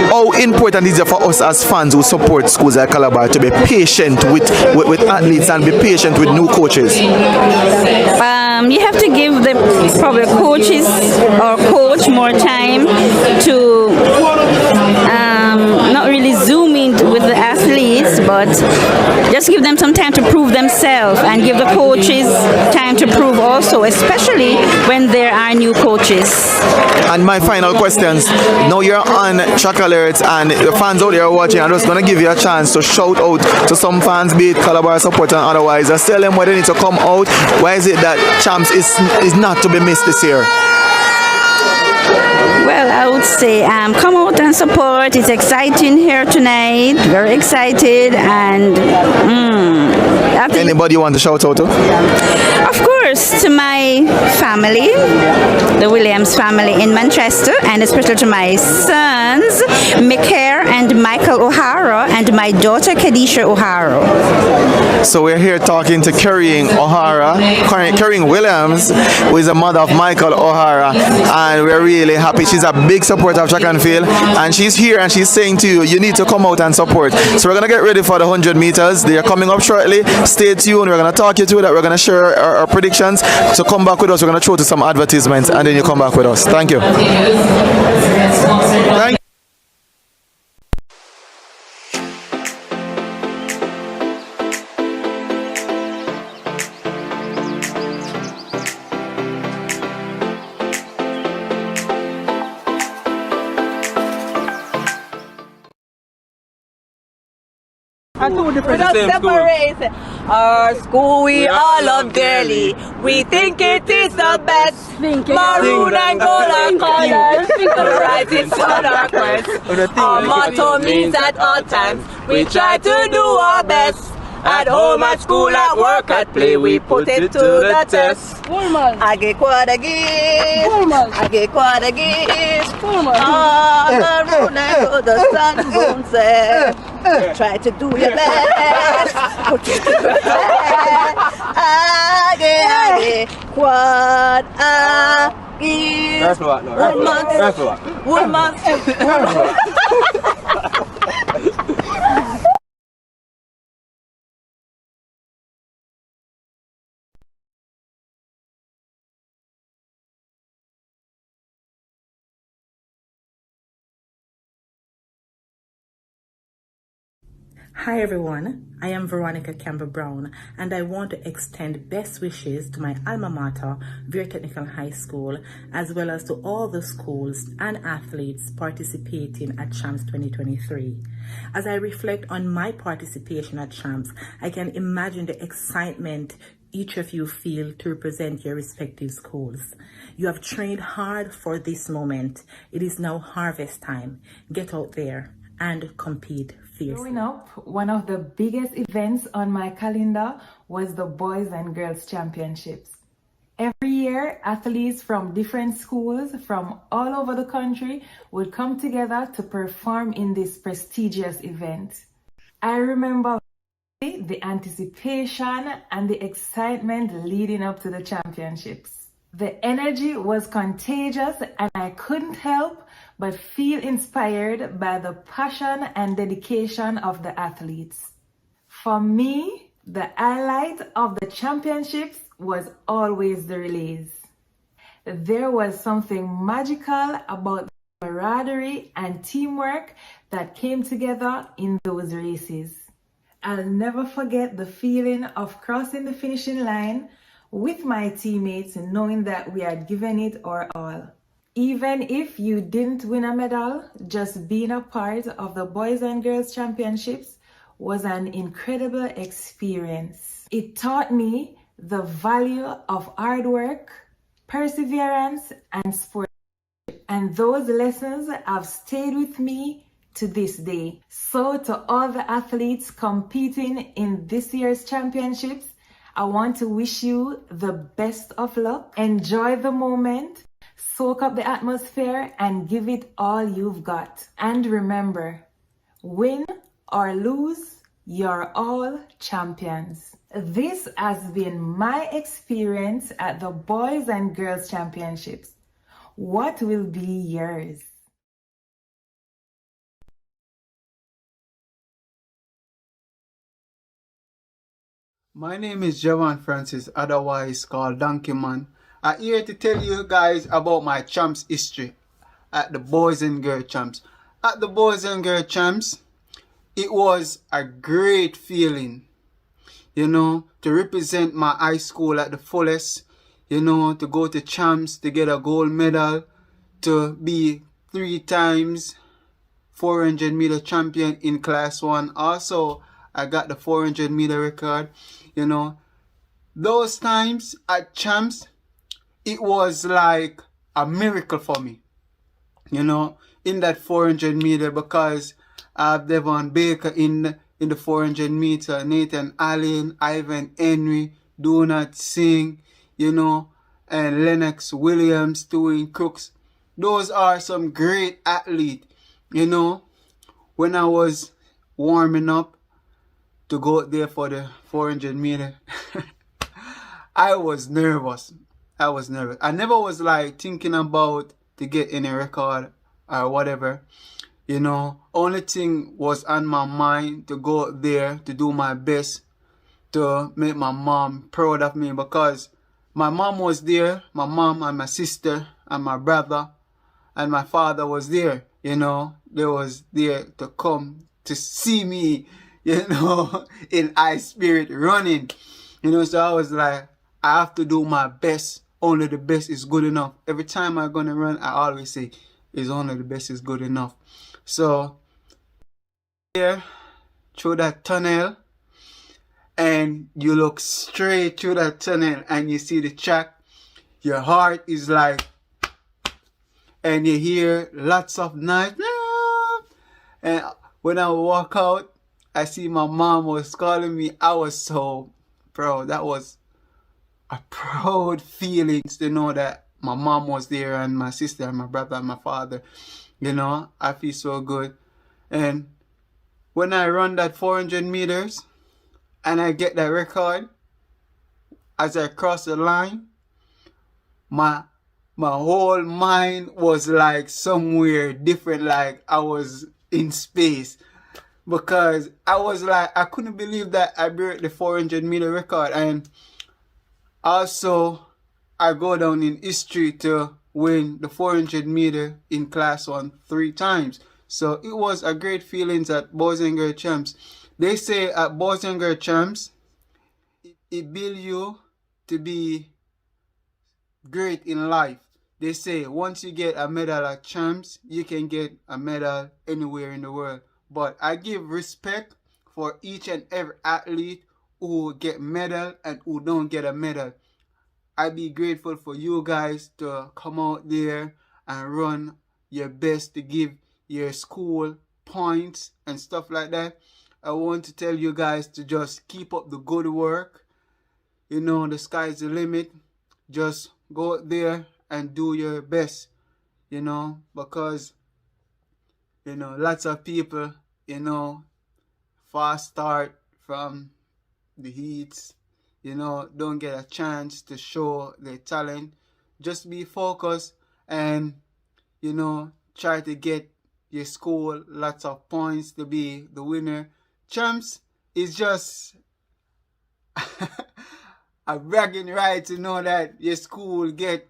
how important is it for us as fans who support schools like Calabar to be patient with athletes and be patient with new coaches? You have to give the probably coaches or coach more time to not really zoom in with the athletes, but just give them some time to prove themselves and give the coaches time to prove also, especially when there are new coaches. And my final questions, now you're on Track Alerts and the fans out there watching, I'm just going to give you a chance to shout out to some fans, be it Calabar support and otherwise, just tell them why they need to come out. Why is it that Champs is not to be missed this year? Well, I would say come out and support. It's exciting here tonight. Very excited. And anybody you want to shout out to? Of course, to my family, the Williams family in Manchester, and especially to my sons, Mikael and Michael O'Hara, and my daughter, Kadisha O'Hara. So we're here talking to Kerrying Williams, who is the mother of Michael O'Hara, and we're really happy. She's a big supporter of track and field, and she's here and she's saying to you, you need to come out and support. So we're going to get ready for the 100 meters. They are coming up shortly. Stay tuned. We're going to talk you through that. We're going to share our predictions. So come back with us. We're going to throw to some advertisements and then you come back with us. Thank you. Thank you. Separate our school, we all love dearly. We think it is the best. Maroon and gold are colors. Rising sun our quest. Our motto means at all times we try to do our best. At home, at school, at work, at play, we put it to the test. I get quite a gift. I get quite a gift. Maroon and gold, the sun won't set. Try to do your best. Put it to the test. I get quite a gift. One month. Hi everyone, I am Veronica Campbell-Brown and I want to extend best wishes to my alma mater, Vera Technical High School, as well as to all the schools and athletes participating at Champs 2023. As I reflect on my participation at Champs, I can imagine the excitement each of you feel to represent your respective schools. You have trained hard for this moment. It is now harvest time. Get out there and compete fiercely. Growing up, one of the biggest events on my calendar was the Boys and Girls Championships. Every year, athletes from different schools from all over the country would come together to perform in this prestigious event. I remember the anticipation and the excitement leading up to the championships. The energy was contagious and I couldn't help but feel inspired by the passion and dedication of the athletes. For me, the highlight of the championships was always the relays. There was something magical about the camaraderie and teamwork that came together in those races. I'll never forget the feeling of crossing the finishing line with my teammates, knowing that we had given it our all. Even if you didn't win a medal, just being a part of the Boys and Girls Championships was an incredible experience. It taught me the value of hard work, perseverance, and sportsmanship. And those lessons have stayed with me to this day. So to all the athletes competing in this year's championships, I want to wish you the best of luck. Enjoy the moment. Soak up the atmosphere and give it all you've got. And remember, win or lose, you're all champions. This has been my experience at the Boys and Girls Championships. What will be yours? My name is Yohan Francis, otherwise called Donkey Man. I'm here to tell you guys about my champs history at the Boys and Girls Champs. At the Boys and Girls Champs, it was a great feeling, you know, to represent my high school at the fullest, you know, to go to champs, to get a gold medal, to be 3 times 400 meter champion in class 1. Also, I got the 400 meter record, you know. Those times at champs, it was like a miracle for me, you know, in that 400 meter, because I have Devon Baker in the 400 meter, Nathan Allen, Ivan Henry, Do Not Sing, you know, and Lennox Williams, Twin Crooks. Those are some great athletes, you know. When I was warming up to go out there for the 400 meter, I was nervous. I never was like thinking about to get any record or whatever, you know. Only thing was on my mind to go out there to do my best to make my mom proud of me, because my mom was there, my mom and my sister and my brother and my father was there, you know. They was there to come to see me, you know, in high spirit running, you know. So I was like, I have to do my best. Only the best is good enough. Every time I'm gonna run, I always say, it's only the best is good enough. So here, through that tunnel, and you look straight through that tunnel and you see the track, your heart is like, and you hear lots of noise. And when I walk out, I see my mom was calling me. I was so proud. That was a proud feeling to know that my mom was there and my sister and my brother and my father. You know, I feel so good. And when I run that 400 meters and I get that record, as I cross the line, my whole mind was like somewhere different, like I was in space. Because I was like, I couldn't believe that I broke the 400 meter record. And also, I go down in history to win the 400 meter in class 1 3 times. So it was a great feeling at Boys and Girls Champs. They say at Boys and Girls Champs, it builds you to be great in life. They say once you get a medal at champs, you can get a medal anywhere in the world. But I give respect for each and every athlete who get medal and who don't get a medal. I be grateful for you guys to come out there and run your best to give your school points and stuff like that. I want to tell you guys to just keep up the good work. You know, the sky's the limit. Just go out there and do your best, you know, because, you know, lots of people, you know, fast start from the heats, you know, don't get a chance to show their talent. Just be focused and, you know, try to get your school lots of points to be the winner. Champs is just a bragging right to know that your school get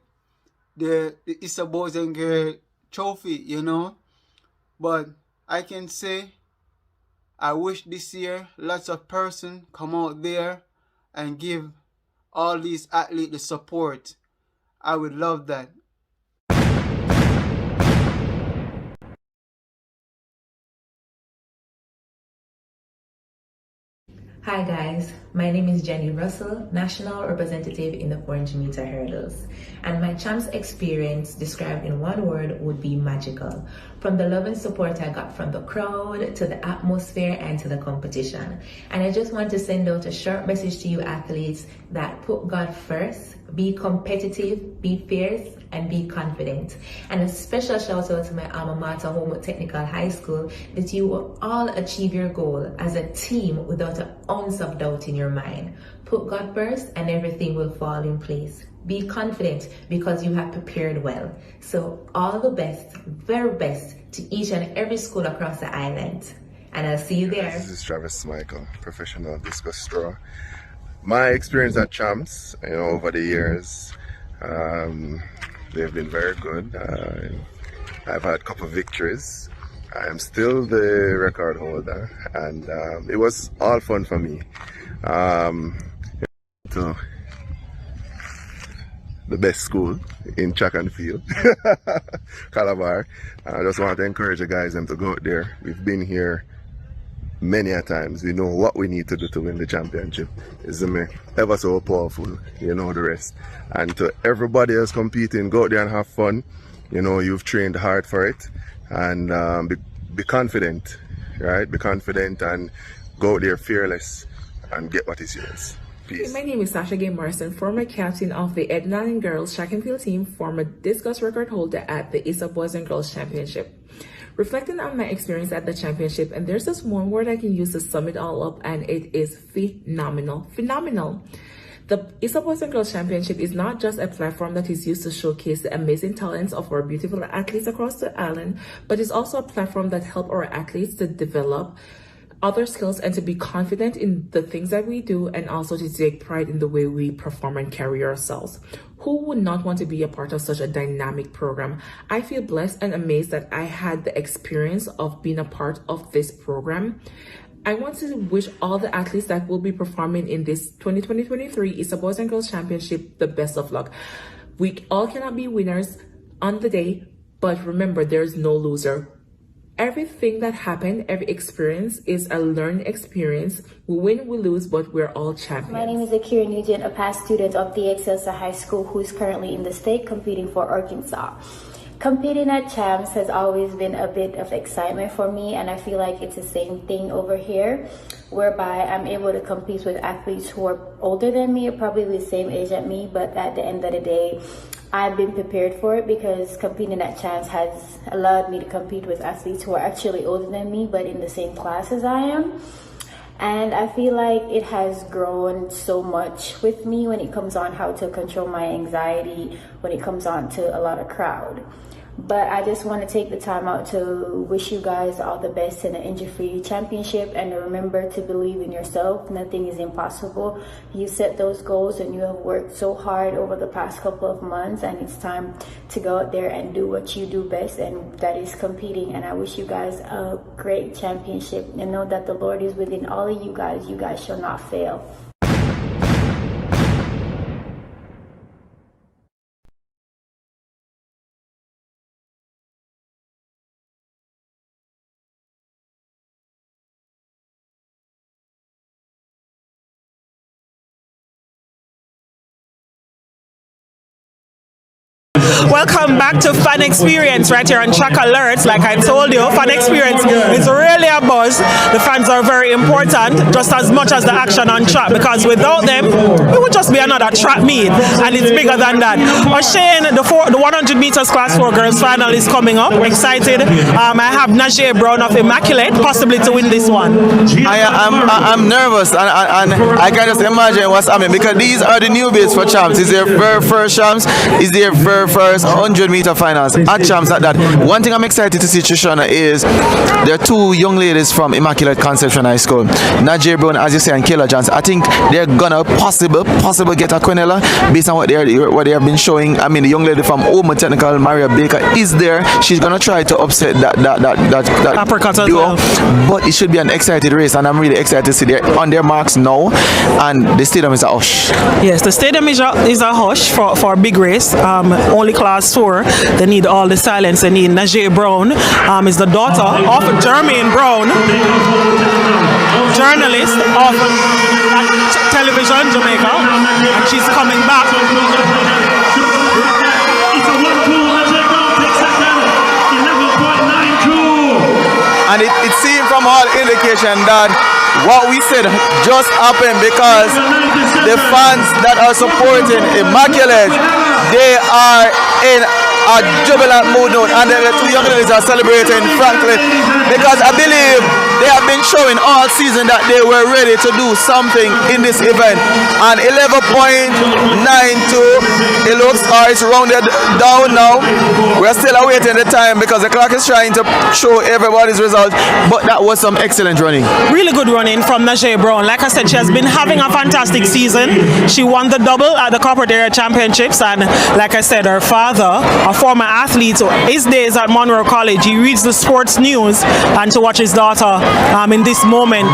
the ISSA Boys and Girls trophy, you know. But I can say, I wish this year lots of person come out there and give all these athletes the support. I would love that. Hi guys, my name is Jenny Russell, National Representative in the 400 meter hurdles. And my champs experience described in one word would be magical. From the love and support I got from the crowd, to the atmosphere and to the competition. And I just want to send out a short message to you athletes that put God first, Be competitive, be fierce, and be confident. And a special shout out to my alma mater, Homewood Technical High School, that you will all achieve your goal as a team without an ounce of doubt in your mind. Put God first and everything will fall in place. Be confident because you have prepared well. So all the best, very best to each and every school across the island. And I'll see you there. This is Travis Michael, professional discus thrower. My experience at Champs, over the years, they've been very good. I've had a couple of victories. I am still the record holder, and it was all fun for me. To the best school in track and field, Calabar. I just want to encourage the guys to go out there. We've been here many a times. We know what we need to do to win the championship. It's ever so powerful, the rest. And to everybody else competing, go out there and have fun. You've trained hard for it, and be confident, right? Be confident and go out there fearless and get what is yours. Peace. My name is Sasha Gay Morrison, former captain of the Edna Girls Track and Field team, former discus record holder at the ISSA Boys and Girls Championship. Reflecting on my experience at the championship, and there's just one word I can use to sum it all up, and it is phenomenal. Phenomenal. The ISSA Boys and Girls Championship is not just a platform that is used to showcase the amazing talents of our beautiful athletes across the island, but it's also a platform that helps our athletes to develop other skills and to be confident in the things that we do, and also to take pride in the way we perform and carry ourselves. Who would not want to be a part of such a dynamic program? I feel blessed and amazed that I had the experience of being a part of this program. I want to wish all the athletes that will be performing in this 2020-23 ISSA Boys and Girls Championship the best of luck. We all cannot be winners on the day, but remember, there's no loser. Everything that happened, every experience is a learned experience. We win, we lose, but we're all champions. My name is Kiara Grant, a past student of the ISSA High School who is currently in the state competing for Arkansas. Competing at Champs has always been a bit of excitement for me, and I feel like it's the same thing over here, whereby I'm able to compete with athletes who are older than me, or probably the same age as me, but at the end of the day, I've been prepared for it because competing at Champs has allowed me to compete with athletes who are actually older than me, but in the same class as I am. And I feel like it has grown so much with me when it comes on how to control my anxiety, when it comes on to a lot of crowd. But I just want to take the time out to wish you guys all the best in the injury-free championship, and to remember to believe in yourself. Nothing is impossible. You set those goals and you have worked so hard over the past couple of months, and it's time to go out there and do what you do best, and that is competing. And I wish you guys a great championship, and know that the Lord is within all of you guys. You guys shall not fail. Welcome back to Fun Experience right here on Track Alerts. Like I told you, Fun Experience is really a buzz. The fans are very important, just as much as the action on track, because without them, it would just be another track meet, and it's bigger than that. Shane, the 100 meters class 4 girls final is coming up. Excited. I have Janeek Brown of Immaculate, possibly to win this one. I'm nervous, and I can just imagine what's happening, because these are the newbies for Champs. It's their very first Champs. It's their very first 100-meter finals at Champs at that. One thing I'm excited to see, Trishana, is there are 2 young ladies from Immaculate Conception High School, Janeek Brown, as you say, and Kayla Johnson. I think they're gonna possible get a Quinella based on what they have been showing. I mean, the young lady from Omar Technical, Maria Baker, is there. She's gonna try to upset that duo, but it should be an exciting race, and I'm really excited to see they're on their marks now, and the stadium is a hush. Yes, the stadium is a hush for a big race. Only class 4, they need all the silence. They need Janeek Brown, is the daughter of Jermaine Brown, journalist of television Jamaica, and she's coming back. And it seemed from all indication that what we said just happened, because the fans that are supporting Immaculate, they are in a jubilant mood note, and the two young ladies are celebrating, frankly, because I believe they have been showing all season that they were ready to do something in this event. And 11.92, it looks it's rounded down now. We're still awaiting the time because the clock is trying to show everybody's results, but that was some excellent running. Really good running from Janeek Brown. Like I said, she has been having a fantastic season. She won the double at the Corporate Area Championships, and like I said, her father, a former athlete, his days at Monroe College, he reads the sports news, and to watch his daughter in this moment,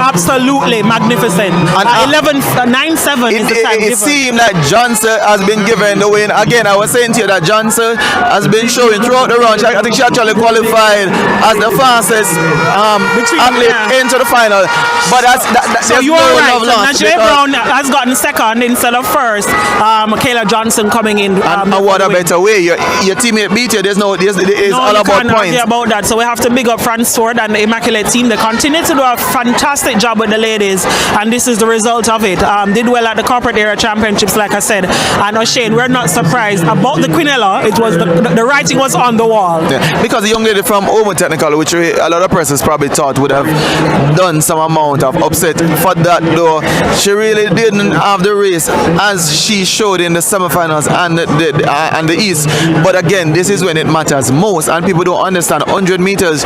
absolutely magnificent. And 11.97 is the time. It seemed that Johnson has been given the win. Again, I was saying to you that Johnson has been showing throughout the run. I think she actually qualified as the fastest athlete into the final. But so you are right. So Janeek Brown has gotten second instead of first. Michaela Johnson coming in. And what a better way. Your teammate beat you. It's all about points. About that. So we have to big up Franz Sword and the Immaculate team. They continue to do a fantastic job with the ladies, and this is the result of it. Did well at the Corporate Area Championships, like I said. And O'Shane, we're not surprised about the Quinella. It was the writing was on the wall. Yeah, because the young lady from Omo Technical, which a lot of persons probably thought would have done some amount of upset for that, though she really didn't have the race as she showed in the semifinals and the East. But again, this is when it matters most, and people don't understand 100 meters.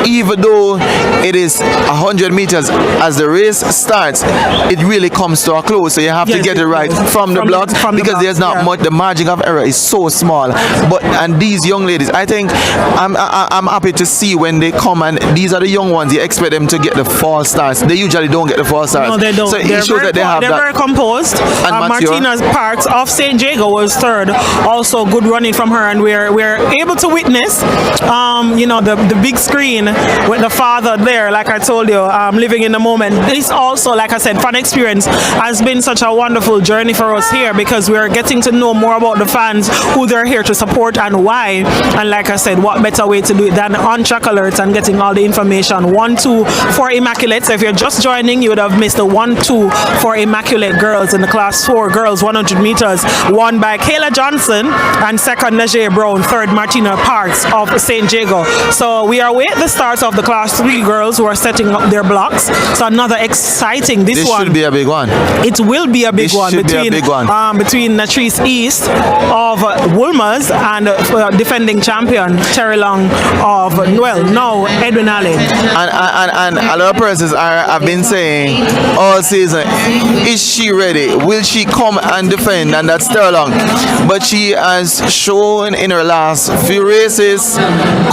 Even though it is 100 meters as the race starts, it really comes to a close. So you have to get it right from the block, because there's not much. The margin of error is so small. And these young ladies, I think I'm happy to see when they come, and these are the young ones. You expect them to get the false starts. They usually don't get the false starts. No, they don't. So it shows that they have they're very composed. Martina Parks of St. Jago was third. Also good running from her, and we're able to witness the big screen with the father there, like I told you, living in the moment. This also, like I said, fun experience has been such a wonderful journey for us here, because we're getting to know more about the fans, who they're here to support and why. And like I said, what better way to do it than on track alerts and getting all the information. 1-2 for Immaculate. So if you're just joining, you would have missed the 1-2 for Immaculate girls in the class 4 girls 100 meters, won by Kayla Johnson, and second Janeek Brown, third Martina Parks of St. Jago. So we await the start of the class 3 girls who are setting up their blocks. So another exciting this one. Should be a big one. It will be a big one between Natrice East of Woolmers and defending champion Terry Long of Edwin Allen. And a lot of persons have been saying all season, is she ready? Will she come and defend? And that's Sterling. But she has shown in her last few races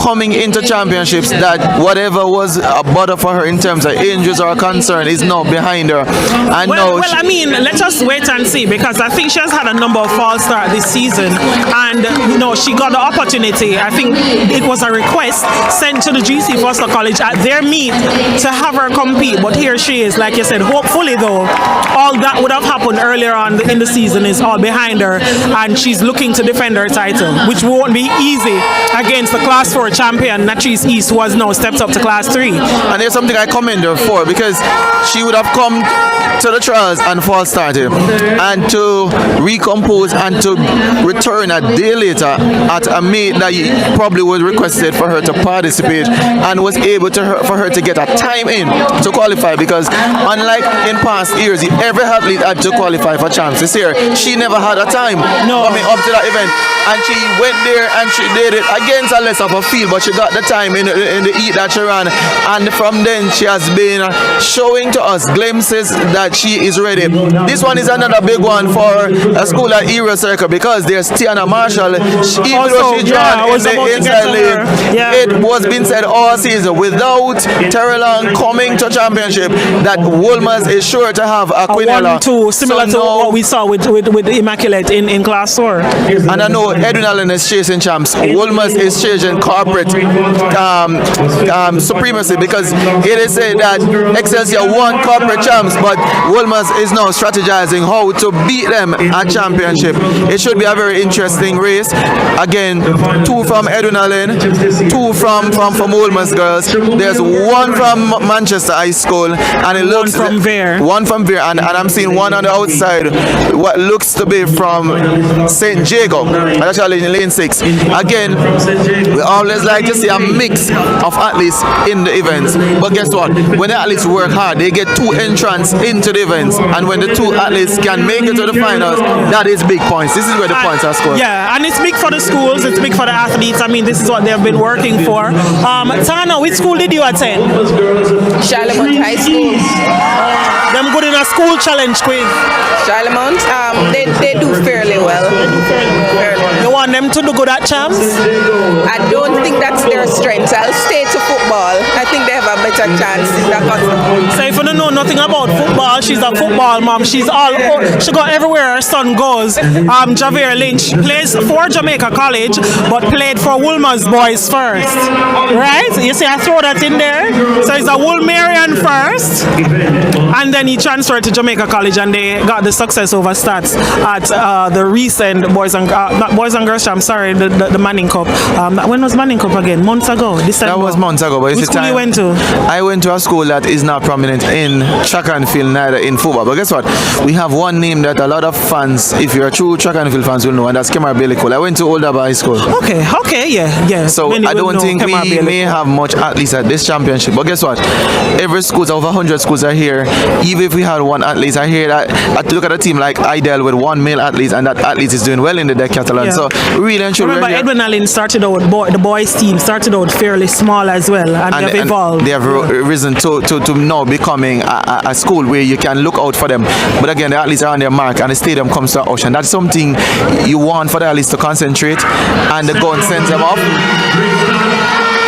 coming into championships that whatever was a bother for her in terms of injuries or concern is now behind her. And let's just wait and see, because I think she has had a number of false starts this season, and she got the opportunity. I think it was a request sent to the GC Foster College at their meet to have her compete, but here she is. Like you said, hopefully though, all that would have happened earlier on in the season is all behind her, and she's looking to defend her title, which won't be easy against the class 4 champion Natrice East, who has now stepped up to class 3. And there's something I commend her for, because she would have come to the trials and false started, and to recompose and to return a day later at a meet that probably was requested for her to participate, and was able for her to get a time in to qualify, because unlike in past years, every athlete had to qualify for champs. This year, she never had a time coming up to that event, and she went there and she did it against a less of a field, but she got the time in the heat that she ran, and from then she has been showing to us glimpses that she is ready. This one is another big one for a school at Era Circle, because there's Tiana Marshall. Even though she drawn in the inside lane, it was been said all season, without Terry Long coming to championship, that Woolmers is sure to have a Quinella. 1-2, similar to what we saw with Immaculate in class 4. And I know Edwin Allen is chasing champs. Woolmers is chasing corporate supremacy, because it is said that Excelsior won corporate champs, but Woolmers is now strategizing how to beat them at championship. championship. It should be a very interesting race. Again, 2 from Edwin Allen, 2 from Woolman's girls. There's 1 from Manchester High School, and it looks 1 from Vere. 1 from Vere, and I'm seeing 1 on the outside. What looks to be from St. Jacob, actually in lane 6. Again, we always like to see a mix of athletes in the events. But guess what? When the athletes work hard, they get 2 entrants into the events, and when the 2 athletes can make it to the finals, that is big points. This is where the points are scored. Yeah, and it's big for the schools, it's big for the athletes. I mean, this is what they've been working for. Tana, which school did you attend? Charlemont High School. Them good in a school challenge quiz. Charlemont, they do fairly well. You want them to do good at champs? I don't think that's their strength. I'll stay to football. I think they have a better chance in that concept. So if you don't know nothing about football, she's a football mom. She go everywhere her son goes. Javier Lynch plays for Jamaica College, but played for Woolmer's boys first. Right? You see, I throw that in there. So he's a Woolmerian first, and then he transferred to Jamaica College, and they got the success over stats at the recent not Boys and Girls Champ, sorry, the Manning Cup. When was Manning Cup again? Months ago? December? That was months ago. But which school you went to? I went to a school that is not prominent in track and field, neither in football. But guess what? We have one name that a lot of fans, if you're a true track and field fans, will know, and that's Kemar Bailey. I went to Old Harbour High School. Okay, yeah. So Many I don't think we may have much athletes at this championship. But guess what? Every school, over 100 schools are here. Even if we had 1 athlete, I hear that. I look at a team like Idel with 1 male athlete, and that athlete is doing well in the decathlon. Yeah. So really and truly, remember Edwin Allen started out, the boys team started out fairly small as well, and they have evolved. They have risen to now becoming a school where you can look out for them. But again, the athletes are on their mark, and the stadium comes to ocean. That's something you want for the athletes to concentrate, and the gun sends them off.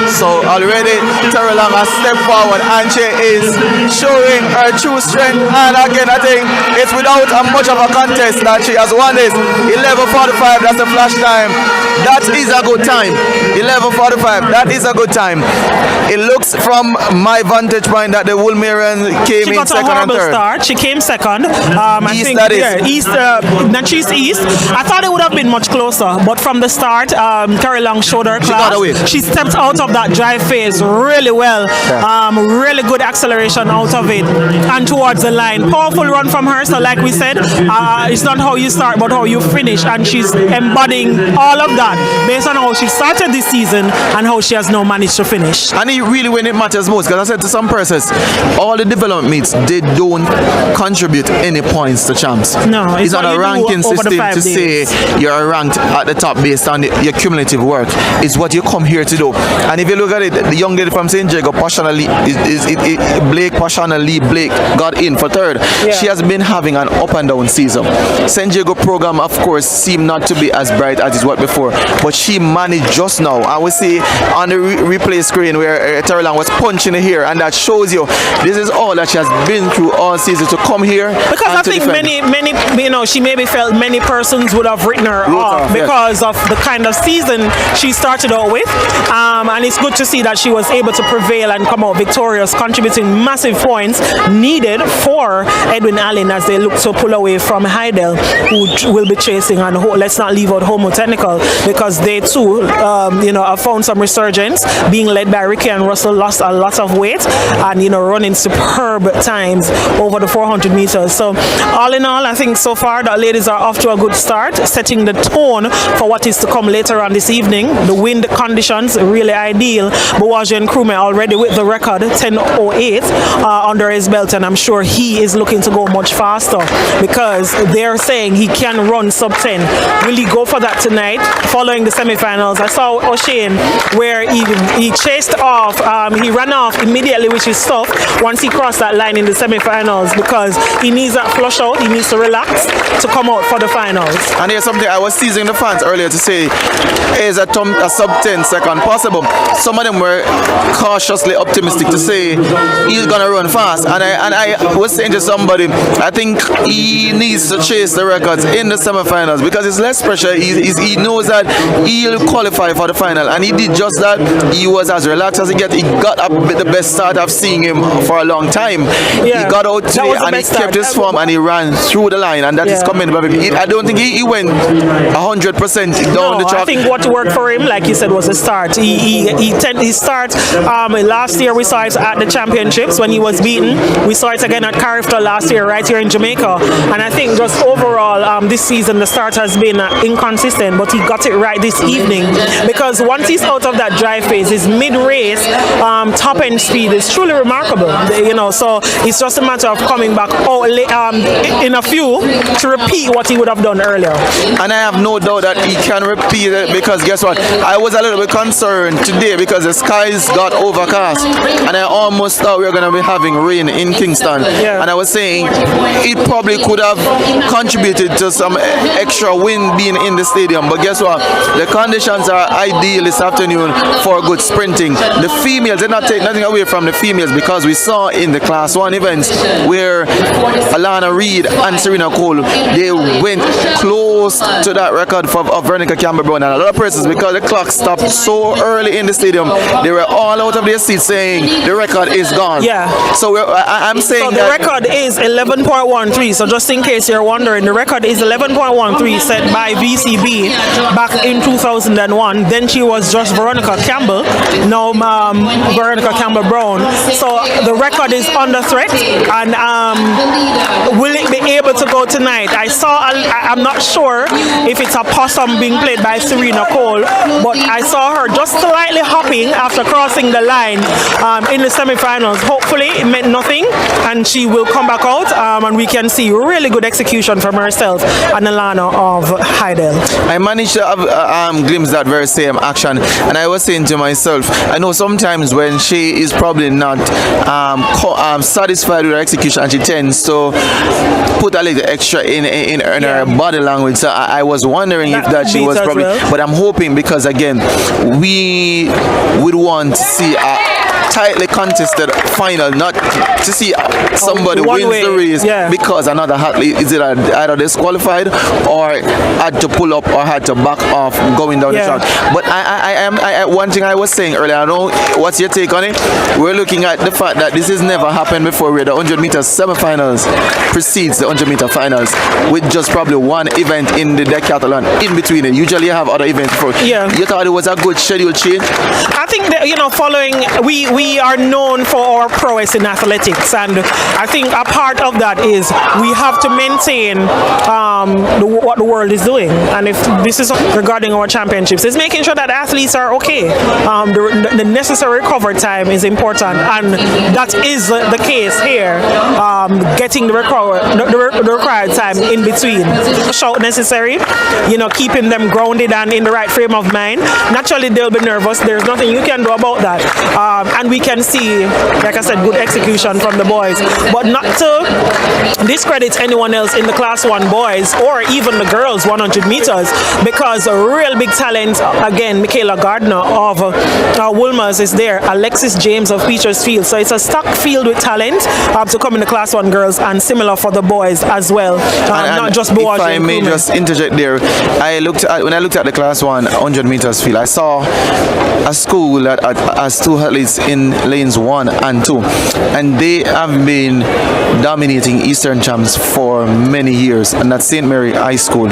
So already Terrell Long has stepped forward, and she is showing her true strength. And again, I think it's without much of a contest that she has won this. 11:45, that's the flash time. That is a good time. 11:45, that is a good time. It looks from my vantage point that the Woolmerian came in second and third. Start. She came second. I think East. Not she's East. I thought it would have been much closer, but from the start, Terrell Long showed her class. She stepped out of that drive phase really well. Really good acceleration out of it and towards the line. Powerful run from her. So like we said, it's not how you start but how you finish, and she's embodying all of that based on how she started this season and how she has now managed to finish. And it really when it matters most, because I said to some persons, all the development meets, they don't contribute any points to champs. No, it's not a ranking system to say you're ranked at the top based on your cumulative work. It's what you come here to do. And if you look at it, the young lady from St. Jacob, Blake got in for third. Yeah. She has been having an up and down season. St. Jacob program, of course, seemed not to be as bright as it was before, but she managed just now. I will see on the replay screen where Terrell Long was punching here, and that shows you this is all that she has been through all season to come here. Because I think many, she maybe felt many persons would have written her off because of the kind of season she started out with, and it's good to see that she was able to prevail and come out victorious, contributing massive points needed for Edwin Allen as they look to pull away from Heidel, who will be chasing. And let's not leave out Homo Technical, because they too, have found some resurgence, being led by Ricky and Russell, lost a lot of weight and running superb times over the 400 meters. So all in all, I think so far the ladies are off to a good start, setting the tone for what is to come later on this evening. The wind conditions really ideal. Bawajian Krume already with the record 10:08 under his belt, and I'm sure he is looking to go much faster because they're saying he can run sub 10. Will he go for that tonight following the semifinals? I saw O'Shane where he chased off, he ran off immediately, which is tough once he crossed that line in the semifinals, because he needs that flush out, he needs to relax to come out for the finals. And here's something I was teasing the fans earlier to say, is a sub 10 second possible? Some of them were cautiously optimistic to say he's gonna run fast, and I was saying to somebody, I think he needs to chase the records in the semifinals because it's less pressure. He knows that that he'll qualify for the final, and he did just that. He was as relaxed as he get. He got the best start I've seen him for a long time. Yeah, he got out today and he kept his form and he ran through the line, and that is commendable. I don't think he went 100% down the track. I think what worked for him, like you said, was the start. He started last year. We saw it at the championships when he was beaten. We saw it again at Carifta last year, right here in Jamaica. And I think just overall this season the start has been inconsistent, but he got it right this evening, because once he's out of that drive phase, his mid-race top end speed is truly remarkable. So it's just a matter of coming back in a few to repeat what he would have done earlier. And I have no doubt that he can repeat it, because guess what? I was a little bit concerned today because the skies got overcast and I almost thought we were going to be having rain in Kingston. And I was saying it probably could have contributed to some extra wind being in the stadium. But guess what? The conditions are ideal this afternoon for good sprinting. The females did not take nothing away from the females, because we saw in the Class 1 events where Alana Reid and Serena Cole, they went close to that record of Veronica Campbell-Brown, and a lot of persons, because the clock stopped so early in the stadium, they were all out of their seats saying the record is gone. So I'm saying the record is 11.13. So just in case you're wondering, the record is 11.13 set by VCB back in 2001. Then she was just Veronica Campbell, now Veronica Campbell-Brown. So the record is under threat, and will it be able to go tonight? I'm not sure if it's a possum being played by Serena Cole, but I saw her just slightly hopping after crossing the line in the semi-finals. Hopefully it meant nothing and she will come back out, and we can see really good execution from herself and Alana of Heidel. I managed to have glimpse that very same action, and I was saying to myself, I know sometimes when she is probably not satisfied with her execution, and she tends to put a little extra in her body language. So I was wondering if that she was probably, but I'm hoping, because again, we would want to see a tightly contested final, not to see somebody wins the race because another athlete is either disqualified or had to pull up or had to back off going down the track. But I one thing I was saying earlier, I don't know what's your take on it. We're looking at the fact that this has never happened before, where the 100 meter semi-finals precedes the 100 meter finals, with just probably one event in the decathlon in between it. Usually you have other events before. You thought it was a good schedule change? I think that, following, we are known for our prowess in athletics, and I think a part of that is we have to maintain what the world is doing, and if this is regarding our championships, is making sure that athletes are okay. The necessary recovery time is important, and that is the case here. Getting the required time in between, shout necessary, keeping them grounded and in the right frame of mind. Naturally they'll be nervous, there's nothing you can do about that, and we can see, like I said, good execution from the boys, but not to discredit anyone else in the Class 1 boys or even the girls 100 meters, because a real big talent, again, Michaela Gardner of Wolmer's is there, Alexis James of Petersfield, so it's a stock field with talent to come in the Class 1 girls, and similar for the boys as well, not just Boaz. If I may just interject there, when I looked at the Class 1 100 meters field, I saw a school that has two athletes in lanes 1 and 2, and they have been dominating Eastern Champs for many years, and that's St. Mary High School.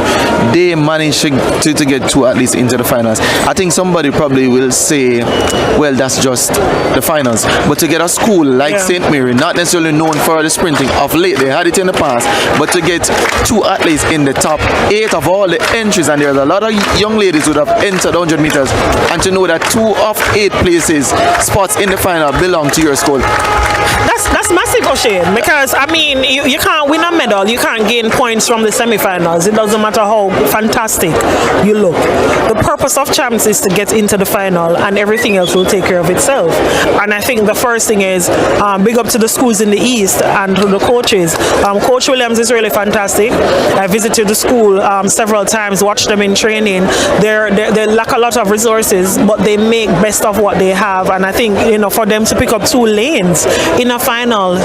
They managed to get two athletes into the finals. I think somebody probably will say, well, that's just the finals, but to get a school like St. Mary, not necessarily known for the sprinting of late, they had it in the past, but to get two athletes in the top 8 of all the entries, and there's a lot of young ladies who have entered 100 meters, and to know that 2 of 8 places, spots in the final, belong to your school. That's massive, O'Shane, because I mean you can't win a medal, you can't gain points from the semi-finals. It doesn't matter how fantastic you look. The purpose of champs is to get into the final, and everything else will take care of itself. And I think the first thing is big up to the schools in the East and to the coaches. Coach Williams is really fantastic. I visited the school several times, watched them in training. They lack a lot of resources, but they make best of what they have, and I think for them to pick up 2 lanes in a final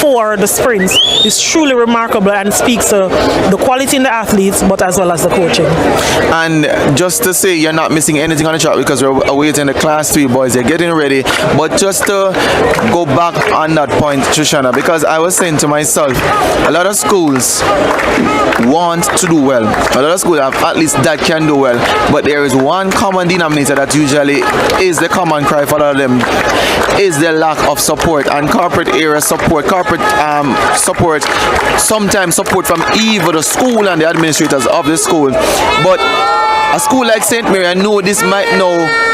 for the sprints is truly remarkable and speaks to the quality in the athletes, but as well as the coaching. And just to say, you're not missing anything on the track because we're awaiting the Class 3 boys. They're getting ready. But just to go back on that point, Trishana, because I was saying to myself, a lot of schools want to do well. A lot of schools have athletes that can do well, but there is one common denominator that usually is the common cry for all of them, is the lack of support and corporate area support, sometimes support from even the school and the administrators of the school. But a school like St. Mary, I know this might now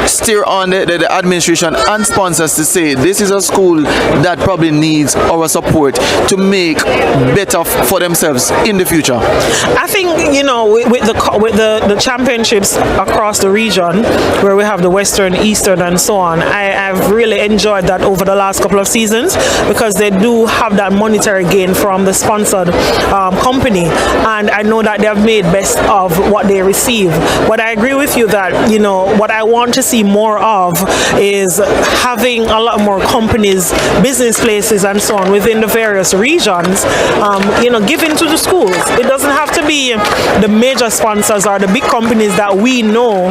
steer on the administration and sponsors to say this is a school that probably needs our support to make better for themselves in the future. I think, with the championships across the region, where we have the Western, Eastern, and so on, I've really enjoyed that over the last couple of seasons because they do have that monetary gain from the sponsored company, and I know that they have made best of what they receive. But I agree with you that, what I want to see more of is having a lot more companies, business places, and so on within the various regions, given to the schools. It doesn't have to be the major sponsors or the big companies that we know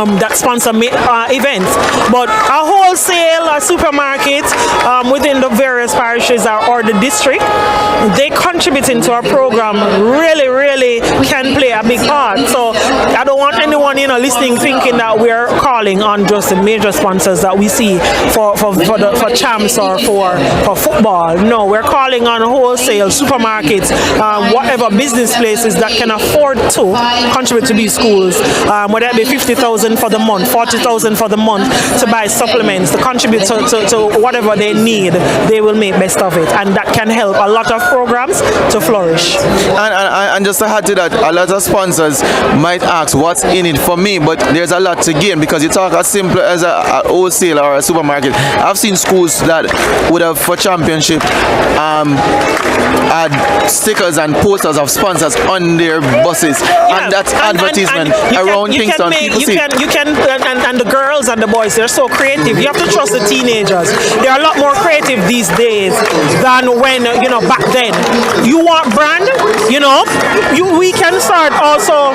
that sponsor events, but a wholesale, a supermarket within the various parishes or the district, they contribute into our program really can play a big part. So I don't want anyone listening thinking that we're calling on just the major sponsors that we see for champs or for football. No, we're calling on wholesale, supermarkets, whatever business places that can afford to contribute to these schools, whether it be 50,000 for the month, 40,000 for the month to buy supplements, to contribute to whatever they need. They will make best of it, and that can help a lot of programs to flourish. And just to add to that, a lot of sponsors might ask what's in it for me, but there's a lot to gain because you talk as simple as a wholesale or a supermarket. I've seen schools that would have for championship had stickers and posters of sponsors on their buses, and that's advertisement around Kingston. And the girls and the boys, they're so creative. You have to trust the teenagers. They're a lot more creative these days than when back then. You want brand, we can start also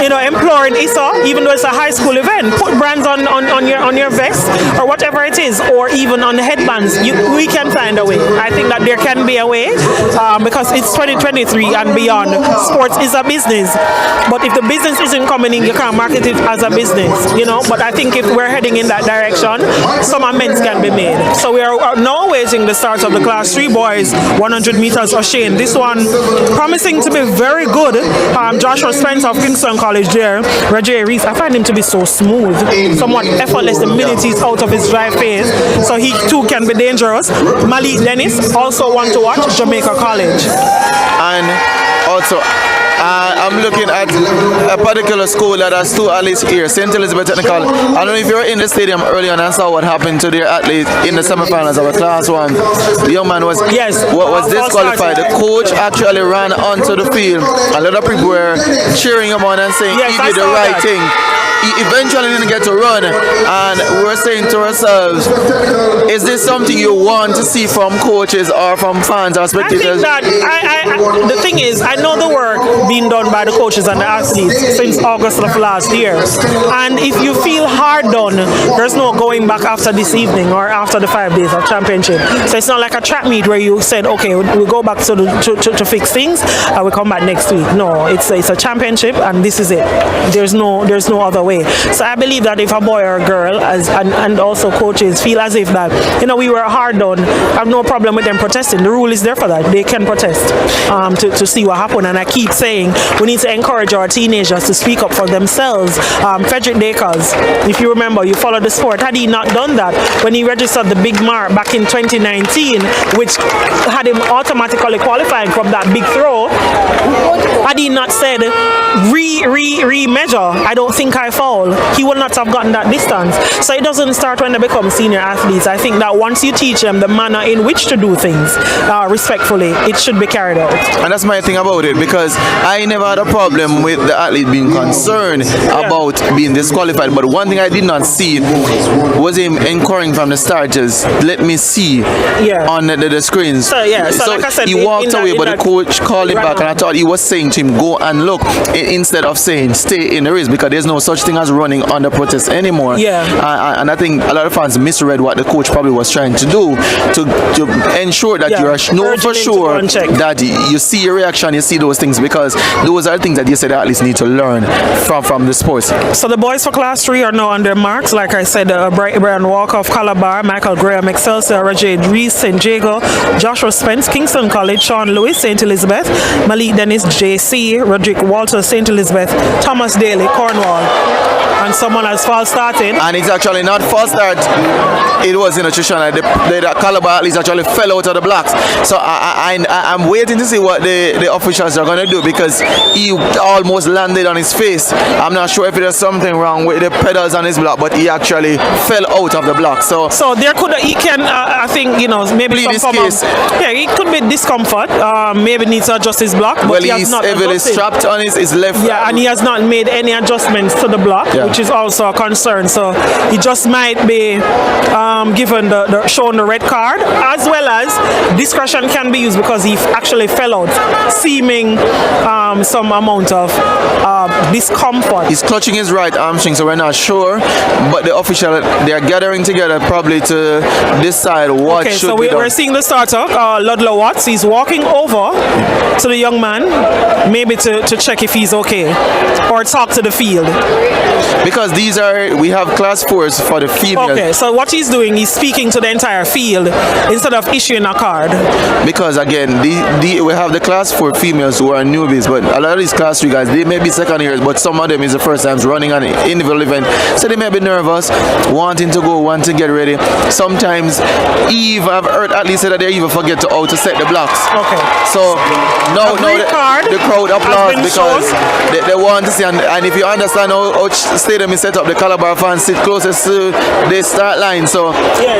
imploring ISSA, even though it's a high school event, put brands on your vest or whatever it is, or even on the headbands. We can find a way. I think that there can be a way because it's 2023 and beyond. Sports is a business, but if the business isn't coming in, you can't market it as a business, But I think if we're heading in that direction, some amends can be made. So we are now waiting the start of the Class 3 boys 100 meters O'Shane. This one promising to be very good. Joshua Spence of Kingston College there. Reggie Reese, I find him to be so smooth, somewhat effortless the minute he's out of his dry phase, so he too can be dangerous. Malik Dennis, also one to watch, Jamaica College. And also I'm looking at a particular school that has 2 athletes here, St. Elizabeth Technical. I don't know if you were in the stadium earlier and saw what happened to their athlete in the semifinals of a Class 1. The young man was disqualified. The coach actually ran onto the field. A lot of people were cheering him on and saying he did the right thing. He eventually didn't get to run, and we were saying to ourselves, is this something you want to see from coaches or from fans or spectators? I think that the thing is, I know the work being done by the coaches and the athletes since August of last year, and if you feel hard done, there's no going back after this evening or after the 5 days of championship. So it's not like a track meet where you said, okay, we'll go back to fix things and we'll come back next week. No, it's a championship, and this is it. There's no other way. So I believe that if a boy or a girl and also coaches feel as if that we were hard done, I have no problem with them protesting. The rule is there for that. They can protest to see what happened. And I keep saying we need to encourage our teenagers to speak up for themselves. Frederick Dakers, if you remember, you followed the sport, had he not done that when he registered the Big Mar back in 2019, which had him automatically qualifying from that big throw, had he not said re-measure, I don't think I followed foul, he will not have gotten that distance. So it doesn't start when they become senior athletes. I think that once you teach them the manner in which to do things respectfully, it should be carried out. And that's my thing about it, because I never had a problem with the athlete being concerned about being disqualified. But one thing I did not see was him encouraging from the starters, let me see on the screens. So like I said, he walked away, but the coach called it back, and I thought he was saying to him, go and look, instead of saying stay in the race, because there's no such thing as running under protest anymore. And I think a lot of fans misread what the coach probably was trying to do to ensure that you are for sure that you see your reaction, you see those things, because those are things that you said at least need to learn from the sports. So the boys for class 3 are now on their marks. Like I said, Brian Walker of Calabar, Michael Graham, Excelsior, Roger Reese, St. Jago, Joshua Spence, Kingston College, Sean Lewis, St. Elizabeth, Malik Dennis, JC, Roderick Walter, St. Elizabeth, Thomas Daly, Cornwall. And someone has false started. And it's actually not false start. It was in attrition. The Calabar at least actually fell out of the blocks. So I'm waiting to see what the officials are going to do, because he almost landed on his face. I'm not sure if there's something wrong with the pedals on his block, but he actually fell out of the block. So there he can, I think, maybe some form of, it could be discomfort. Maybe needs to adjust his block. But he's heavily strapped on his left. And he has not made any adjustments to the block, which is also a concern. So he just might be given shown the red card, as well as discretion can be used because he actually fell out, seeming some amount of discomfort. He's clutching his right hamstring, so we're not sure. But the official, they are gathering together probably to decide what should be done. We're seeing the starter, Ludlow Watts. He's walking over to the young man, maybe to check if he's okay, or talk to the field. Because we have class 4s for the females. Okay, so what he's doing, he's speaking to the entire field instead of issuing a card. Because again, we have the class 4 females who are newbies, but a lot of these class 3 guys, they may be second years, but some of them is the first times running an individual event, so they may be nervous, wanting to go, want to get ready. Sometimes I've heard at least say that they even forget how to set the blocks. Okay. So now the crowd applauds because they want to see, and if you understand how stadium is set up, the Calabar fans sit closest to the start line, so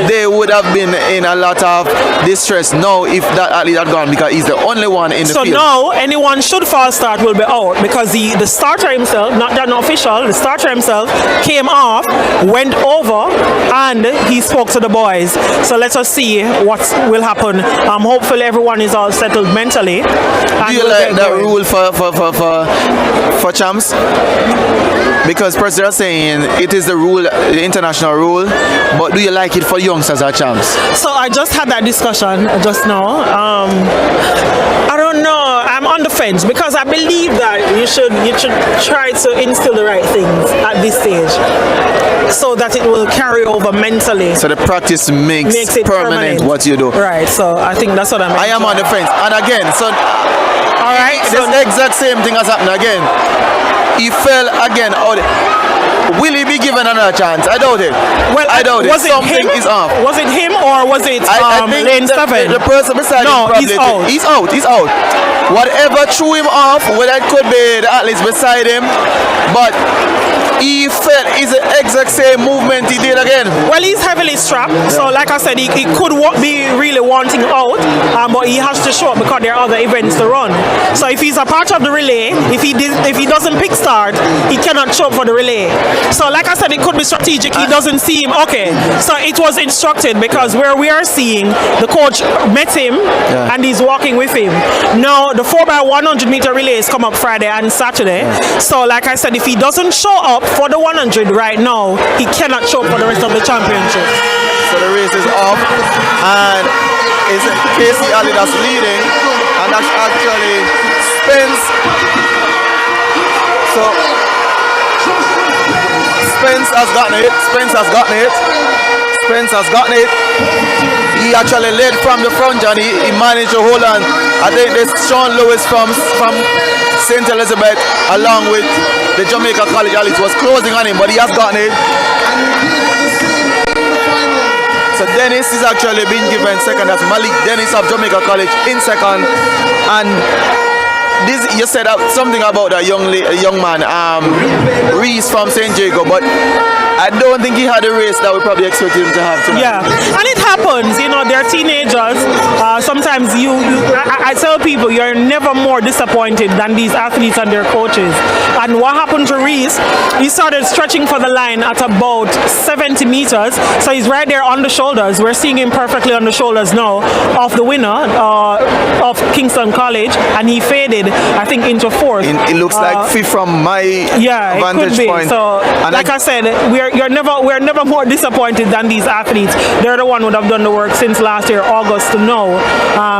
they would have been in a lot of distress now if that athlete had gone, because he's the only one in the field. So now anyone should false start will be out, because the starter himself, not official, the starter himself came off, went over, and he spoke to the boys. So let us see what will happen. Hopefully everyone is all settled mentally. Do you like that rule for champs? Because first they're saying it is the rule, the international rule, but do you like it for youngsters or champs? So I just had that discussion just now. I don't know. I'm on the fence, because I believe that you should try to instill the right things at this stage, so that it will carry over mentally. So the practice makes it permanent what you do. Right. So I think that's what I am on the fence. And again, so all right, this exact same thing has happened again. He fell again out. Will he be given another chance? I doubt it. Well, I doubt it. Something is off. Was it him or was it I think Lane Staffen? The person beside him probably. He's out. He's out. Whatever threw him off, whether it could be the athletes beside him, but he felt it's the exact same movement he did again. Well, he's heavily strapped, so like I said, he could be really wanting out, but he has to show up because there are other events to run. So if he's a part of the relay, if he doesn't pick start, he cannot show up for the relay. So like I said, it could be strategic. He doesn't see him. Okay, so it was instructed, because where we are seeing the coach met him and he's walking with him. Now the 4x100 meter relays come up Friday and Saturday. So like I said, if he doesn't show up for the 100 right now, he cannot show up for the rest of the championship. So the race is off, and it's Casey Ali that's leading, and that's actually Spence. So Spence has gotten it. He actually led from the front, and he managed to hold on. I think this Sean Lewis from St. Elizabeth, along with the Jamaica College athletes, was closing on him, but he has gotten it. So Dennis is actually being given second. That's Malik Dennis of Jamaica College in second, and this you said something about a young man, Reese from St. Jacob, but I don't think he had a race that we probably expected him to have tonight. Yeah, and it happens, you know, they're teenagers. Sometimes I tell people you're never more disappointed than these athletes and their coaches. And what happened to Reese, he started stretching for the line at about 70 meters, so he's right there on the shoulders. We're seeing him perfectly on the shoulders now of the winner of Kingston College, and he faded, I think, into fourth. It looks like fifth from my vantage point. So, and like I said, we're never more disappointed than these athletes. They're the one who have done the work since last year, August to now.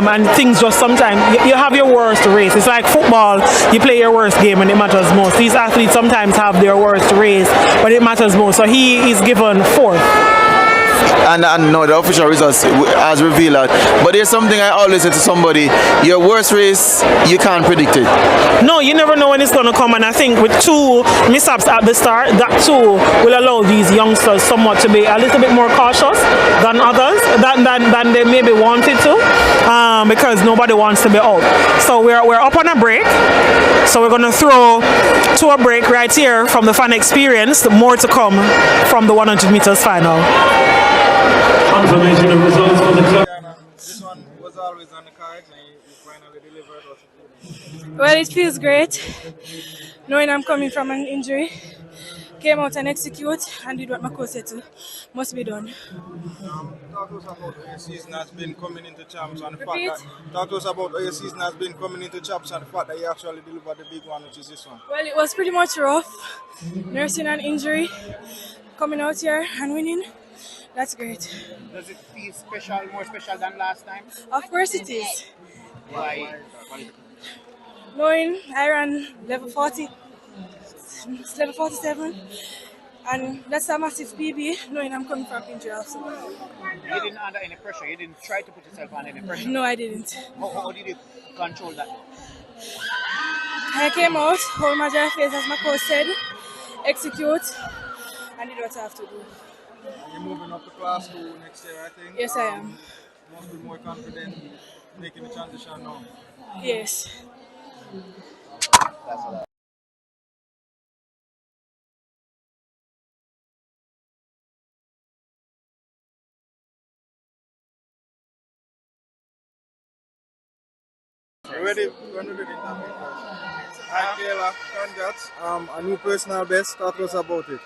And things just sometimes, you have your worst race. It's like football, you play your worst game and it matters most. These athletes sometimes have their worst race, but it matters most. So he is given fourth. And no, the official results has revealed that. But there's something I always say to somebody: your worst race, you can't predict it. No, you never know when it's going to come. And I think with two mishaps at the start, that too will allow these youngsters somewhat to be a little bit more cautious than others, than they maybe wanted to, because nobody wants to be out. So we're up on a break. So we're going to throw to a break right here from the fan experience. More to come from the 100 meters final. Confirmation of results for the club. This one was always on the cards and you finally delivered. Well, it feels great knowing I'm coming from an injury. Came out and execute and did what my coach said to. Must be done. Talk to us about how your season has been coming into champs and the fact that talk to us about how your season has been coming into champs and the fact that you actually delivered the big one, which is this one. Well, it was pretty much rough. Nursing an injury, coming out here and winning. That's great. Does it feel special, more special than last time? Of course it is. Why? Knowing I ran level 40, level 47, and that's a massive PB, knowing I'm coming from injury also. You didn't under any pressure? You didn't try to put yourself under any pressure? No, I didn't. How did you control that? I came out, hold my dry face as my coach said, execute, and did what I have to do. You're moving up to class 2 next year, I think. Yes, I am. Must be more confident making the transition now. Yes. That's all. Ready? When we ready? Hi, Kayla. Congrats. A new personal best. Talk to us about it.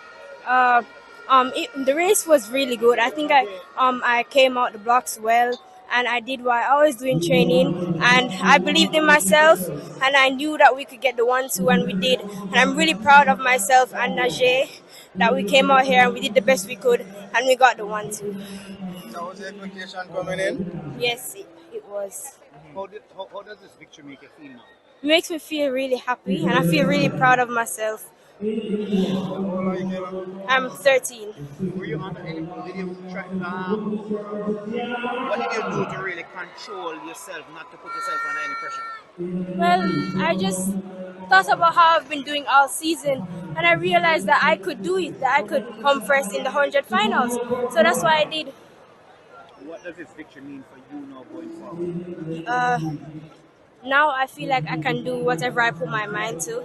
The race was really good. I think I came out the blocks well, and I did what I always do in training, and I believed in myself, and I knew that we could get the 1-2, and we did. And I'm really proud of myself and Najee that we came out here and we did the best we could, and we got the 1-2. That was the expectation coming in? Yes, it was. How does this victory make you feel now? It makes me feel really happy, and I feel really proud of myself. I'm 13. Were you under any? Did you try? What did you do to really control yourself, not to put yourself under any pressure? Well, I just thought about how I've been doing all season, and I realized that I could do it, that I could come first in the 100 finals. So that's what I did. What does this victory mean for you now going forward? Now I feel like I can do whatever I put my mind to.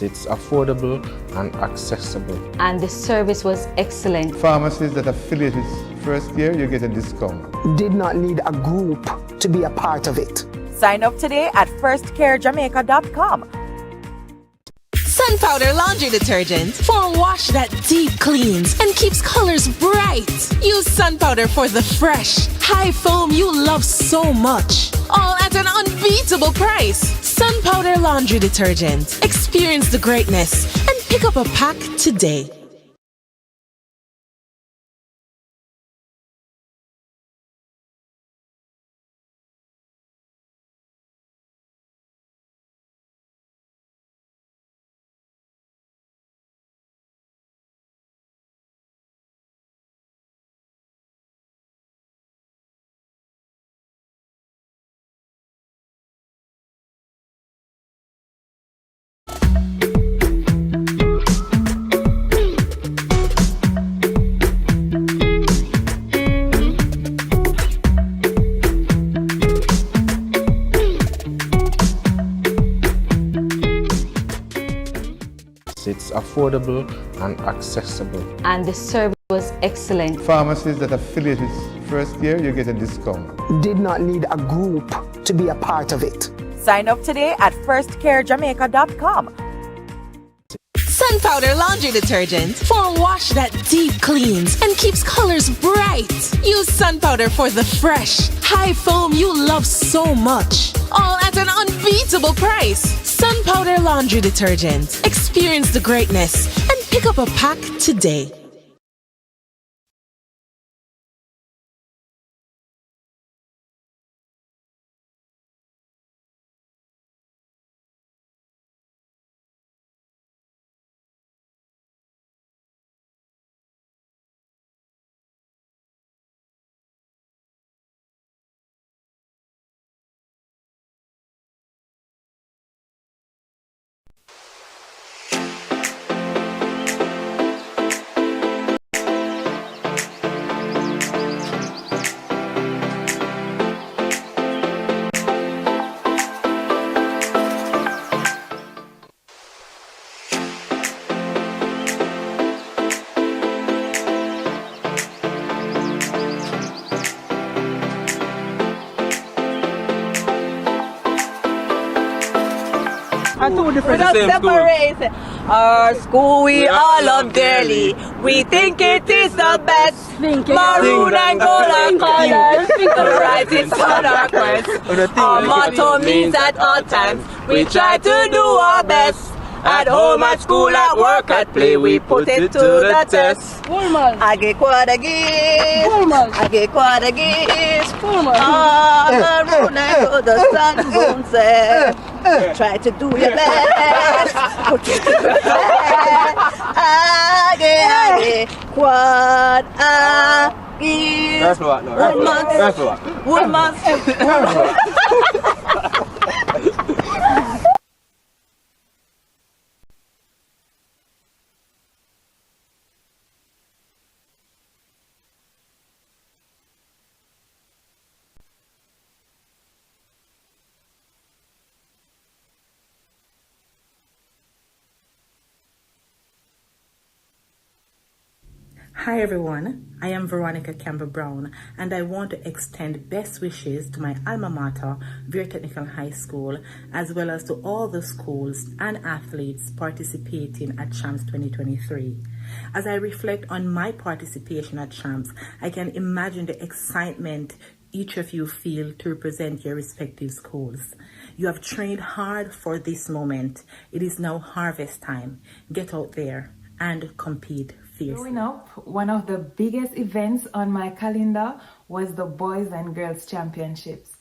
It's affordable and accessible. And the service was excellent. Pharmacies that affiliate with first year, you get a discount. Did not need a group to be a part of it. Sign up today at firstcarejamaica.com. Sun Powder Laundry Detergent for a wash that deep cleans and keeps colors bright. Use Sun Powder for the fresh, high foam you love so much. All at an unbeatable price. Sun Powder Laundry Detergent. Experience the greatness and pick up a pack today. It's affordable and accessible. And the service was excellent. Pharmacies that affiliate with first year, you get a discount. Did not need a group to be a part of it. Sign up today at firstcarejamaica.com. Sun Powder Laundry Detergent for a wash that deep cleans and keeps colors bright. Use Sun Powder for the fresh, high foam you love so much. All at an unbeatable price. Sun Powder Laundry Detergent. Experience the greatness and pick up a pack today. Two different separate. Our school we all love dearly. We think it is the best. Maroon and golden colors. The writing's on our quest. Our motto means at all times we try to do our best. At home, at school, at work, at play, we put it to the test. I get quite a gift. I get quite a gift. Maroon and golden sun moon say. Try to do your best. Put it to the test. I get quad a gift. That's what. Woodman's. Hi everyone, I am Veronica Campbell-Brown and I want to extend best wishes to my alma mater, Vera Technical High School, as well as to all the schools and athletes participating at Champs 2023. As I reflect on my participation at Champs, I can imagine the excitement each of you feel to represent your respective schools. You have trained hard for this moment. It is now harvest time. Get out there and compete. Growing up, one of the biggest events on my calendar was the Boys and Girls Championships.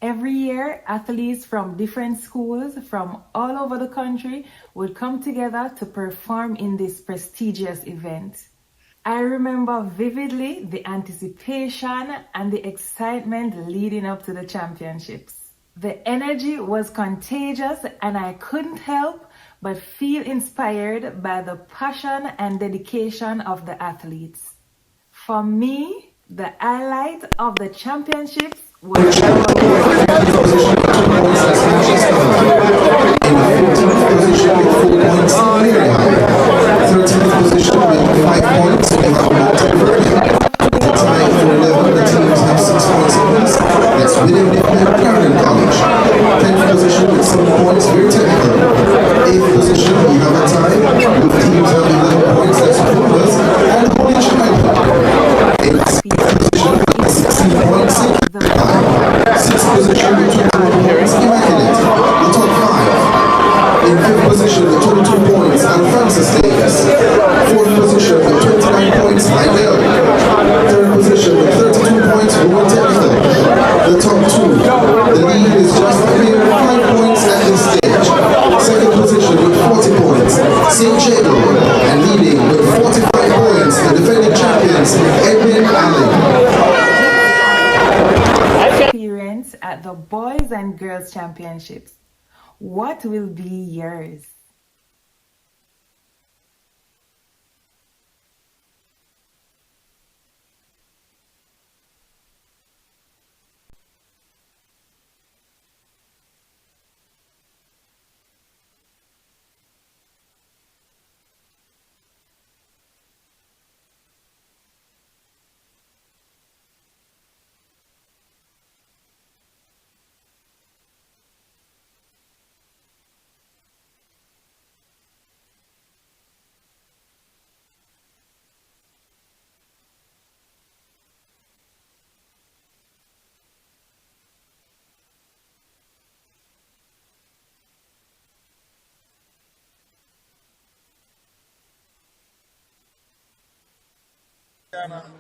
Every year, athletes from different schools from all over the country would come together to perform in this prestigious event. I remember vividly the anticipation and the excitement leading up to the championships. The energy was contagious and I couldn't help but feel inspired by the passion and dedication of the athletes. For me, the highlight of the championships was Position with some points, very technical. 8th position, you have position with 22 points, and Francis Davis. Fourth position with 29 points, Danielle. Third position with 32 points, Roman Technical. The top two. The lead is just a mere 5 points at this stage. Second position with 40 points, St. Jago. And leading with 45 points, the defending champions, Edwin Allen. Experience at the Boys and Girls Championships. What will be yours?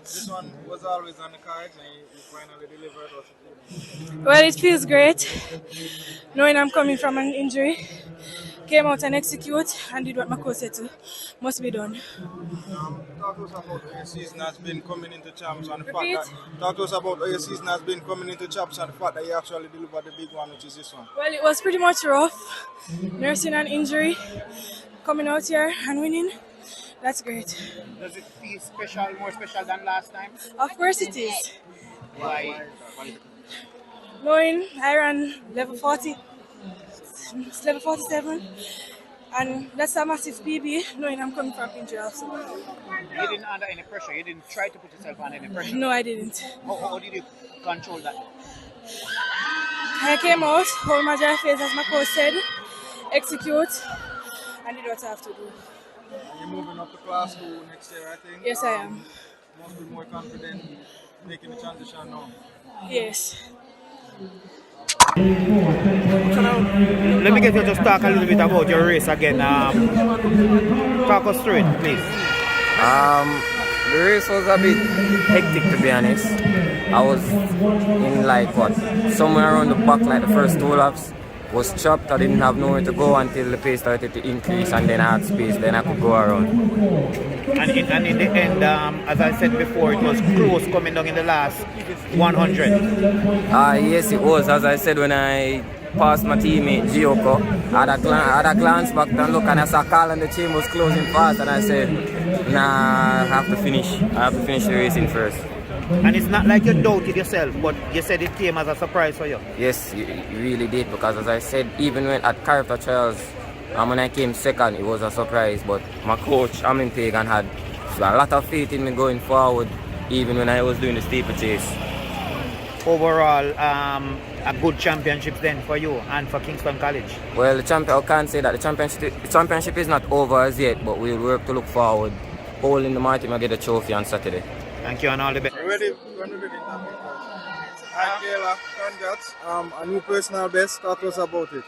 This one was always on the cards and you finally delivered us. Well, it feels great knowing I'm coming from an injury. Came out and execute and did what my coach said to. Must be done. Talk to us about how your season has been coming into champs and the fact that talk to us about how your season has been coming into champs and the fact that you actually delivered the big one, which is this one. Well, it was pretty much rough. Nursing an injury, coming out here and winning. That's great. Does it feel special, more special than last time? Of course it is. Why? Knowing I ran level 40, level 47, and that's a massive PB, knowing I'm coming from injury also. You didn't under any pressure? You didn't try to put yourself under any pressure? No, I didn't. How did you control that? I came out, hold my dry face as my coach said, execute, and did what I have to do. You're moving up to class 2 next year, I think. Yes, I am. Must be more confident making the transition now. Yes. Let me get you to just talk a little bit about your race again. Talk us through it, please. The race was a bit hectic, to be honest. I was in somewhere around the back, like the first 2 laps. Was chopped. I didn't have nowhere to go until the pace started to increase, and then I had space, then I could go around. And in the end, as I said before, it was close coming down in the last 100. Yes, it was. As I said, when I passed my teammate Gioko, I had a glance back and look, and I saw Carl and the chain was closing fast, and I said, nah, I have to finish the racing first. And it's not like you doubted yourself, but you said it came as a surprise for you. Yes, it really did, because as I said, even when at character trials, when I came second, it was a surprise, but my coach, Amin Pagan, had a lot of faith in me going forward, even when I was doing the steeplechase. Overall, a good championship then for you and for Kingston College? Well, I can't say that the championship is not over as yet, but we'll work to look forward. Holding the Martin will get a trophy on Saturday. Thank you and all the best. Ready? When we're ready. Hi, Kayla. Congrats. A new personal best. Talk to us about it.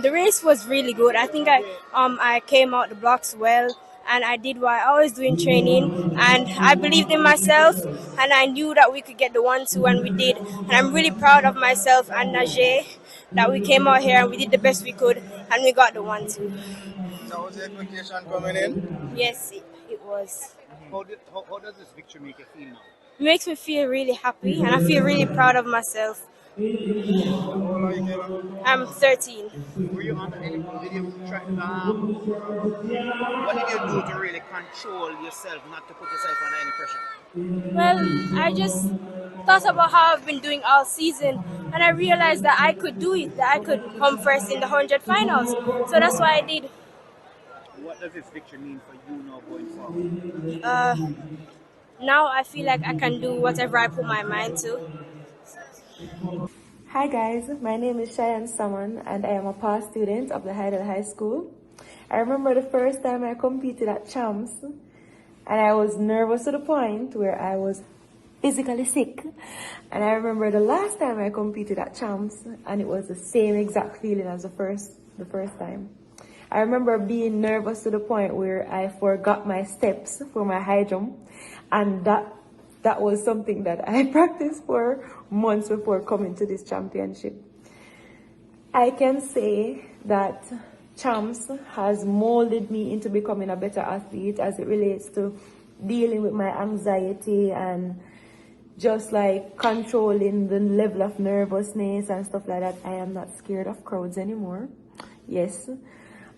The race was really good. I think I came out the blocks well, and I did what I always do in training, and I believed in myself, and I knew that we could get the 1-2, and we did. And I'm really proud of myself and Najee that we came out here and we did the best we could, and we got the 1-2. So was the expectation coming in? Yes, it was. How does this victory make you feel now? It makes me feel really happy, and I feel really proud of myself. How old are you, Kayla? I'm 13. Were you under any? Did you try? What did you do to really control yourself, not to put yourself under any pressure? Well, I just thought about how I've been doing all season, and I realized that I could do it, that I could come first in the 100 finals. So that's why I did. What does this victory mean for you now going forward? Now I feel like I can do whatever I put my mind to. Hi guys, my name is Cheyenne Salmon and I am a past student of the Heidel High School. I remember the first time I competed at Champs and I was nervous to the point where I was physically sick. And I remember the last time I competed at Champs and it was the same exact feeling as the first the first time. I remember being nervous to the point where I forgot my steps for my high jump, and that was something that I practiced for months before coming to this championship. I can say that Champs has molded me into becoming a better athlete as it relates to dealing with my anxiety and just like controlling the level of nervousness and stuff like that. I am not scared of crowds anymore. Yes.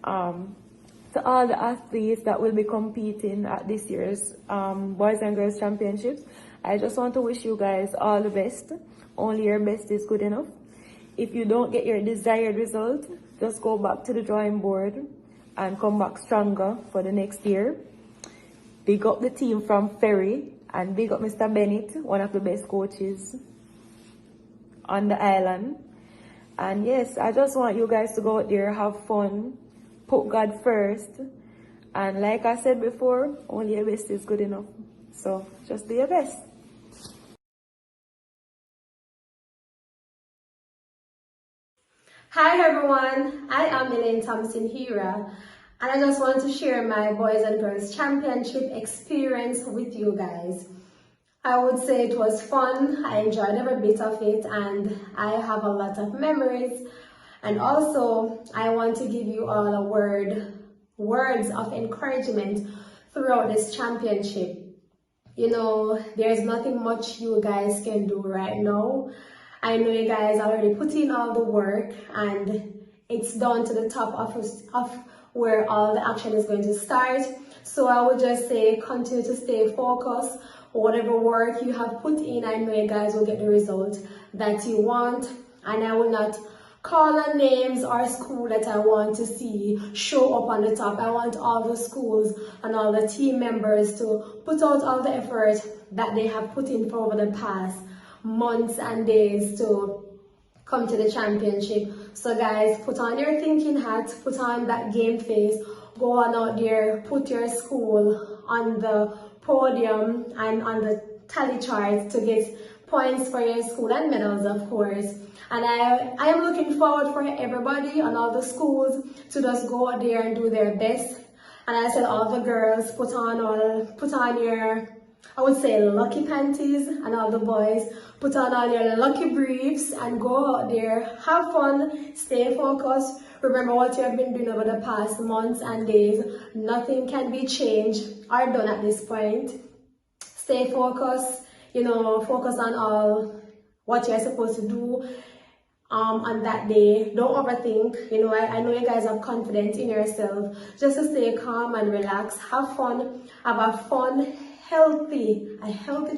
To all the athletes that will be competing at this year's Boys and Girls Championships, I just want to wish you guys all the best. Only your best is good enough. If you don't get your desired result, just go back to the drawing board and come back stronger for the next year. Big up the team from Ferry and big up Mr. Bennett, one of the best coaches on the island. And yes, I just want you guys to go out there, have fun, put God first. And like I said before, only your best is good enough. So just do your best. Hi everyone, I am Elaine Thompson here, and I just want to share my Boys and Girls Championship experience with you guys. I would say it was fun, I enjoyed every bit of it, and I have a lot of memories. And also, I want to give you all words of encouragement throughout this championship. You know, there's nothing much you guys can do right now. I know you guys already put in all the work and it's down to the top of where all the action is going to start. So I would just say continue to stay focused. Whatever work you have put in, I know you guys will get the result that you want. And I will not call on names or school that I want to see show up on the top. I want all the schools and all the team members to put out all the effort that they have put in for over the past months and days to come to the championship. So guys, put on your thinking hat, put on that game face, go on out there, put your school on the podium and on the tally charts to get points for your school and medals, of course. And I am looking forward for everybody and all the schools to just go out there and do their best. And I said all the girls, put on your, I would say, lucky panties, and all the boys, put on all your lucky briefs and go out there, have fun, stay focused. Remember what you have been doing over the past months and days. Nothing can be changed or done at this point. Stay focused, you know, focus on all what you're supposed to do on that day. Don't overthink. You know, I know you guys have confidence in yourself. Just to stay calm and relax, have fun, have a fun, healthy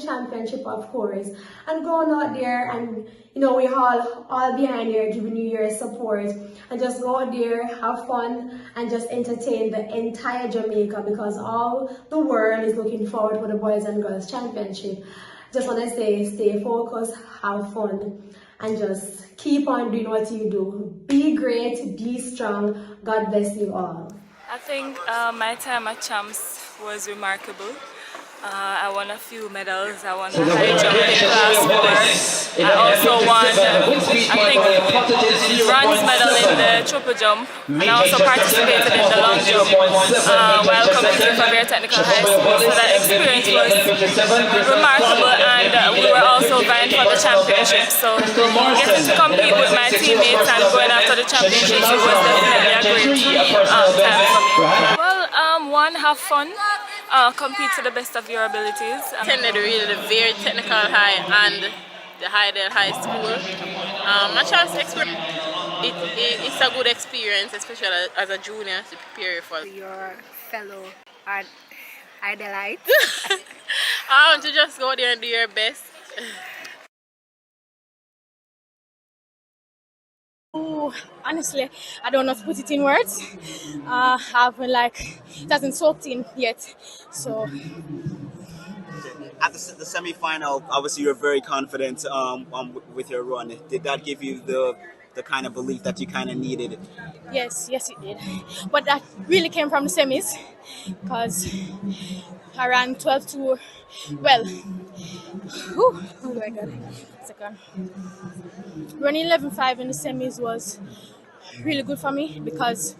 championship, of course, and going out there and, you know, we're all behind here giving you your support, and just go out there, have fun, and just entertain the entire Jamaica, because all the world is looking forward for the Boys and Girls Championship. Just want to say, stay focused, have fun, and just keep on doing what you do. Be great, be strong. God bless you all. I think my time at Champs was remarkable. I won a few medals. I won the high jump in class 4. I also won, the bronze medal in the triple jump. And I also participated in the long jump while competing for Bear Technical High School. So that experience was remarkable, and we were also vying for the championship. So getting to compete with my teammates and going after the championships, it was definitely a great time for me. Well, one, have fun. Compete to the best of your abilities. Attended really the very technical high and the Hydel High School. My chance experience, it's a good experience, especially as a junior, to prepare you for your fellow Hydelites. To just go there and do your best. Ooh, honestly, I don't know how to put it in words. It hasn't soaked in yet. So at the semi-final, obviously you were very confident with your run. Did that give you the kind of belief that you kind of needed? Yes, it did. But that really came from the semis, because I ran 12-2. Well, oh my God, second. Running 11.5 in the semis was really good for me because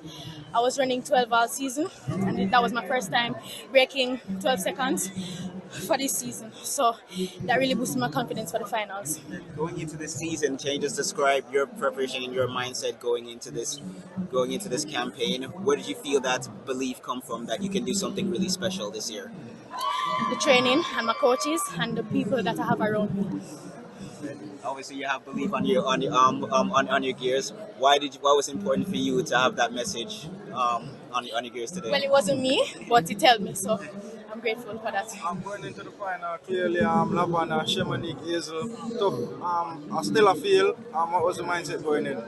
I was running 12 all season, and that was my first time breaking 12 seconds for this season. So that really boosted my confidence for the finals. Going into this season, can you just describe your preparation and your mindset going into this campaign? Where did you feel that belief come from that you can do something really special this year? The training and my coaches and the people that I have around me. Obviously, you have belief on your gears. Why was it important for you to have that message on your gears today? Well, it wasn't me, but it helped me, so I'm grateful for that. I'm going into the final clearly. Lavana, Shemanik is tough. I still feel. What was the mindset going in?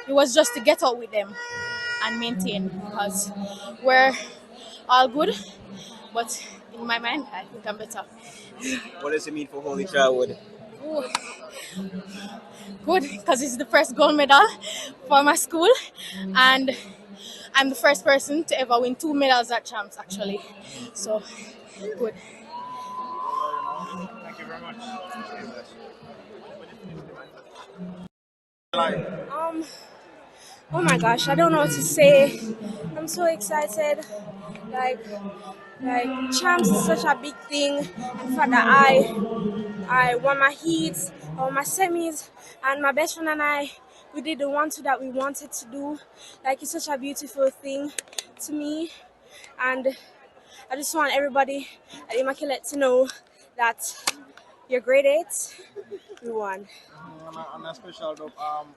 It was just to get out with them and maintain because we're all good, but in my mind, I think I'm better. What does it mean for Holy Childhood? Good, because it's the first gold medal for my school, and I'm the first person to ever win 2 medals at Champs, actually. So, good. Thank you very much. Oh my gosh, I don't know what to say. I'm so excited. Like Champs is such a big thing. In fact, that I won my heats, I won my semis, and my best friend and I, we did the 1-2 that we wanted to do. Like, it's such a beautiful thing to me, and I just want everybody at Immaculate to know that you're grade 8, we won. On a special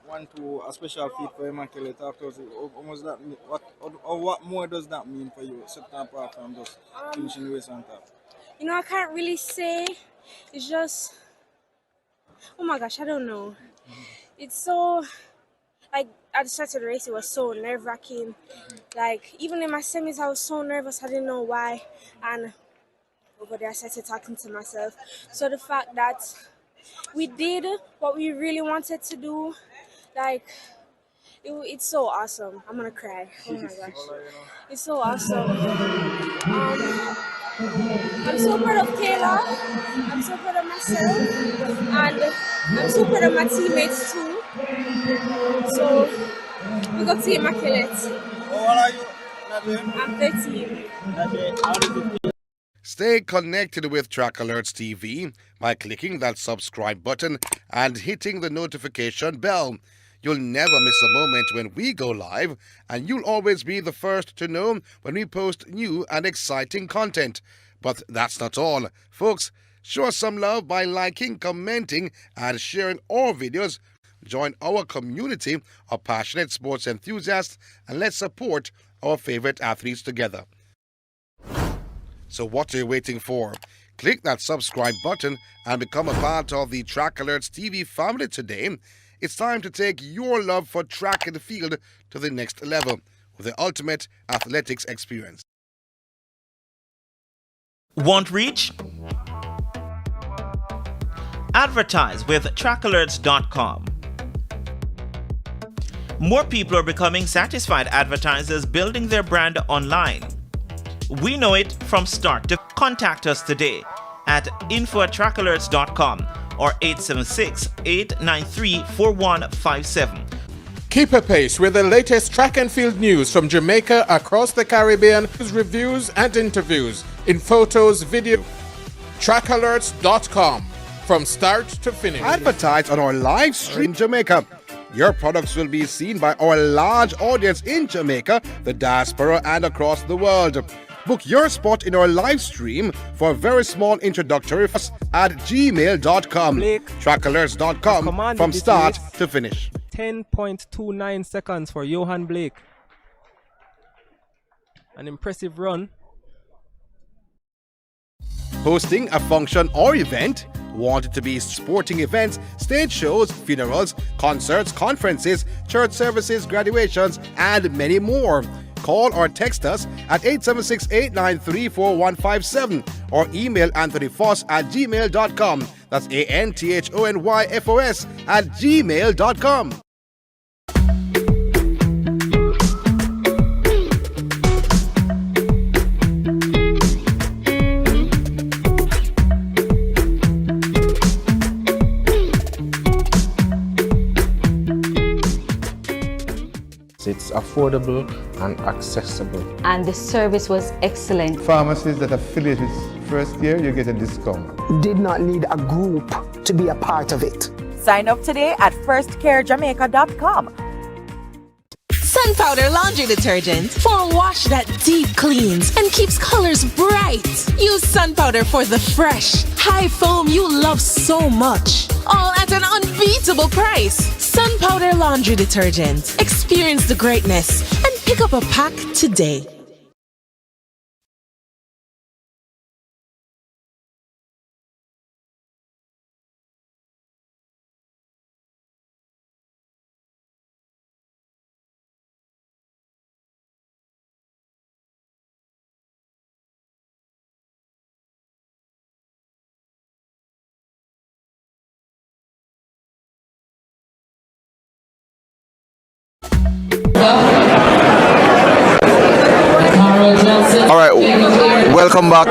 1-2, a special feat for Immaculate afterwards. What more does that mean for you, certain apart from just finishing the race on top? You know, I can't really say. It's just, oh my gosh, I don't know. It's so, like, at the start of the race, it was so nerve-wracking. Like, even in my semis, I was so nervous, I didn't know why. And over there, I started talking to myself. So the fact that we did what we really wanted to do, like, it's so awesome. I'm gonna cry. Oh my gosh. It's so awesome. I'm so proud of Kayla. I'm so proud of myself. And I'm so proud of my teammates too. So, we got to Immaculate. How old are you, Nadine? I'm 13. Nadine, how does it feel? Stay connected with Track Alerts TV by clicking that subscribe button and hitting the notification bell. You'll never miss a moment when we go live, and you'll always be the first to know when we post new and exciting content. But that's not all. Folks, show us some love by liking, commenting, and sharing our videos. Join our community of passionate sports enthusiasts, and let's support our favorite athletes together. So what are you waiting for? Click that subscribe button and become a part of the Track Alerts TV family today. It's time to take your love for track and field to the next level with the ultimate athletics experience. Want reach? Advertise with trackalerts.com. More people are becoming satisfied advertisers building their brand online. We know it from start. To contact us today at info@trackalerts.com or 876-893-4157. Keep apace with the latest track and field news from Jamaica across the Caribbean, reviews and interviews in photos, video. Trackalerts.com from start to finish. Advertise on our live stream in Jamaica. Your products will be seen by our large audience in Jamaica, the diaspora, and across the world. Book your spot in our live stream for a very small introductory at gmail.com. Trackalerts.com from start to finish. 10.29 seconds for Yohan Blake. An impressive run. Hosting a function or event? Want it to be sporting events, stage shows, funerals, concerts, conferences, church services, graduations, and many more. Call or text us at 876-893-4157 or email anthonyfoss@gmail.com. That's ANTHONYFOS@gmail.com. it's affordable and accessible. And the service was excellent. Pharmacies that affiliate with first year, you get a discount. Did not need a group to be a part of it. Sign up today at firstcarejamaica.com. Sun Powder Laundry Detergent for a wash that deep cleans and keeps colors bright. Use Sun Powder for the fresh, high foam you love so much. All at an unbeatable price. Sun Powder Laundry Detergent. Experience the greatness and pick up a pack today. All right, welcome back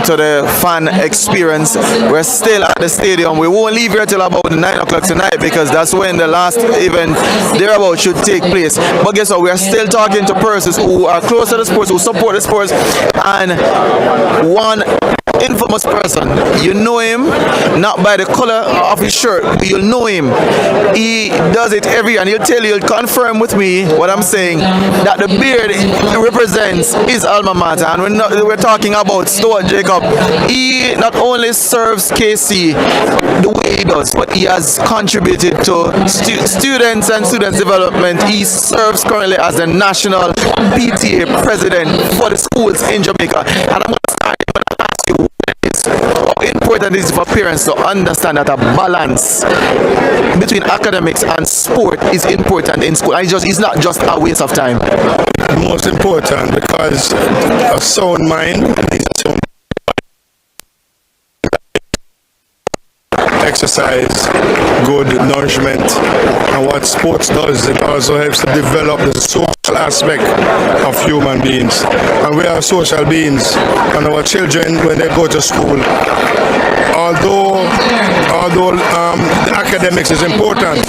to the fan experience. We're still at the stadium. We won't leave here till about 9 o'clock tonight because that's when the last event thereabout should take place. But guess what? We are still talking to persons who are close to the sports, who support the sports, and one infamous person. You know him not by the color of his shirt, but you'll know him. He does it every year, and he'll tell you, he'll confirm with me what I'm saying, that the beard represents his alma mater. And we're talking about Stuart Jacob. He not only serves KC the way he does, but he has contributed to students and students development. He serves currently as the national PTA president for the schools in Jamaica. And I'm going to start with how important it is for parents to understand that a balance between academics and sport is important in school. And it's not just a waste of time. Most important, because a sound mind is a sound exercise, good nourishment, and what sports does, it also helps to develop the social aspect of human beings. And we are social beings, and our children, when they go to school, although the academics is important,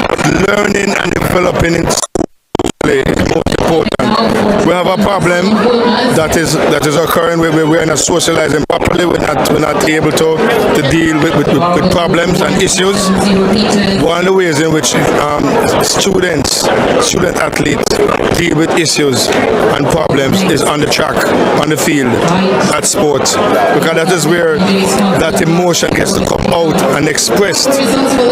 but learning and developing in school is most important. We have a problem that is occurring where we're not socializing properly. We're not able to deal with problems and issues. One of the ways in which student athletes deal with issues and problems is on the track, on the field, at sports, because that is where that emotion gets to come out and expressed.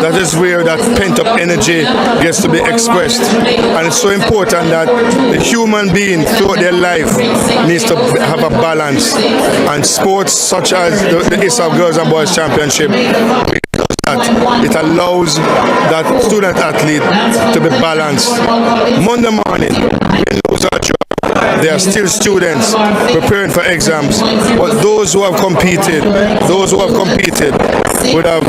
That is where that pent-up energy gets to be expressed, and it's so important that the human being throughout their life needs to have a balance, and sports such as the ISSA Girls and Boys Championship, it allows that student athlete to be balanced. Monday morning, they are still students preparing for exams, but those who have competed would have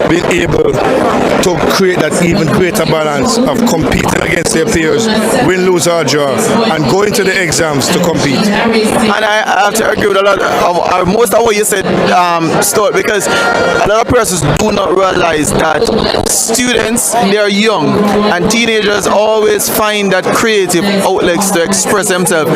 been able to create that even greater balance of competing against their peers, win, lose or draw, and go into the exams to compete. And I have to agree with a lot of most of what you said, Stuart, because a lot of persons do not realize that students, they are young, and teenagers always find that creative outlets to express themselves.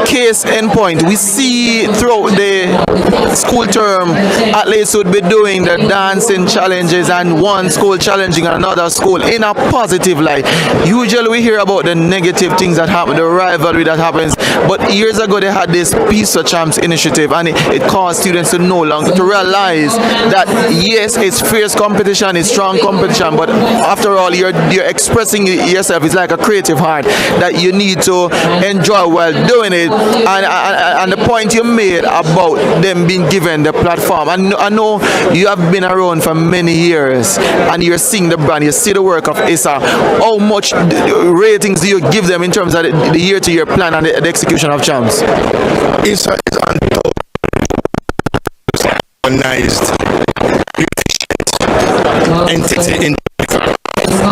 Case in point, we see throughout the school term, athletes would be doing the dancing challenges, and one school challenging another school in a positive light. Usually we hear about the negative things that happen, the rivalry that happens, but years ago they had this Peace of Champs initiative, and it caused students to no longer to realize that yes, it's fierce competition, it's strong competition, but after all you're expressing yourself. It's like a creative heart that you need to enjoy while doing it. And the point you made about them being given the platform, I know you have been around for many years and you're seeing the brand, you see the work of ISSA. How much ratings do you give them in terms of the year-to-year plan and the execution of Champs? ISSA is organized entity in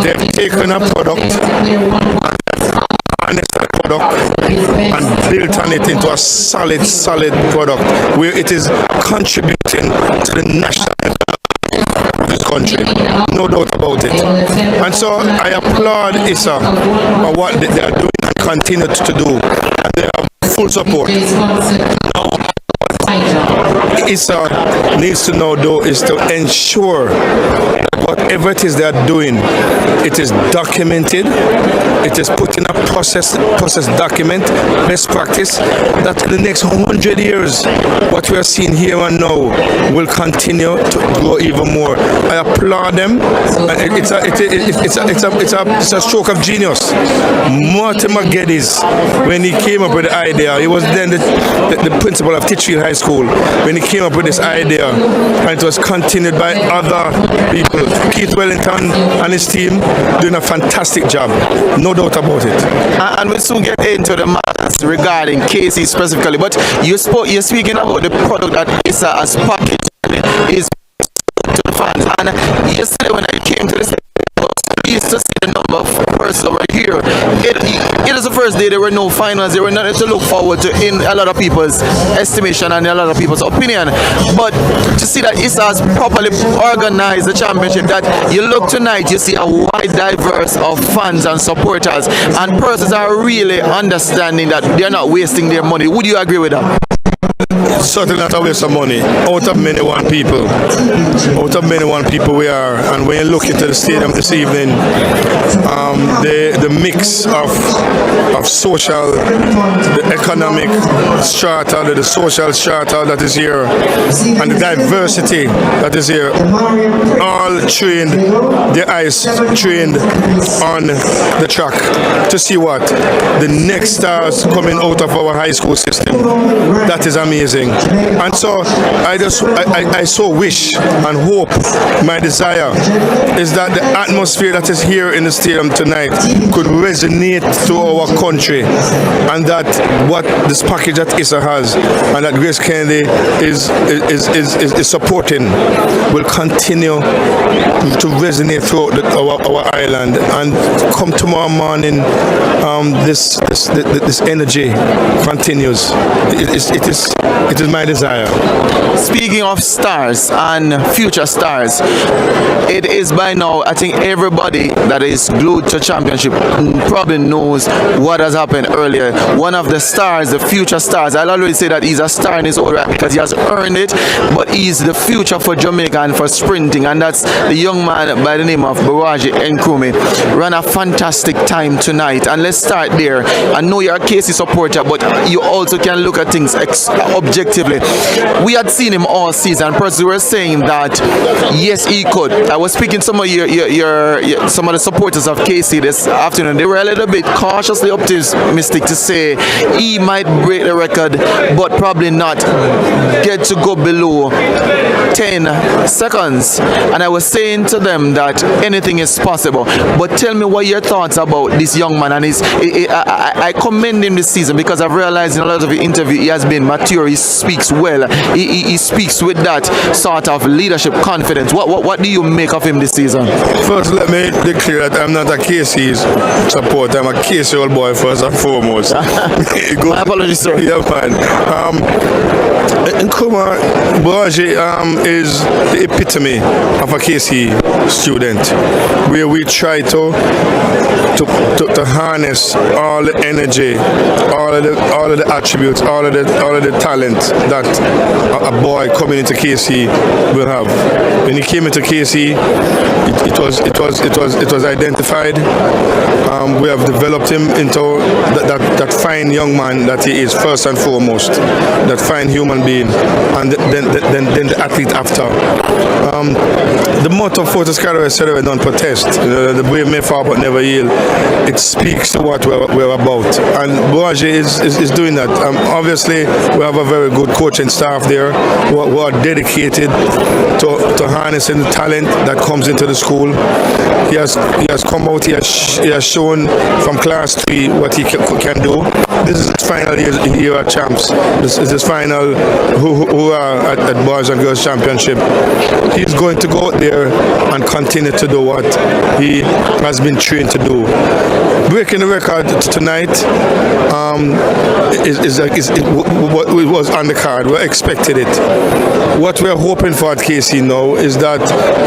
they've taken a product and built on it into a solid product where it is contributing to the national country. No doubt about it. And so I applaud ISSA for what they are doing and continue to do. And they have full support. ISSA needs to know, though, is to ensure whatever it is they are doing, it is documented, it is put in a process document, best practice, that in the next 100 years, what we are seeing here and now will continue to grow even more. I applaud them. It's a stroke of genius. Martin McGeddes, when he came up with the idea, he was then the principal of Titchfield High School, when he came up with this idea, and it was continued by other people. Keith Wellington and his team doing a fantastic job, no doubt about it. And we'll soon get into the matters regarding KC specifically, but you're speaking about the product that ISSA has packaged is to the fans. And yesterday when I came to this, I used to see the number of persons over here. It is the first day there were no finals. There were nothing to look forward to in a lot of people's estimation and a lot of people's opinion. But to see that ISSA has properly organized the championship, that you look tonight, you see a wide diverse of fans and supporters, and persons are really understanding that they're not wasting their money. Would you agree with that? Certainly not a waste of money. Out of many one people we are, and when you look into the stadium this evening, the mix of social, the economic strata, the social strata that is here, and the diversity that is here, all trained, their eyes trained on the track to see what the next stars coming out of our high school system. That is amazing. And so I so wish and hope, my desire is that the atmosphere that is here in the stadium tonight could resonate to our country, and that what this package that ISSA has and that Grace Kennedy is supporting will continue to resonate throughout our island. And come tomorrow morning, this energy continues. It is my desire. Speaking of stars and future stars, it is by now, I think everybody that is glued to championship probably knows what has happened earlier. One of the stars, the future stars, I'll always say that he's a star in his own right because he has earned it, but he's the future for Jamaica and for sprinting, and that's the young man by the name of Baraji Nkrumah. Ran a fantastic time tonight, and let's start there. I know you're a KC supporter, but you also can look at things objectively. We had seen him all season. Persons were saying that yes, he could. I was speaking to some of some of the supporters of KC this afternoon. They were a little bit cautiously optimistic to say he might break the record, but probably not get to go below 10 seconds. And I was saying to them that anything is possible. But tell me what your thoughts about this young man. And I commend him this season because I've realized in a lot of the interview he has been mature. He speaks well. He speaks with that sort of leadership confidence. What do you make of him this season? First, let me declare that I'm not a KC supporter. I'm a KC old boy first and foremost. My apologies, sir. Yeah, man. Nkrumah Baraji is the epitome of a KC student, where we try to harness all the energy, all of the attributes, all of the talent that a boy coming into KC will have. When he came into KC, it was identified. We have developed him into that fine young man that he is first and foremost, that fine human being, and then the athlete after. The motto of Fortis Carrier said we don't protest. The brave may fall but never yield. It speaks to what we're about, and Baraji is doing that. Obviously, we have a very good coaching staff there who are dedicated to harnessing the talent that comes into the school. He has come out. He has shown from class 3 what he can do, this is his final year at Champs. This is his final who are at Boys and Girls Championship. He's going to go out there and continue to do what he has been trained to do. Breaking the record tonight it was on the card. We expected it. What we're hoping for at KC now is that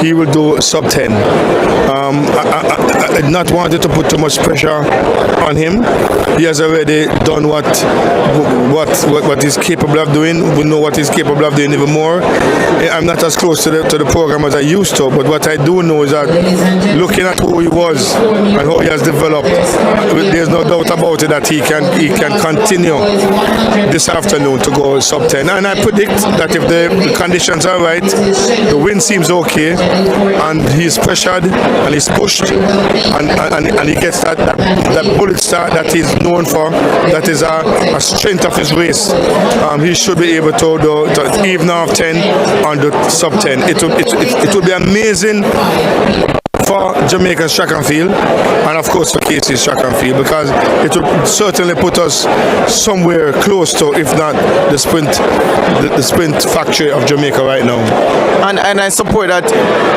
he will do sub 10. I not wanted to put too much pressure on him. He has already done what he's capable of doing. We know what he's capable of doing even more. I'm not as close to the program as I used to, but what I do know is that looking at who he was and how he has developed, there's no doubt about it that he can continue this afternoon to go sub 10. And I predict that if the conditions are right, the wind seems okay, and he's pressured and he's pushed, and he gets that bullet start that he's known for, that is a strength of his race. He should be able to even off 10 on the sub 10. It would be amazing for Jamaica's track and field, and of course for KC's track and field, because it would certainly put us somewhere close to, if not the sprint factory of Jamaica right now. And I support that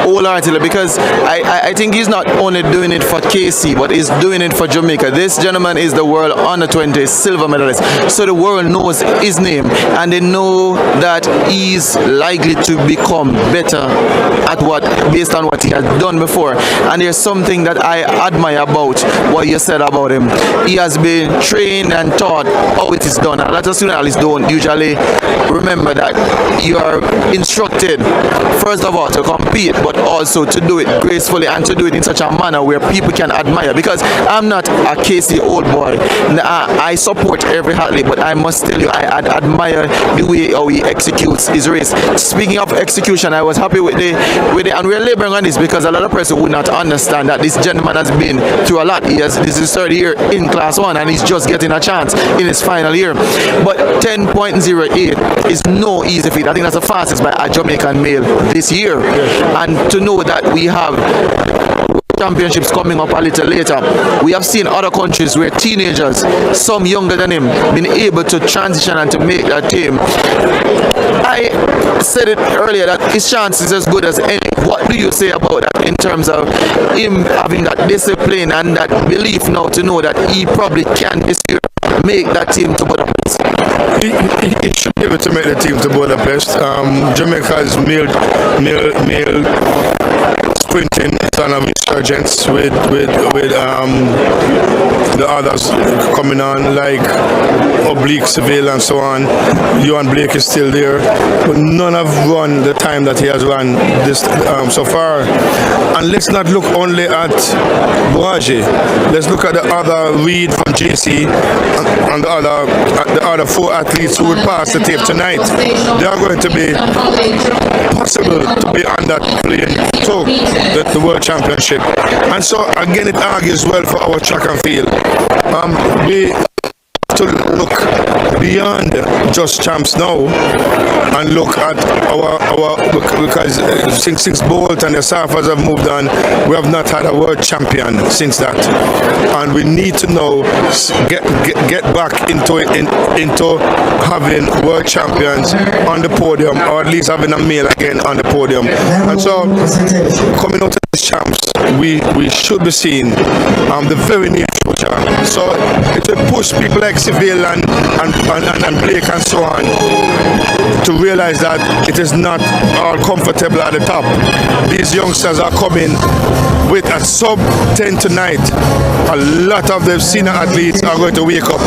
wholeheartedly, because I think he's not only doing it for KC, but he's doing it for Jamaica. This gentleman is the world under-20 silver medalist, so the world knows his name, and they know that he's likely to become better at based on what he has done before. And there's something that I admire about what you said about him. He has been trained and taught how it is done. A lot of students don't usually remember that you are instructed, first of all, to compete, but also to do it gracefully and to do it in such a manner where people can admire. Because I'm not a KC old boy. I support every athlete, but I must tell you, I admire the way how he executes his race. Speaking of execution, I was happy with the and we're laboring on this because a lot of person would not understand that this gentleman has been through a lot. This is his third year in Class 1 and he's just getting a chance in his final year. But 10.08 is no easy feat. I think that's the fastest by a Jamaican male this year. And to know that we have championships coming up a little later, we have seen other countries where teenagers, some younger than him, been able to transition and to make that team. I said it earlier that his chance is as good as any. What do you say about that in terms of him having that discipline and that belief now to know that he probably can this year make that team to Budapest? He should be able to make the team to Budapest. Jamaica's male sprinting ton of insurgents with the others coming on, like Oblique, Seville and so on. Yohan Blake is still there, but none have run the time that he has run this so far. And let's not look only at Bourage. Let's look at the other Reed from JC and the other four athletes who would pass the tape tonight. They are going to be possible to be on that plane to the World Championship. And so again, it argues well for our track and field. We to look beyond just champs now and look at our because since Bolt and the Asafas have moved on, we have not had a world champion since that, and we need to now get back into having world champions on the podium, or at least having a male again on the podium. And so coming out of these champs, we should be seeing the very near future. So it will push people like Seville and Blake and so on to realize that it is not all comfortable at the top. These youngsters are coming with a sub 10 tonight. A lot of the senior athletes are going to wake up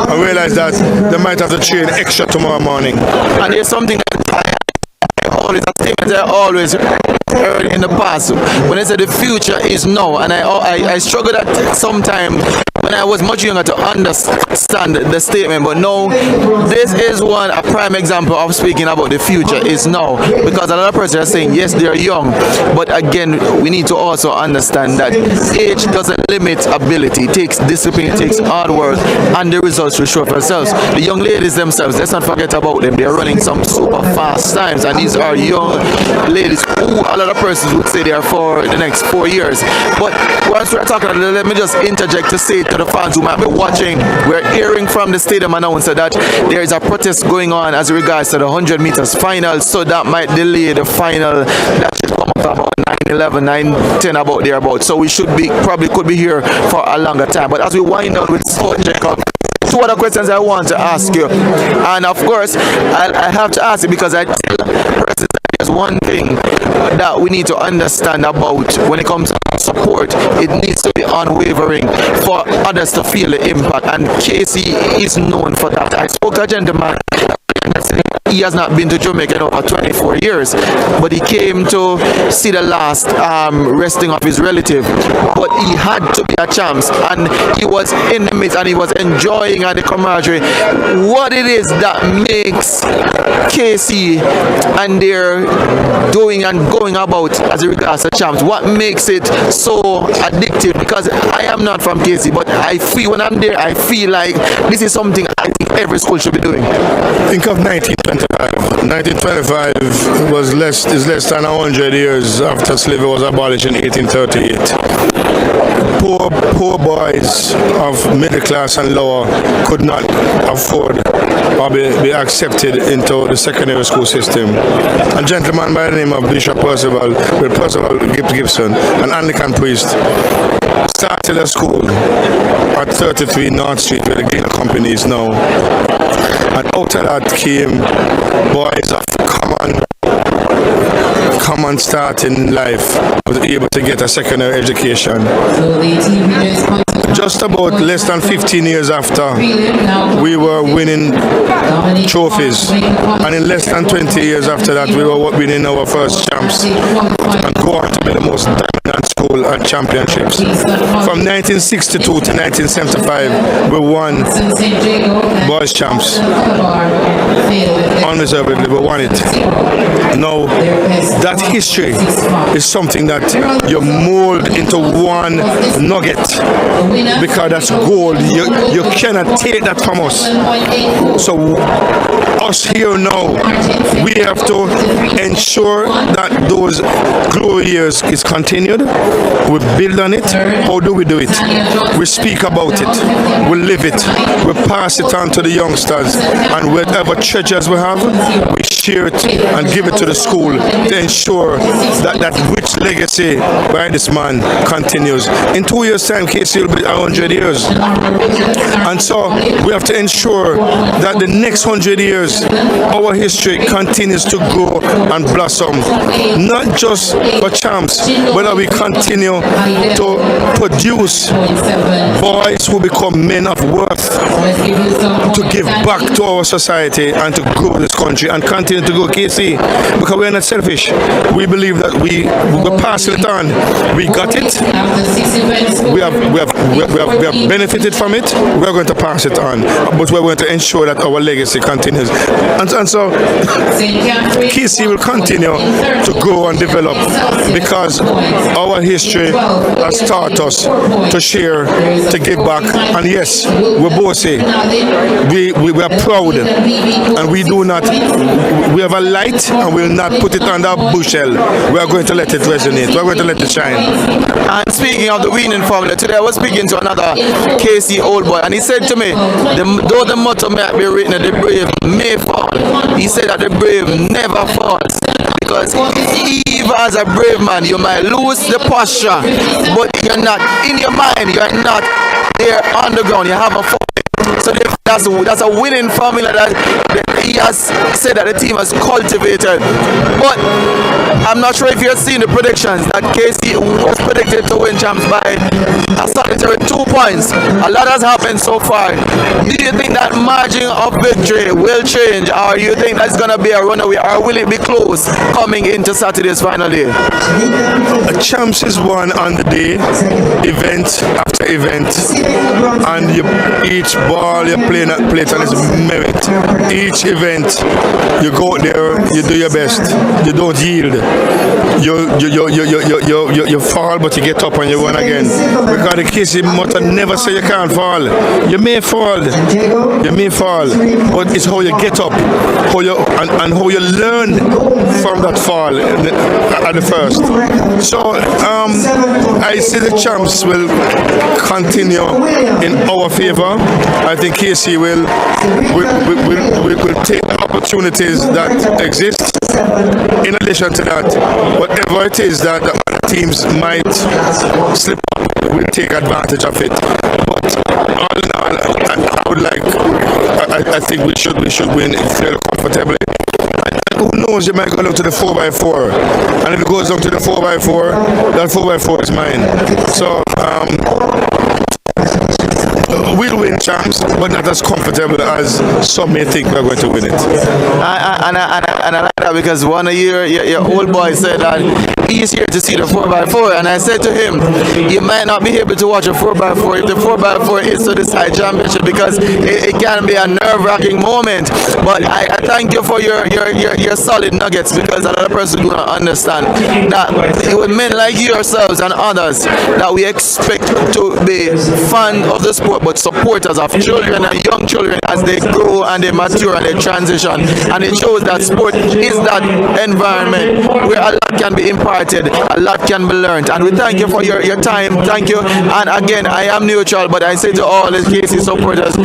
and realize that they might have to train extra tomorrow morning. And there's something that I always heard in the past when I said the future is now, and I struggled at some time when I was much younger to understand the statement, but no, this is a prime example of speaking about the future is now, because a lot of persons are saying yes, they are young, but again, we need to also understand that age doesn't limit ability. It takes discipline, it takes hard work, and the results will show for themselves. The young ladies themselves, let's not forget about them. They are running some super fast times, and these are young ladies who a lot lot of persons would say they are for the next 4 years. But once we're talking, let me just interject to say to the fans who might be watching, we're hearing from the stadium announcer that there is a protest going on as regards to the 100 meters final, so that might delay the final. That should come up about 9:11, 9:10 about thereabouts. So we should be probably could be here for a longer time. But as we wind down with Sport Jacob, two other questions I want to ask you, and of course I have to ask it because I tell persons there's one thing that we need to understand about when it comes to support. It needs to be unwavering for others to feel the impact, and Casey is known for that. I spoke to a gentleman. He has not been to Jamaica in over 24 years, but he came to see the last resting of his relative. But he had to be a champs, and he was in the midst, and he was enjoying the camaraderie. What it is that makes KC and their doing and going about as regards to champs? What makes it so addictive? Because I am not from KC, but I feel when I'm there, I feel like this is something I think every school should be doing. Think of 1925. 1925 is less than 100 years after slavery was abolished in 1838. Poor boys of middle class and lower could not afford or be accepted into the secondary school system. A gentleman by the name of Bishop Percival Gibson, an Anglican priest, started a school at 33 North Street where the Gleaner Company is now. And out of that came boys of common start in life, was able to get a secondary education. Just about less than 15 years after, we were winning trophies, and in less than 20 years after that, we were winning our first champs and go on to be the most dominant school at championships. From 1962 to 1975, we won boys champs. Unreservedly, we won it. Now, that history is something that you mold into one nugget, because that's gold. You cannot take that from us. So us here now, we have to ensure that those glory years is continued. We build on it. How do we do it? We speak about it. We live it. We pass it on to the youngsters, and whatever treasures we have, we share it and give it to the school to ensure that that rich legacy by this man continues. In 2 years' time, KC will be 100 years. And so we have to ensure that the next 100 years, our history continues to grow and blossom. Not just for champs, but that we continue to produce boys who become men of worth, to give back to our society and to grow this country and continue to go KC, because we're not selfish. We believe that we pass it on. We got it. We have benefited from it. We're going to pass it on, but we're going to ensure that our legacy continues. And so KC will continue to grow and develop, because our history has taught us to share, to give back. And yes, we both say we are proud, and we have a light, and we'll not put it under a bushel. We are going to let it resonate. We're going to let it shine. And speaking of the winning formula, today I was speaking to another KC old boy, and he said to me, though the motto may be written that the brave may fall, he said that the brave never falls. Because even as a brave man, you might lose the posture, but you're not in your mind, you're not there on the ground, you haven't fallen. So that's a winning formula that he has said that the team has cultivated. But I'm not sure if you've seen the predictions that KC was predicted to win champs by a solitary 2 points. A lot has happened so far. Do you think that margin of victory will change, or you think that's going to be a runaway, or will it be close coming into Saturday's final day? Champs is won on the day, event after event, and each bar all you play it on its merit. Each event, you go out there, you do your best. You don't yield. You fall, but you get up and you win again. Because the case, you must never say you can't fall. You may fall, but it's how you get up, and how you learn from that fall at the first. So I see the champs will continue in our favor. I think KC will take the opportunities that exist. In addition to that, whatever it is that the other teams might slip up, we'll take advantage of it. But all in all, I think we should win fairly comfortably. And who knows, you might go down to the 4x4, and if it goes down to the 4x4, that 4x4 is mine. So we'll win, champs, but not as comfortable as some may think we're going to win it. And I like that because one of your old boy said that he's here to see the 4x4, and I said to him, you might not be able to watch a 4x4 if the 4x4 is to decide championship, because it can be a nerve-wracking moment. But I thank you for your solid nuggets, because a lot of persons do not understand that with men like yourselves and others that we expect to be fans of the sport but supporters of children and young children as they grow and they mature and they transition. And it shows that sport is that environment where a lot can be imparted, a lot can be learned. And we thank you for your time. Thank you. And again, I am neutral, but I say to all the KC supporters,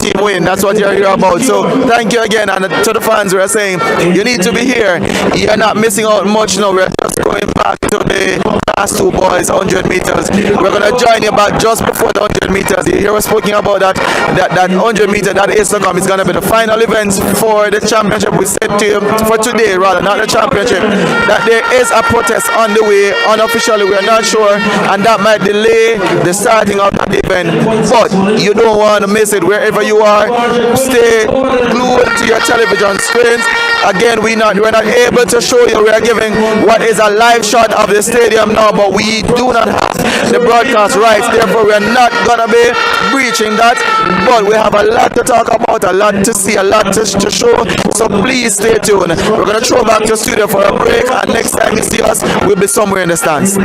team win. That's what you're here about. So thank you again. And to the fans, we're saying you need to be here. You're not missing out much now. We're just going back to the last two boys, 100 meters. We're going to join you back just before the 100 meters. You were speaking about that 100 meter, that ISSA is going to be the final event for the championship. We said to you for today, rather, not the championship, that there is a protest on the way. Unofficially, we're not sure, and that might delay the starting of that event. But you don't want to miss it wherever you are. Stay glued to your television screens. Again, we're not able to show you. We are giving what is a live shot of the stadium now, but we do not have the broadcast rights. Therefore, we are not gonna be breaching that. But we have a lot to talk about, a lot to see, a lot to show. So please stay tuned. We're gonna throw back to the studio for a break, and next time you see us, we'll be somewhere in the stands.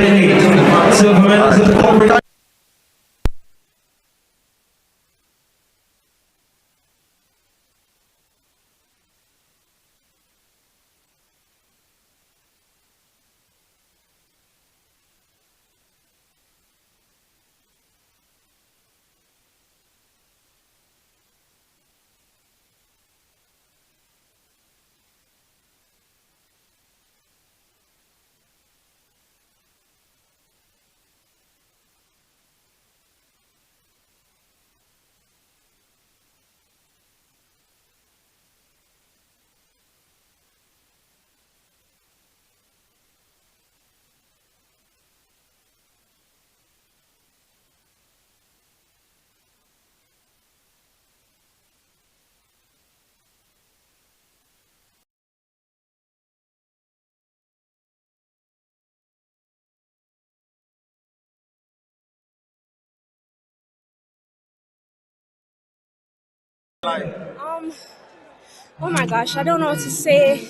Oh my gosh, I don't know what to say.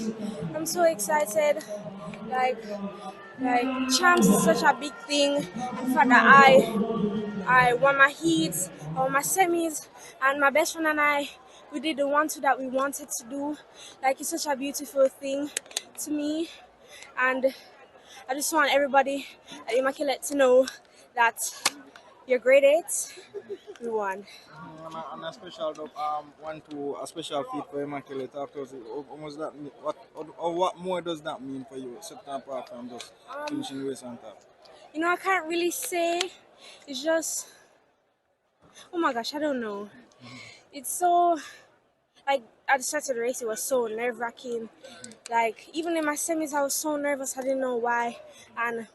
I'm so excited. Like champs is such a big thing. In fact, that I won my heats, I won my semis, and my best friend and I, we did the 1-2 that we wanted to do. Like, it's such a beautiful thing to me, and I just want everybody at Immaculate to know that you're grade 8. We won. And a special a special feat for Immaculate afterwards. What more does that mean for you, certain apart from just finishing race on top? You know, I can't really say. It's just, oh my gosh, I don't know. It's so, like, at the start of the race, it was so nerve-wracking. Like, even in my semis, I was so nervous. I didn't know why. And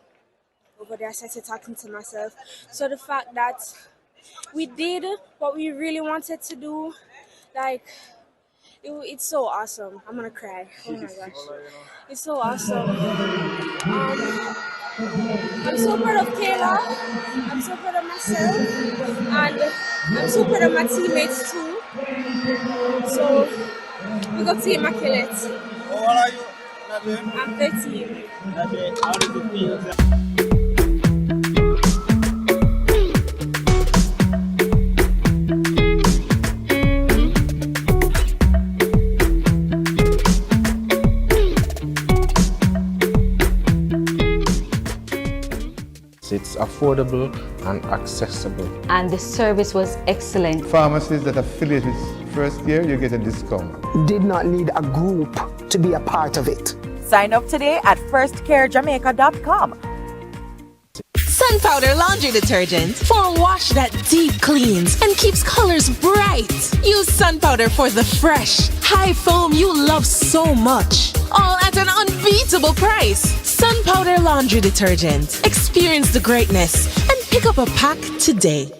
over there, I started talking to myself. So the fact that we did what we really wanted to do, like, it's so awesome. I'm gonna cry. Oh my gosh. It's so awesome. I'm so proud of Kayla. I'm so proud of myself. And I'm so proud of my teammates too. So, we got Team Immaculate. How old are you, Nadine? I'm 13. Nadine, how does it feel? It's affordable and accessible. And the service was excellent. Pharmacies that affiliate with first year, you get a discount. Did not need a group to be a part of it. Sign up today at firstcarejamaica.com. Sun Powder Laundry Detergent for a wash that deep cleans and keeps colors bright. Use Sun Powder for the fresh, high foam you love so much. All at an unbeatable price. Sun Powder Laundry Detergent. Experience the greatness and pick up a pack today.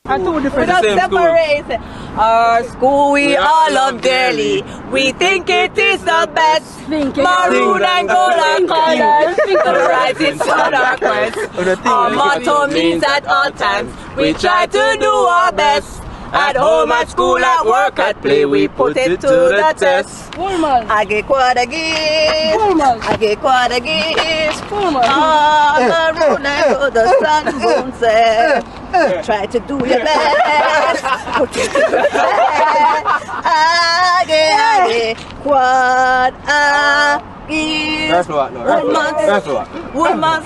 Two different separate. Our school we all love dearly. We think it is the best. Maroon and golden colors. The rising sun our quest. Our motto means at all times we try to do our best. At home, at school, at work, at play, we put it to the test. I get quite a gift. I get quite a gift. Maroon and golden sun moon say. Try to do your best. Put it to the test. I get quite a gift. That's what, no. That's what. Woodman's.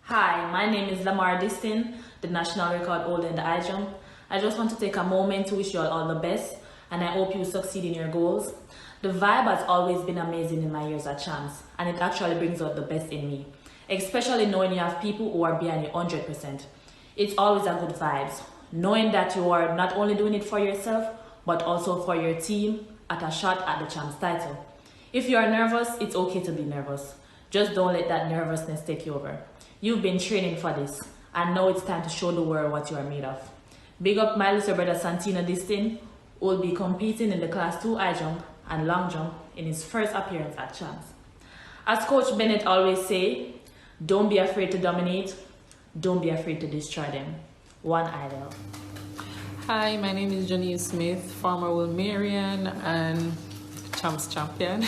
Hi, my name is Lamar Distin, the national record holder in the high jump. I just want to take a moment to wish you all the best, and I hope you succeed in your goals. The vibe has always been amazing in my years at Champs, and it actually brings out the best in me, especially knowing you have people who are behind you 100%. It's always a good vibes, knowing that you are not only doing it for yourself, but also for your team at a shot at the Champs title. If you are nervous, it's okay to be nervous. Just don't let that nervousness take you over. You've been training for this, and now it's time to show the world what you are made of. Big up my little brother Santino Distin, who will be competing in the Class 2 high jump and long jump in his first appearance at Champs. As Coach Bennett always say, don't be afraid to dominate, don't be afraid to destroy them. One idol. Hi, my name is Janine Smith, former Wilmerian and Champs champion.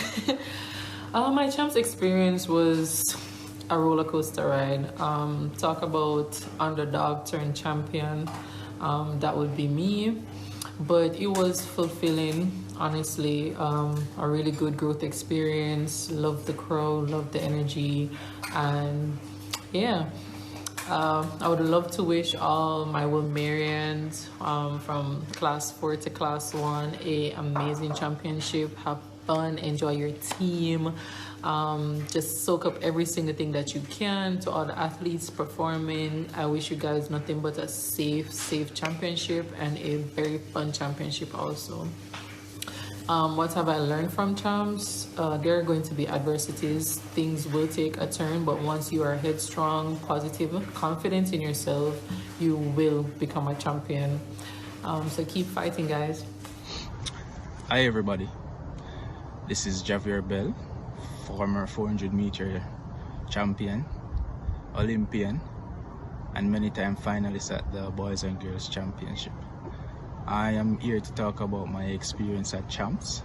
My Champs experience was a roller coaster ride. Talk about underdog turned champion, that would be me. But it was fulfilling, honestly. A really good growth experience. Loved the crowd, loved the energy, and yeah. I would love to wish all my Wilmerians from Class 4 to Class 1 an amazing championship. Have fun, enjoy your team. Just soak up every single thing that you can. To all the athletes performing, I wish you guys nothing but a safe championship and a very fun championship also. What have I learned from Champs? There are going to be adversities. Things will take a turn, but once you are headstrong, positive, confident in yourself, you will become a champion. So keep fighting, guys. Hi everybody, this is Javier Bell, former 400 meter champion, Olympian, and many-time finalist at the Boys and Girls Championship. I am here to talk about my experience at Champs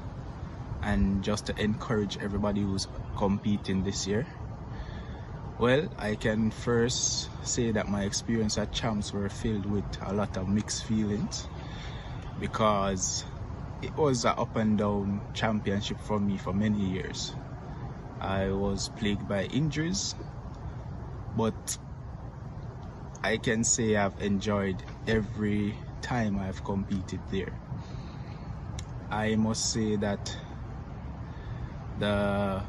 and just to encourage everybody who's competing this year. Well, I can first say that my experience at Champs were filled with a lot of mixed feelings because it was an up and down championship for me for many years. I was plagued by injuries, but I can say I've enjoyed every time I've competed there. I must say that the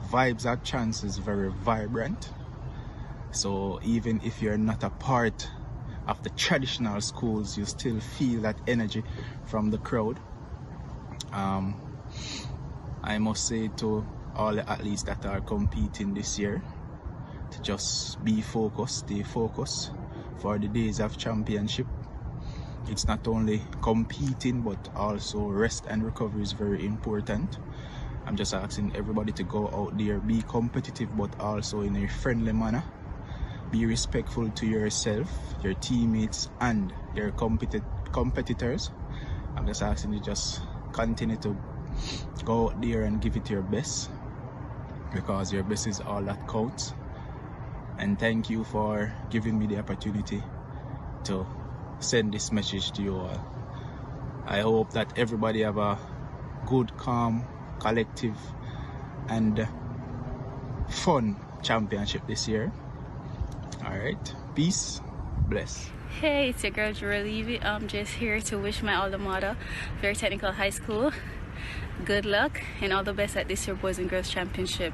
vibes at Chance is very vibrant. So even if you're not a part of the traditional schools, you still feel that energy from the crowd. I must say to all the athletes that are competing this year to just be focused, stay focused for the days of championship. It's not only competing but also rest and recovery is very important. I'm just asking everybody to go out there, be competitive but also in a friendly manner. Be respectful to yourself, your teammates and your competitors. I'm just asking you just continue to go out there and give it your best because your best is all that counts. And thank you for giving me the opportunity to send this message to you all. I hope that everybody have a good, calm, collective and fun championship this year. Alright, peace, bless. Hey, it's your girl Jura Levy. I'm just here to wish my alma mater, Very Technical High School, good luck and all the best at this year Boys and Girls Championship.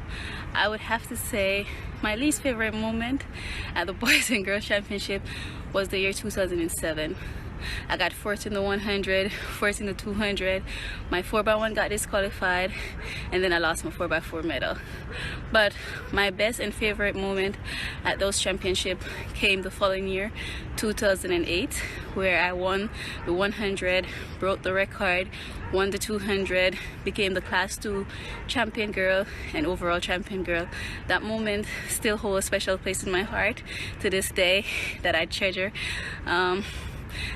I would have to say my least favorite moment at the Boys and Girls Championship was the year 2007. I got fourth in the 100, fourth in the 200. My 4x1 got disqualified, and then I lost my 4x4 medal. But my best and favorite moment at those championships came the following year, 2008, where I won the 100, broke the record, won the 200, became the Class 2 champion girl and overall champion girl. That moment still holds a special place in my heart to this day that I treasure.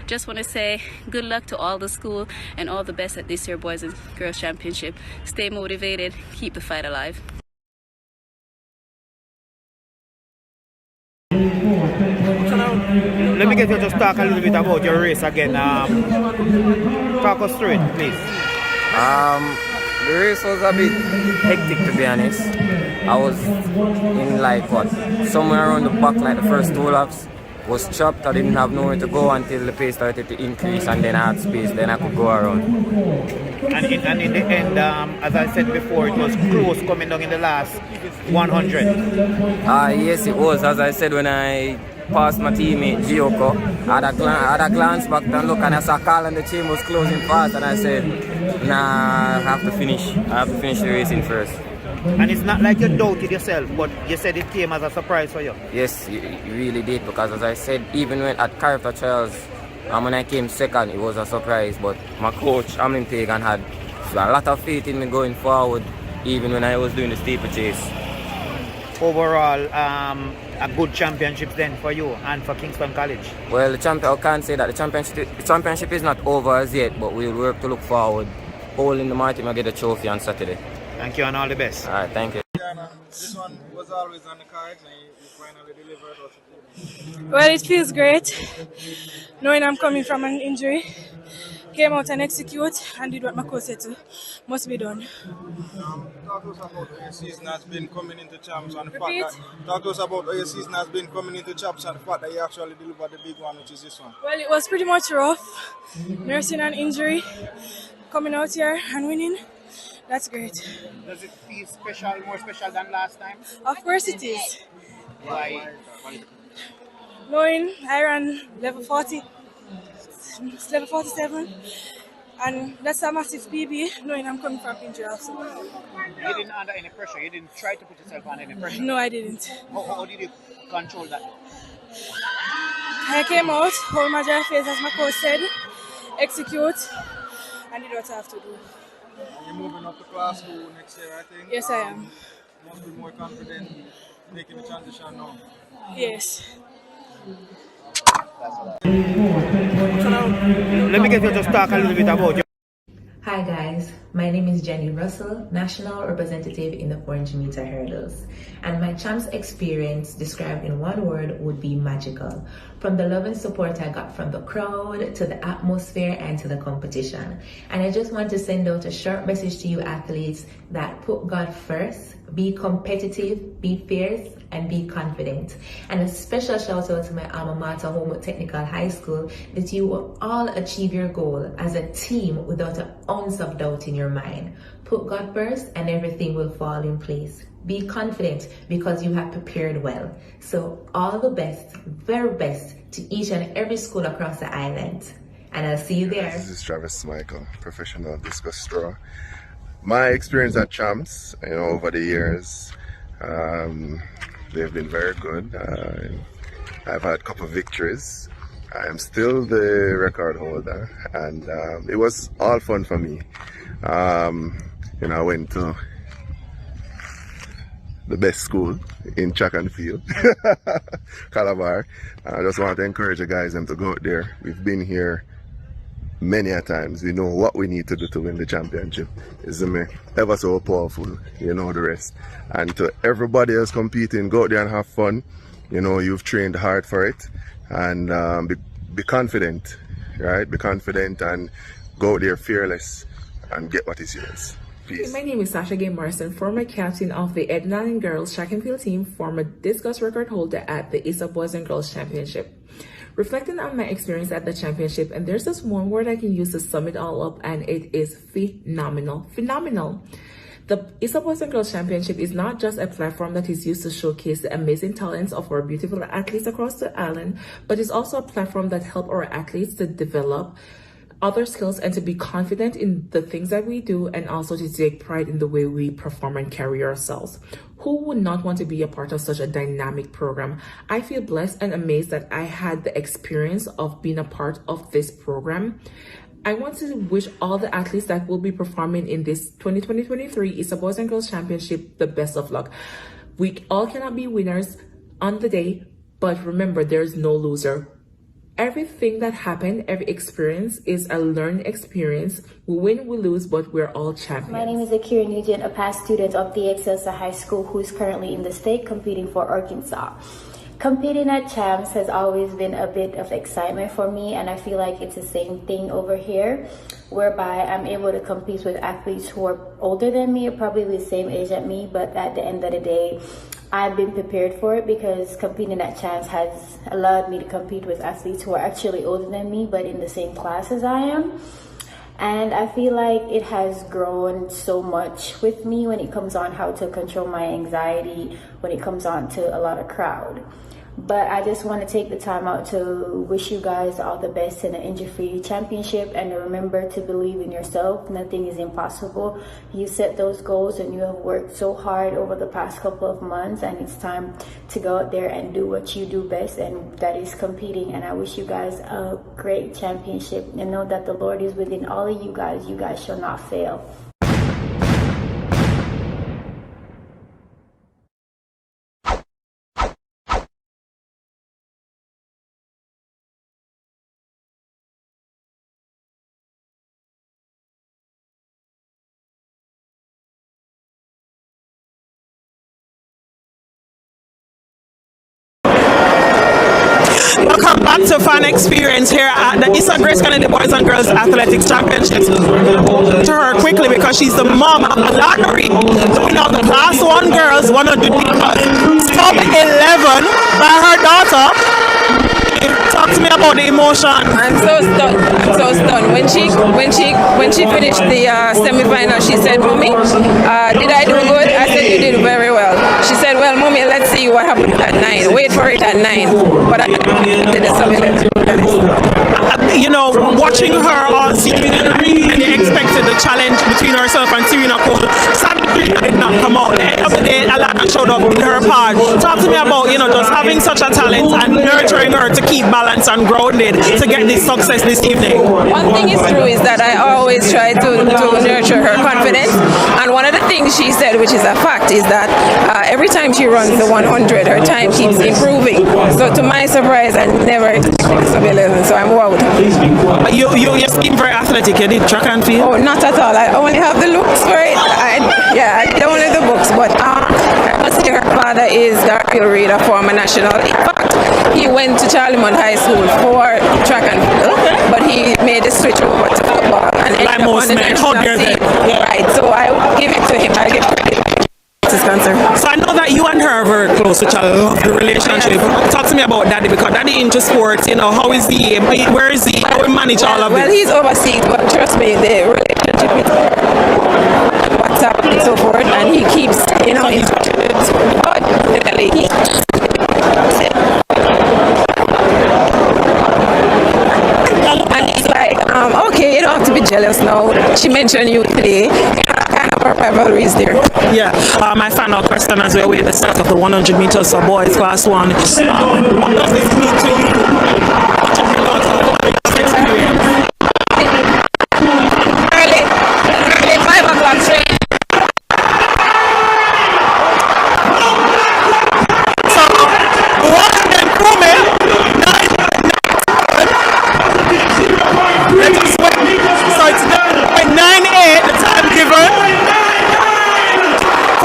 Just want to say good luck to all the school and all the best at this year Boys and Girls Championship. Stay motivated, keep the fight alive. Let me get you to just talk a little bit about your race again. Talk us through it, please. The race was a bit hectic, to be honest. I was in like what, somewhere around the back, like the first 2 laps. Was chopped. I didn't have nowhere to go until the pace started to increase, and then I had space, then I could go around. And in the end, as I said before, it was close coming down in the last 100. Yes, it was. As I said, when I passed my teammate Gioko, I had a glance back and look, and I saw Carl and the chain was closing fast, and I said, nah, I have to finish the racing first. And it's not like you doubted yourself, but you said it came as a surprise for you. Yes, it really did, because as I said, even when at character trials, when I came second, it was a surprise. But my coach, Amin Pagan, had a lot of faith in me going forward, even when I was doing the steeplechase. Overall, a good championship then for you and for Kingston College. Well, I can't say that the championship is not over as yet, but we'll work to look forward. Holding the Martin, I'll get a trophy on Saturday. Thank you and all the best. All right, thank you. This one was always on the cards and you finally delivered. Well, it feels great knowing I'm coming from an injury. Came out and execute and did what my coach said to. Must be done. Talk to us about how your season has been coming into Champs and the fact that, talk to us about how your season has been coming into Champs and the fact that you actually delivered the big one, which is this one. Well, it was pretty much rough. Nursing an injury, coming out here and winning. That's great. Does it feel special, more special than last time? Of course it is. Why? Knowing I ran level 40, level 47, and that's a massive PB, knowing I'm coming from injury also. You didn't under any pressure? You didn't try to put yourself under any pressure? No, I didn't. How did you control that? I came out, hold my dry face as my coach said, execute, I did what I have to do. You're moving up to class 2 next year, I think. Yes, I am. Must be more confident making the transition now. Yes. Let me get you to just talk a little bit about you. Hi guys, my name is Jenny Russell, National Representative in the 400 meter hurdles. And my champs experience described in one word would be magical. From the love and support I got from the crowd, to the atmosphere and to the competition. And I just want to send out a short message to you athletes that put God first, be competitive, be fierce, and be confident. And a special shout out to my alma mater, Homewood Technical High School, that you will all achieve your goal as a team without an ounce of doubt in your mind. Put God first and everything will fall in place. Be confident because you have prepared well. So all the best, very best to each and every school across the island. And I'll see you there. This is Travis Michael, professional discus thrower. My experience at Champs, over the years, they've been very good. I've had a couple of victories. I am still the record holder, and it was all fun for me. I went to the best school in track and field, Calabar. I just want to encourage the guys them to go out there. We've been here many a times. We know what we need to do to win the championship. It's ever so powerful, the rest. And to everybody else competing, go out there and have fun. You've trained hard for it, and be confident, right? Be confident and go out there fearless and get what is yours. Peace. My name is Sasha Gay Morrison, former captain of the Edna and Girls Track and Field team, former discus record holder at the ISSA Boys and Girls Championship. Reflecting on my experience at the championship, and there's this one word I can use to sum it all up, and it is phenomenal. Phenomenal. The ISSA Boys and Girls Championship is not just a platform that is used to showcase the amazing talents of our beautiful athletes across the island, but it's also a platform that helps our athletes to develop other skills and to be confident in the things that we do, and also to take pride in the way we perform and carry ourselves. Who would not want to be a part of such a dynamic program? I feel blessed and amazed that I had the experience of being a part of this program. I want to wish all the athletes that will be performing in this 2023 ISSA Boys and Girls Championship the best of luck. We all cannot be winners on the day, but remember, there's no loser. Everything that happened, every experience is a learned experience. We win, we lose, but we're all champions. My name is Kiara Grant, a past student of the ISSA High School who is currently in the state competing for Arkansas. Competing at Champs has always been a bit of excitement for me, and I feel like it's the same thing over here, whereby I'm able to compete with athletes who are older than me, or probably the same age as me, but at the end of the day, I've been prepared for it because competing at Champs has allowed me to compete with athletes who are actually older than me, but in the same class as I am. And I feel like it has grown so much with me when it comes on how to control my anxiety, when it comes on to a lot of crowd. But I just want to take the time out to wish you guys all the best in the injury-free championship, and to remember to believe in yourself. Nothing is impossible. You set those goals and you have worked so hard over the past couple of months, and it's time to go out there and do what you do best, and that is competing. And I wish you guys a great championship, and know that the Lord is within all of you guys. You guys shall not fail. Welcome back to Fan Experience here at the ISSA Grace Kennedy Boys and Girls Athletics Championships. To her quickly because she's the mom of the lottery. So we know the Class 1 girls, 100 meters, top 11 by her daughter. Talk to me about the emotion. I'm so stunned. I'm so stunned. When she finished the semi-final, she said, "Mommy, did I do good?" I said, "You did very well." She said, "Well, Mommy, let's see what happened at 9. Wait for it at 9." But I did the semi-final. Watching her all season, and they expected the challenge between herself and Serena Cole. did not come out. At the end of the day, Alana showed up in her part. Talk to me about, just having such a talent and nurturing her to keep balance and grounded to get this success this evening. One thing is true is that I always try to nurture her confidence, and one of the things she said, which is a fact, is that every time she runs the 100, her time keeps improving. So to my surprise, I never expected to be 11, so I'm wowed. But you seem very athletic. You did track and field? Oh, not at all. I only have the looks for it. I don't have the books, but I must say her father is Garfield Reed, a former national. In fact, he went to Charlemont High School for track and field, but he made the switch over to football and ended up on the national team. Right, so I give it to him. I give credit. So I know that you and her are very close, which I love the relationship. Talk to me about Daddy, because Daddy into sports, how is he? Where is he? How we manage all of this? Well, he's overseas, but trust me, the relationship with WhatsApp and so forth, and he keeps, in touch with God. And he's like, okay, you don't have to be jealous now. She mentioned you today. Kind of our rivalry is there. Yeah, my final question as we await the start of the 100 meters for boys class 1. What does this mean to you? What have you got out of this experience? Early 5 o'clock straight. So, Washington Kume, 9-8, the time given.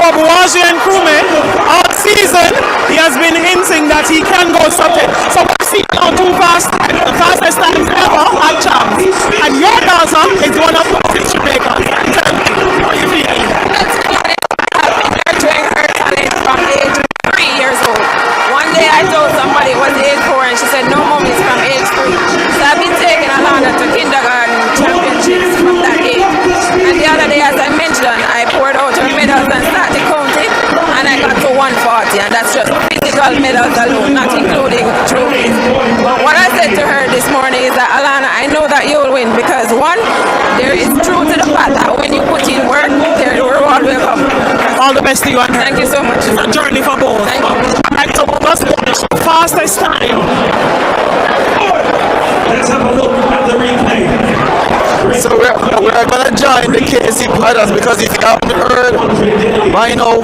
For Washington Kume, all season he has been hinting that he can go something. So we've seen now 2 the fastest times ever at Champs. And your daughter is one of those Jamaicans. How are you feeling? I've been nurturing her talent from age 3 years old. One day I told somebody it was age 4 and she said, no, mom, it's from age 3. So I've been taking Alana to kindergarten championships from that age. And the other day, as I mentioned, I poured out her medals and started counting, and I got to 140, and that's just physical medals alone, not including trophies. But what I said to her this morning is that, Alana, I know that you'll win, because one, there is truth to the fact that when you put in work, the reward will come. All the best to you and her. Thank you so much. It's a journey for both. Thank you. And so let's watch the fastest time. Let's have a look at the replay. So we're going to join the KC Pirates, because if you haven't heard by now,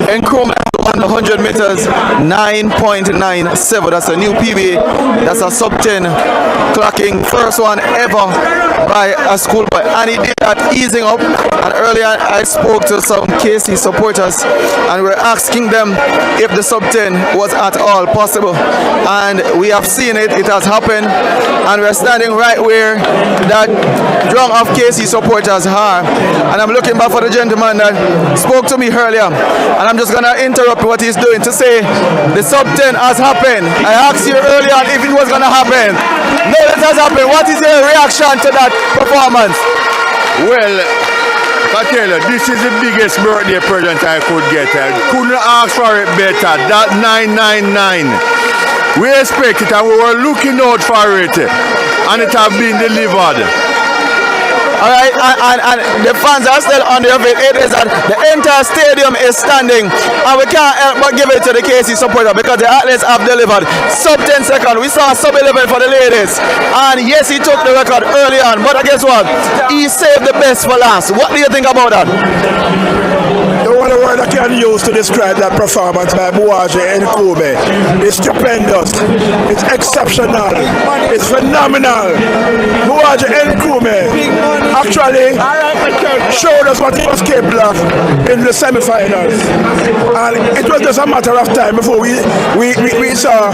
Nkrumah won the 100 meters 9.97. That's a new PB. That's a sub 10 clocking, first one ever by a schoolboy, and he did that easing up. And earlier I spoke to some KC supporters and we're asking them if the sub 10 was at all possible, and we have seen it. It has happened, and we're standing right where that drum of KC supporters are. And I'm looking back for the gentleman that spoke to me earlier, and I'm just gonna interrupt what he's doing to say the sub 10 has happened. I asked you earlier if it was gonna happen. No, it has happened. What is your reaction to that performance? Well, I tell you, this is the biggest birthday present I could get. I couldn't ask for it better. That 999. We expect it and we were looking out for it, and it has been delivered. Alright, and the fans are still on their feet. It is that the entire stadium is standing, and we can't help but give it to the KC supporter, because the athletes have delivered. Sub 10 seconds. We saw sub 11 for the ladies, and yes, he took the record early on, but guess what? He saved the best for last. What do you think about that? The only word I can use to describe that performance by Buaji Nkrumah is stupendous. It's exceptional. It's phenomenal. Buaji Nkrumah actually showed us what he was capable of in the semi-finals, and it was just a matter of time before we saw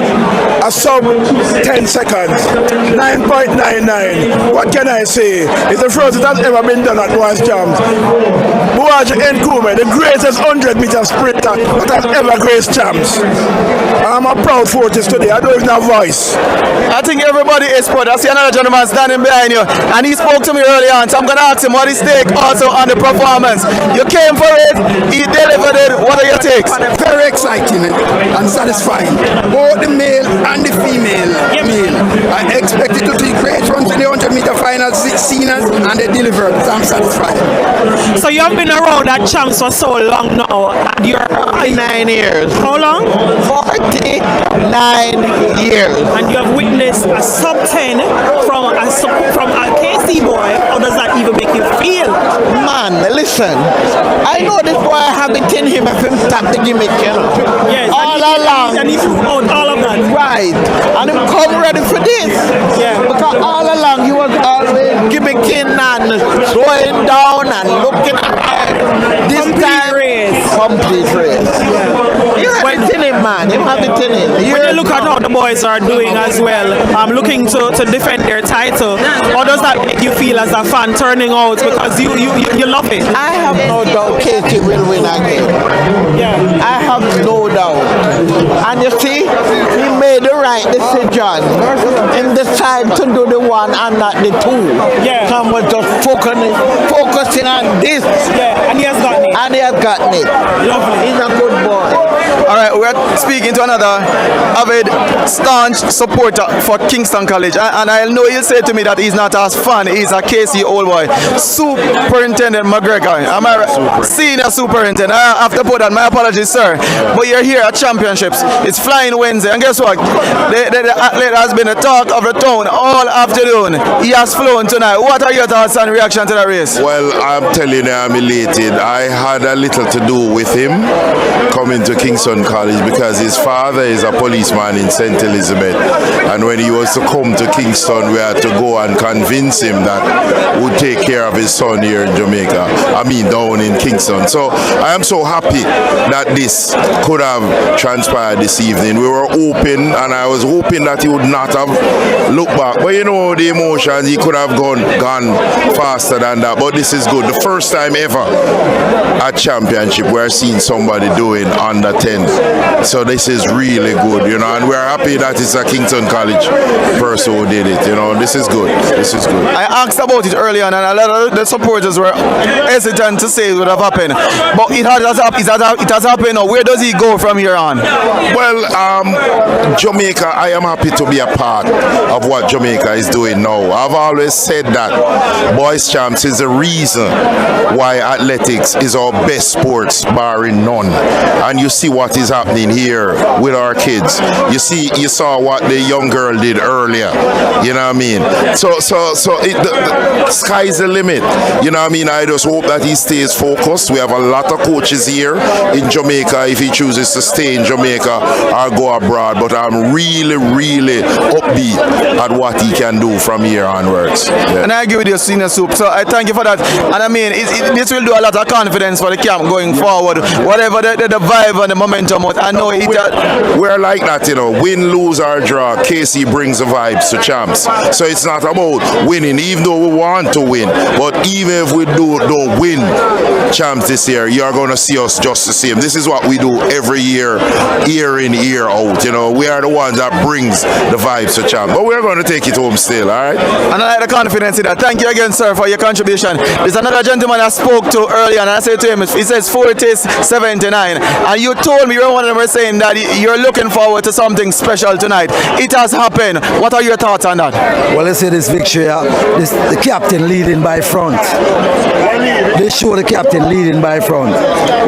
a sub 10 seconds, 9.99. What can I say? It's the first that has ever been done at Boys Jams. Buaji Nkrumah, the greatest 100-meter sprinter that has ever graced Champs. I'm a proud Fortis today. I don't even have voice. I think everybody is proud. I see another gentleman standing behind you, and he spoke to me earlier on, so I'm going to ask him what his take also on the performance. You came for it, he delivered it. What are your takes? Very exciting and satisfying. Both the male and the female. I expected to be great runs in the 100-meter final seniors, and they delivered. So I'm satisfied. So So you have been around that champs for so long now. And you're 49 years. How long? 49 years. And you have witnessed a sub 10 from a KC boy. How does that even make you feel? Man, listen. I know this boy have been in him if him tap the gimmick, you know. Yes. All along. And he proved out all of that. Right. And him come ready for this. Yeah. Because all along he was always gimmicking and slowing down and looking at this time. Complete race. You have it in him, man. You have it in him. When you look at how the boys are doing as well, looking to defend their title, how does that make you feel as a fan turning out because you love it? I have no doubt Katie will win again. Yeah. I have no doubt. And you see, he made the right decision. He decided to do the one and not the two. Yeah. Tom was just focusing on this. Yeah, and he has gotten it. And he has gotten it. Lovely. He's a good boy. Alright, we're speaking to another avid, staunch supporter for Kingston College. And I know you'll say to me that he's not as fun, he's a KC old boy. Superintendent McGregor. Am I right? Senior superintendent. I have to put that. My apologies, sir. But you're here at championships. It's Flying Wednesday. And guess what? The athlete has been the talk of the town all afternoon. He has flown tonight. What are your thoughts and reaction to the race? Well, I'm telling you, I'm elated. I had a little to do with him coming to Kingston College because his father is a policeman in St. Elizabeth, and when he was to come to Kingston, we had to go and convince him that we'd take care of his son here in Jamaica, down in Kingston. So I am so happy that this could have transpired this evening. We were hoping, and I was hoping that he would not have looked back, but you know the emotions, he could have gone faster than that. But this is good. The first time ever at championship we're seeing somebody doing under 10. So this is really good, and we're happy that it's a Kingston College person who did it. This is good. This is good. I asked about it earlier on, and a lot of the supporters were hesitant to say it would have happened. But it has happened now. Where does he go from here on? Well, Jamaica, I am happy to be a part of what Jamaica is doing now. I've always said that boys champs is the reason why athletics is our best sports, barring none. And you see what is happening here with our kids. You saw what the young girl did earlier. You know what I mean? So the sky's the limit. You know what I mean? I just hope that he stays focused. We have a lot of coaches here in Jamaica if he chooses to stay in Jamaica or go abroad. But I'm really, really upbeat at what he can do from here onwards. Yeah. And I agree with you, Senior Soup. So I thank you for that. And this will do a lot of confidence for the camp going forward. Whatever the vibe and the momentum, I know it. We're like that, win, lose or draw. KC brings the vibes to champs. So it's not about winning, even though we want to win. But even if we don't win champs this year, you're going to see us just the same. This is what we do every year in, year out. We are the ones that brings the vibes to champs. But we're going to take it home still, all right? And I like the confidence in that. Thank you again, sir, for your contribution. There's another gentleman I spoke to earlier, and I said to him, he says 40-79. And you told me, you're one of them, were saying that you're looking forward to something special tonight. It has happened. What are your thoughts on that? Well, let's say this victory, the captain leading by front. They show the captain leading by front.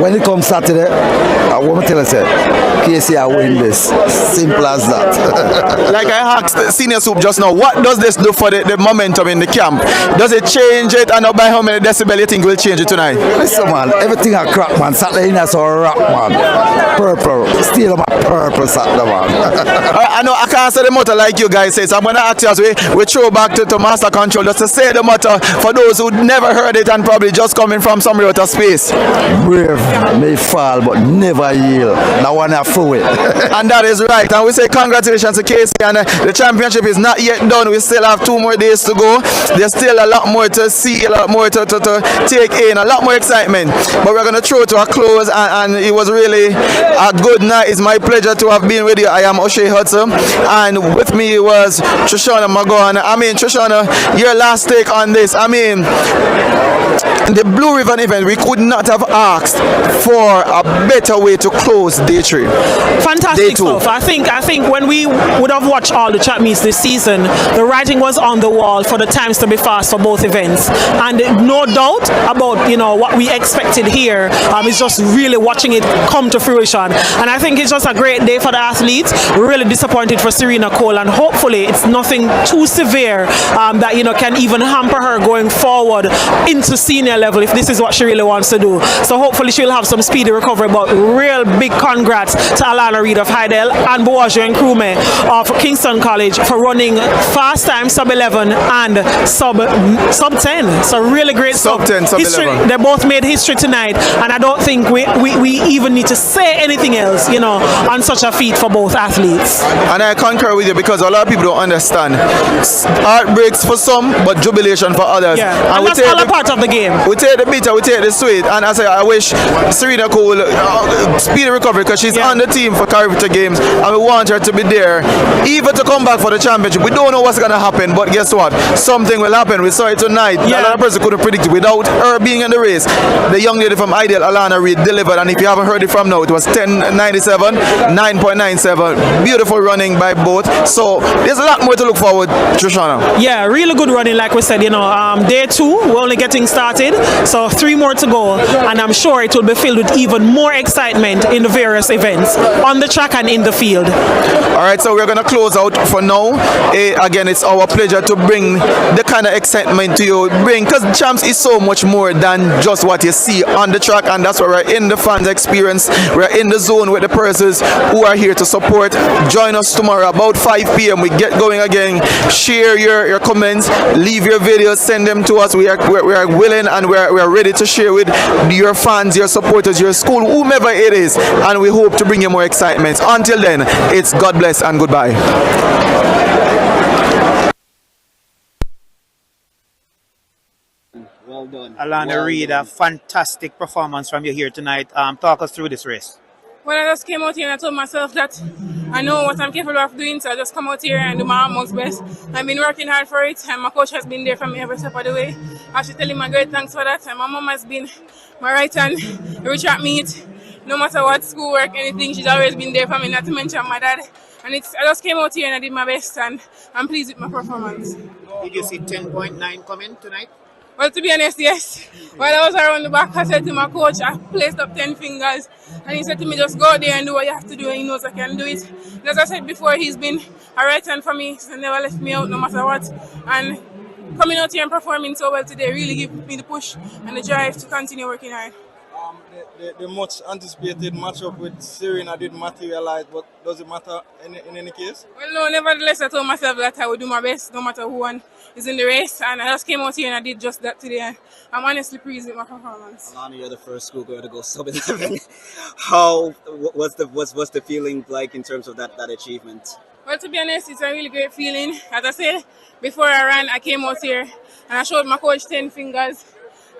When it comes Saturday, I want to tell you, KC, I win this. Simple as that. Like I asked Senior Soup just now, what does this do for the momentum in the camp? Does it change it, and by how many decibel you think will change it tonight? Listen, man, everything a crack, man. Saturday in us or rock, man. Purple. Still my purple Saturday, man. I know I can't say the motto like you guys say, so I'm going to ask you as we throw back to Master Control just to say the motto for those who never heard it and probably just coming from some outer space. Brave may fall, but never yield. Now one have through it. And that is right. And we say congratulations to KC, and the championship is not yet done. We still have 2 more days to go. There's still a lot more to see, a lot more to take in, a lot more excitement. But we're going to throw to a close, and it was really a good night. It's my pleasure to have been with you. I am O'Shea Hudson, and with me was Trishana Magon. Trishana, your last take on this. the Blue Ribbon event, we could not have asked for a better way to close day 3. Fantastic stuff. I think when we would have watched all the track meets this season, the writing was on the wall for the times to be fast for both events, and no doubt about what we expected here. It's just really watching it come to fruition, and I think it's just a great day for the athletes. We're really disappointed for Serena Cole, and hopefully it's nothing too severe that can even hamper her going forward into senior level if this is what she really wants to do. So hopefully she'll have some speedy recovery. But real big congrats to Alana Reid of Hydel and Boajo and Krume of Kingston College for running fast time sub-11 and sub-10. So really great sub 10, history. They both made history tonight, and I don't think we even need to say anything else on such a feat for both athletes. And I concur with you, because a lot of people don't understand. Heartbreaks for some, but jubilation for others. Yeah, and that's all a part of the game. We take the bitter, we take the sweet, and I wish Serena Cole speedy recovery, because she's on the team for Caribbean Games, and we want her to be there, even to come back for the championship. We don't know what's going to happen, but guess what? Something will happen. We saw it tonight. A lot of person couldn't predict it. Without her being in the race, the young lady from Ideal, Alana Reid, delivered, and if you haven't heard it from now, it was 10.97, 9.97. Beautiful running by both. So there's a lot more to look forward, Trishana. Yeah, really good running, like we said. Day 2, we're only getting started, so 3 more to go, and I'm sure it will be filled with even more excitement in the various events on the track and in the field. All right, so we're going to close out for now. Again, it's our pleasure to bring the kind of excitement to you, because Champs is so much more than just what you see on the track, and that's why we're in the fans experience. We're in the zone with the persons who are here to support. Join us tomorrow about 5 p.m. We get going again. Share your comments, leave your videos, send them to us. We are willing and we're ready to share with your fans, your supporters, your school, whomever it is, and we hope to bring you more excitement. Until then, it's God bless and goodbye. Well done. Alana Reid, a fantastic performance from you here tonight. Talk us through this race. Well, I just came out here and I told myself that I know what I'm capable of doing, so I just come out here and do my utmost best. I've been working hard for it, and my coach has been there for me every step of the way. I should tell him a great thanks for that. And my mom has been my right hand every track meet. No matter what, schoolwork, anything, she's always been there for me, not to mention my dad. And I just came out here and I did my best, and I'm pleased with my performance. Did you see 10.9 coming tonight? Well, to be honest, yes. While I was around the back, I said to my coach, I placed up 10 fingers. And he said to me, just go there and do what you have to do. And he knows I can do it. And as I said before, he's been a right hand for me. So never left me out no matter what. And coming out here and performing so well today really gave me the push and the drive to continue working hard. The much anticipated matchup with Serena did materialize, but does it matter in any case? Well, no, nevertheless, I told myself that I would do my best no matter who won is in the race, and I just came out here and I did just that today, and I'm honestly pleased with my performance. Alana, you're the first schoolgirl to go sub-11. What's the feeling like in terms of that achievement? Well, to be honest, it's a really great feeling. As I said, before I ran, I came out here and I showed my coach 10 fingers,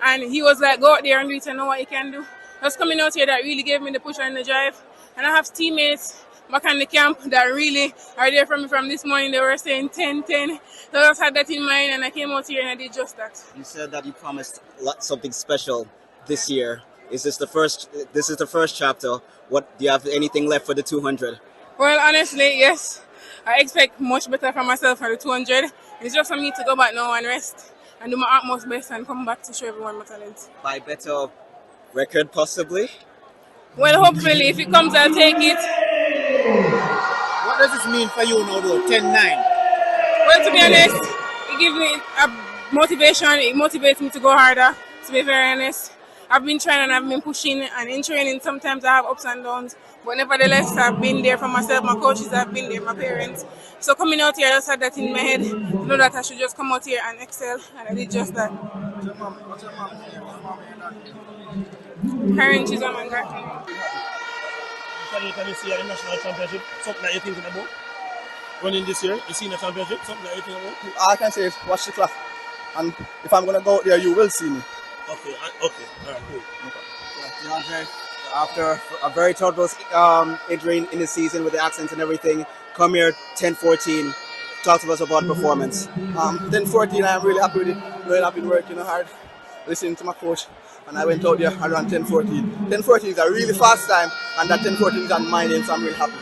and he was like, go out there and do it and know what you can do. Just coming out here, that really gave me the push and the drive. And I have teammates back in the camp that really are there for me from this morning. They were saying 10, 10. So I just had that in mind, and I came out here and I did just that. You said that you promised something special this year. This is the first chapter. What do you have anything left for the 200? Well, honestly, yes. I expect much better for myself for the 200. It's just for me to go back now and rest and do my utmost best and come back to show everyone my talent. By better record, possibly? Well, hopefully, if it comes, I'll take it. What does this mean for you now, though? 10-9? Well, to be honest, it gives me a motivation. It motivates me to go harder, to be very honest. I've been trying and I've been pushing, and in training, sometimes I have ups and downs. But nevertheless, I've been there for myself. My coaches have been there, my parents. So coming out here, I just had that in my head, to know that I should just come out here and excel, and I did just that. Karen, she's on my back. Can you see at the national championship something that you're thinking about? Running this year, you see the championship, something that you're thinking about? All I can say is watch the clock. And if I'm going to go out there, you will see me. Okay, alright, cool. DeAndre, after a very troublous injury in the season with the accidents and everything, come here 10-14. Talk to us about performance. 10-14, I'm really happy with it. Well, I've been working hard. listening to my coach, and I went out there around 10:14. 10:14 is a really fast time, and that 10:14 is on my name, so I'm really happy.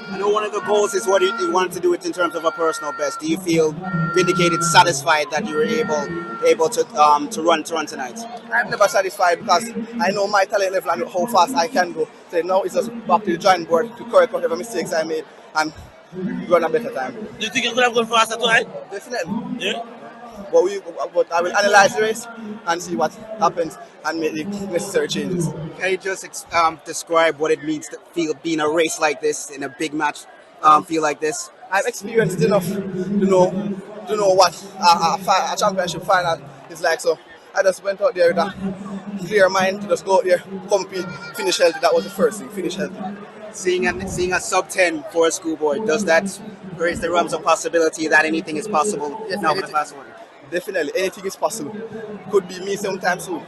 I know one of the goals is what you wanted to do it in terms of a personal best. Do you feel vindicated, satisfied that you were able to run tonight? I'm never satisfied because I know my talent level and how fast I can go. So now it's just back to the drawing board to correct whatever mistakes I made and run a better time. Do you think you could have gone faster tonight? Definitely. Yeah. But I will analyze the race and see what happens and make the necessary changes. Can you just describe what it means to feel being a race like this in a big match? Feel like this? I've experienced enough to know what a championship final is like. So I just went out there with a clear mind to just go out there, compete, finish healthy. That was the first thing. Finish healthy. Seeing a sub 10 for a schoolboy, does that raise the realms of possibility that anything is possible now for the fast one? Definitely, anything is possible. Could be me sometime soon.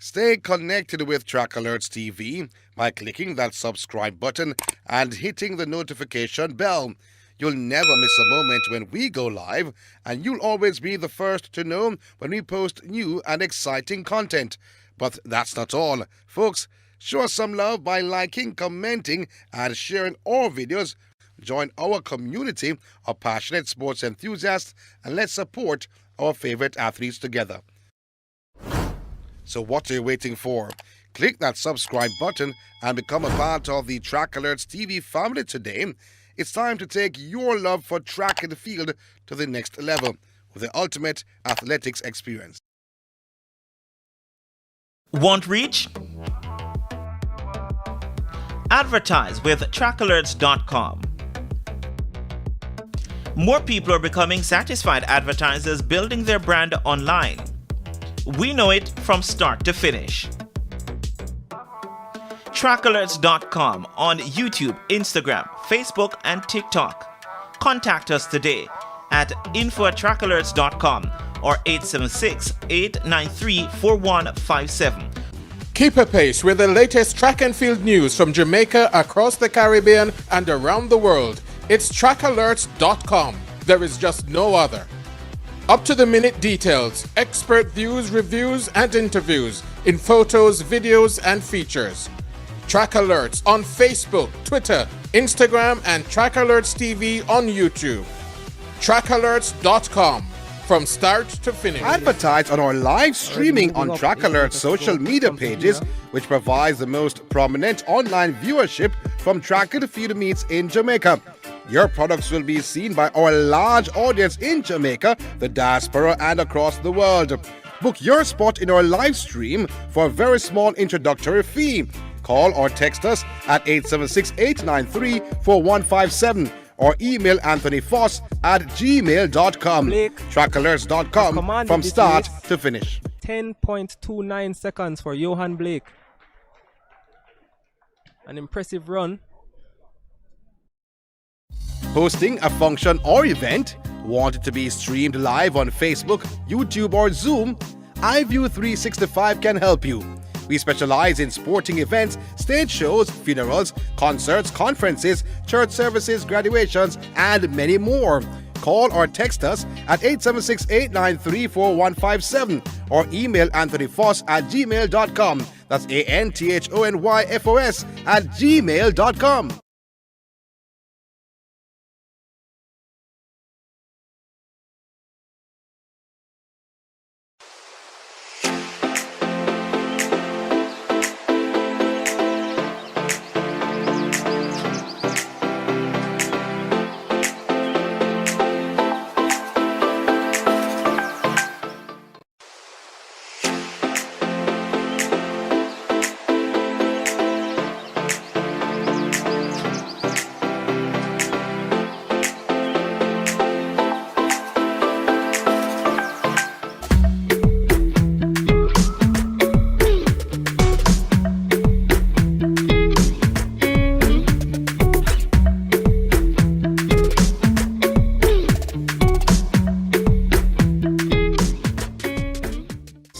Stay connected with Track Alerts TV by clicking that subscribe button and hitting the notification bell. You'll never miss a moment when we go live, and you'll always be the first to know when we post new and exciting content. But that's not all. Folks, show us some love by liking, commenting, and sharing our videos. Join our community of passionate sports enthusiasts and let's support our favorite athletes together. So what are you waiting for? Click that subscribe button and become a part of the Track Alerts TV family today. It's time to take your love for track and field to the next level with the ultimate athletics experience. Want reach? Advertise with trackalerts.com. More people are becoming satisfied advertisers building their brand online. We know it from start to finish. Trackalerts.com on YouTube, Instagram, Facebook, and TikTok. Contact us today at info@trackalerts.com or 876-893-4157. Keep apace with the latest track and field news from Jamaica, across the Caribbean, and around the world. It's trackalerts.com. There is just no other. Up-to-the-minute details, expert views, reviews, and interviews in photos, videos, and features. Track Alerts on Facebook, Twitter, Instagram, and Track Alerts TV on YouTube. Trackalerts.com. From start to finish. Advertise on our live streaming on Track Alerts social media pages, which provides the most prominent online viewership from track and field meets in Jamaica. Your products will be seen by our large audience in Jamaica, the diaspora, and across the world. Book your spot in our live stream for a very small introductory fee. Call or text us at 876-893-4157 or email anthonyfoss@gmail.com. Trackalerts.com from start to finish. 10.29 seconds for Yohan Blake. An impressive run. Hosting a function or event? Want it to be streamed live on Facebook, YouTube, or Zoom? iView 365 can help you. We specialize in sporting events, stage shows, funerals, concerts, conferences, church services, graduations, and many more. Call or text us at 876-893-4157 or email anthonyfoss@gmail.com. That's ANTHONYFOS@gmail.com.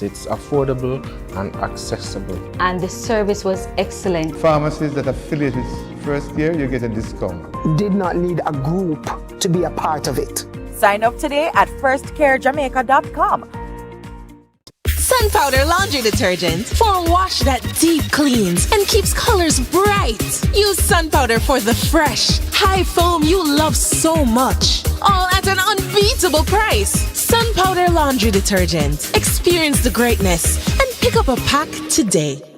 It's affordable and accessible. And the service was excellent. Pharmacies that affiliate with first year, you get a discount. Did not need a group to be a part of it. Sign up today at firstcarejamaica.com. Sun Powder Laundry Detergent for a wash that deep cleans and keeps colors bright. Use Sun Powder for the fresh, high foam you love so much. All at an unbeatable price. Sun Powder Laundry Detergent. Experience the greatness and pick up a pack today.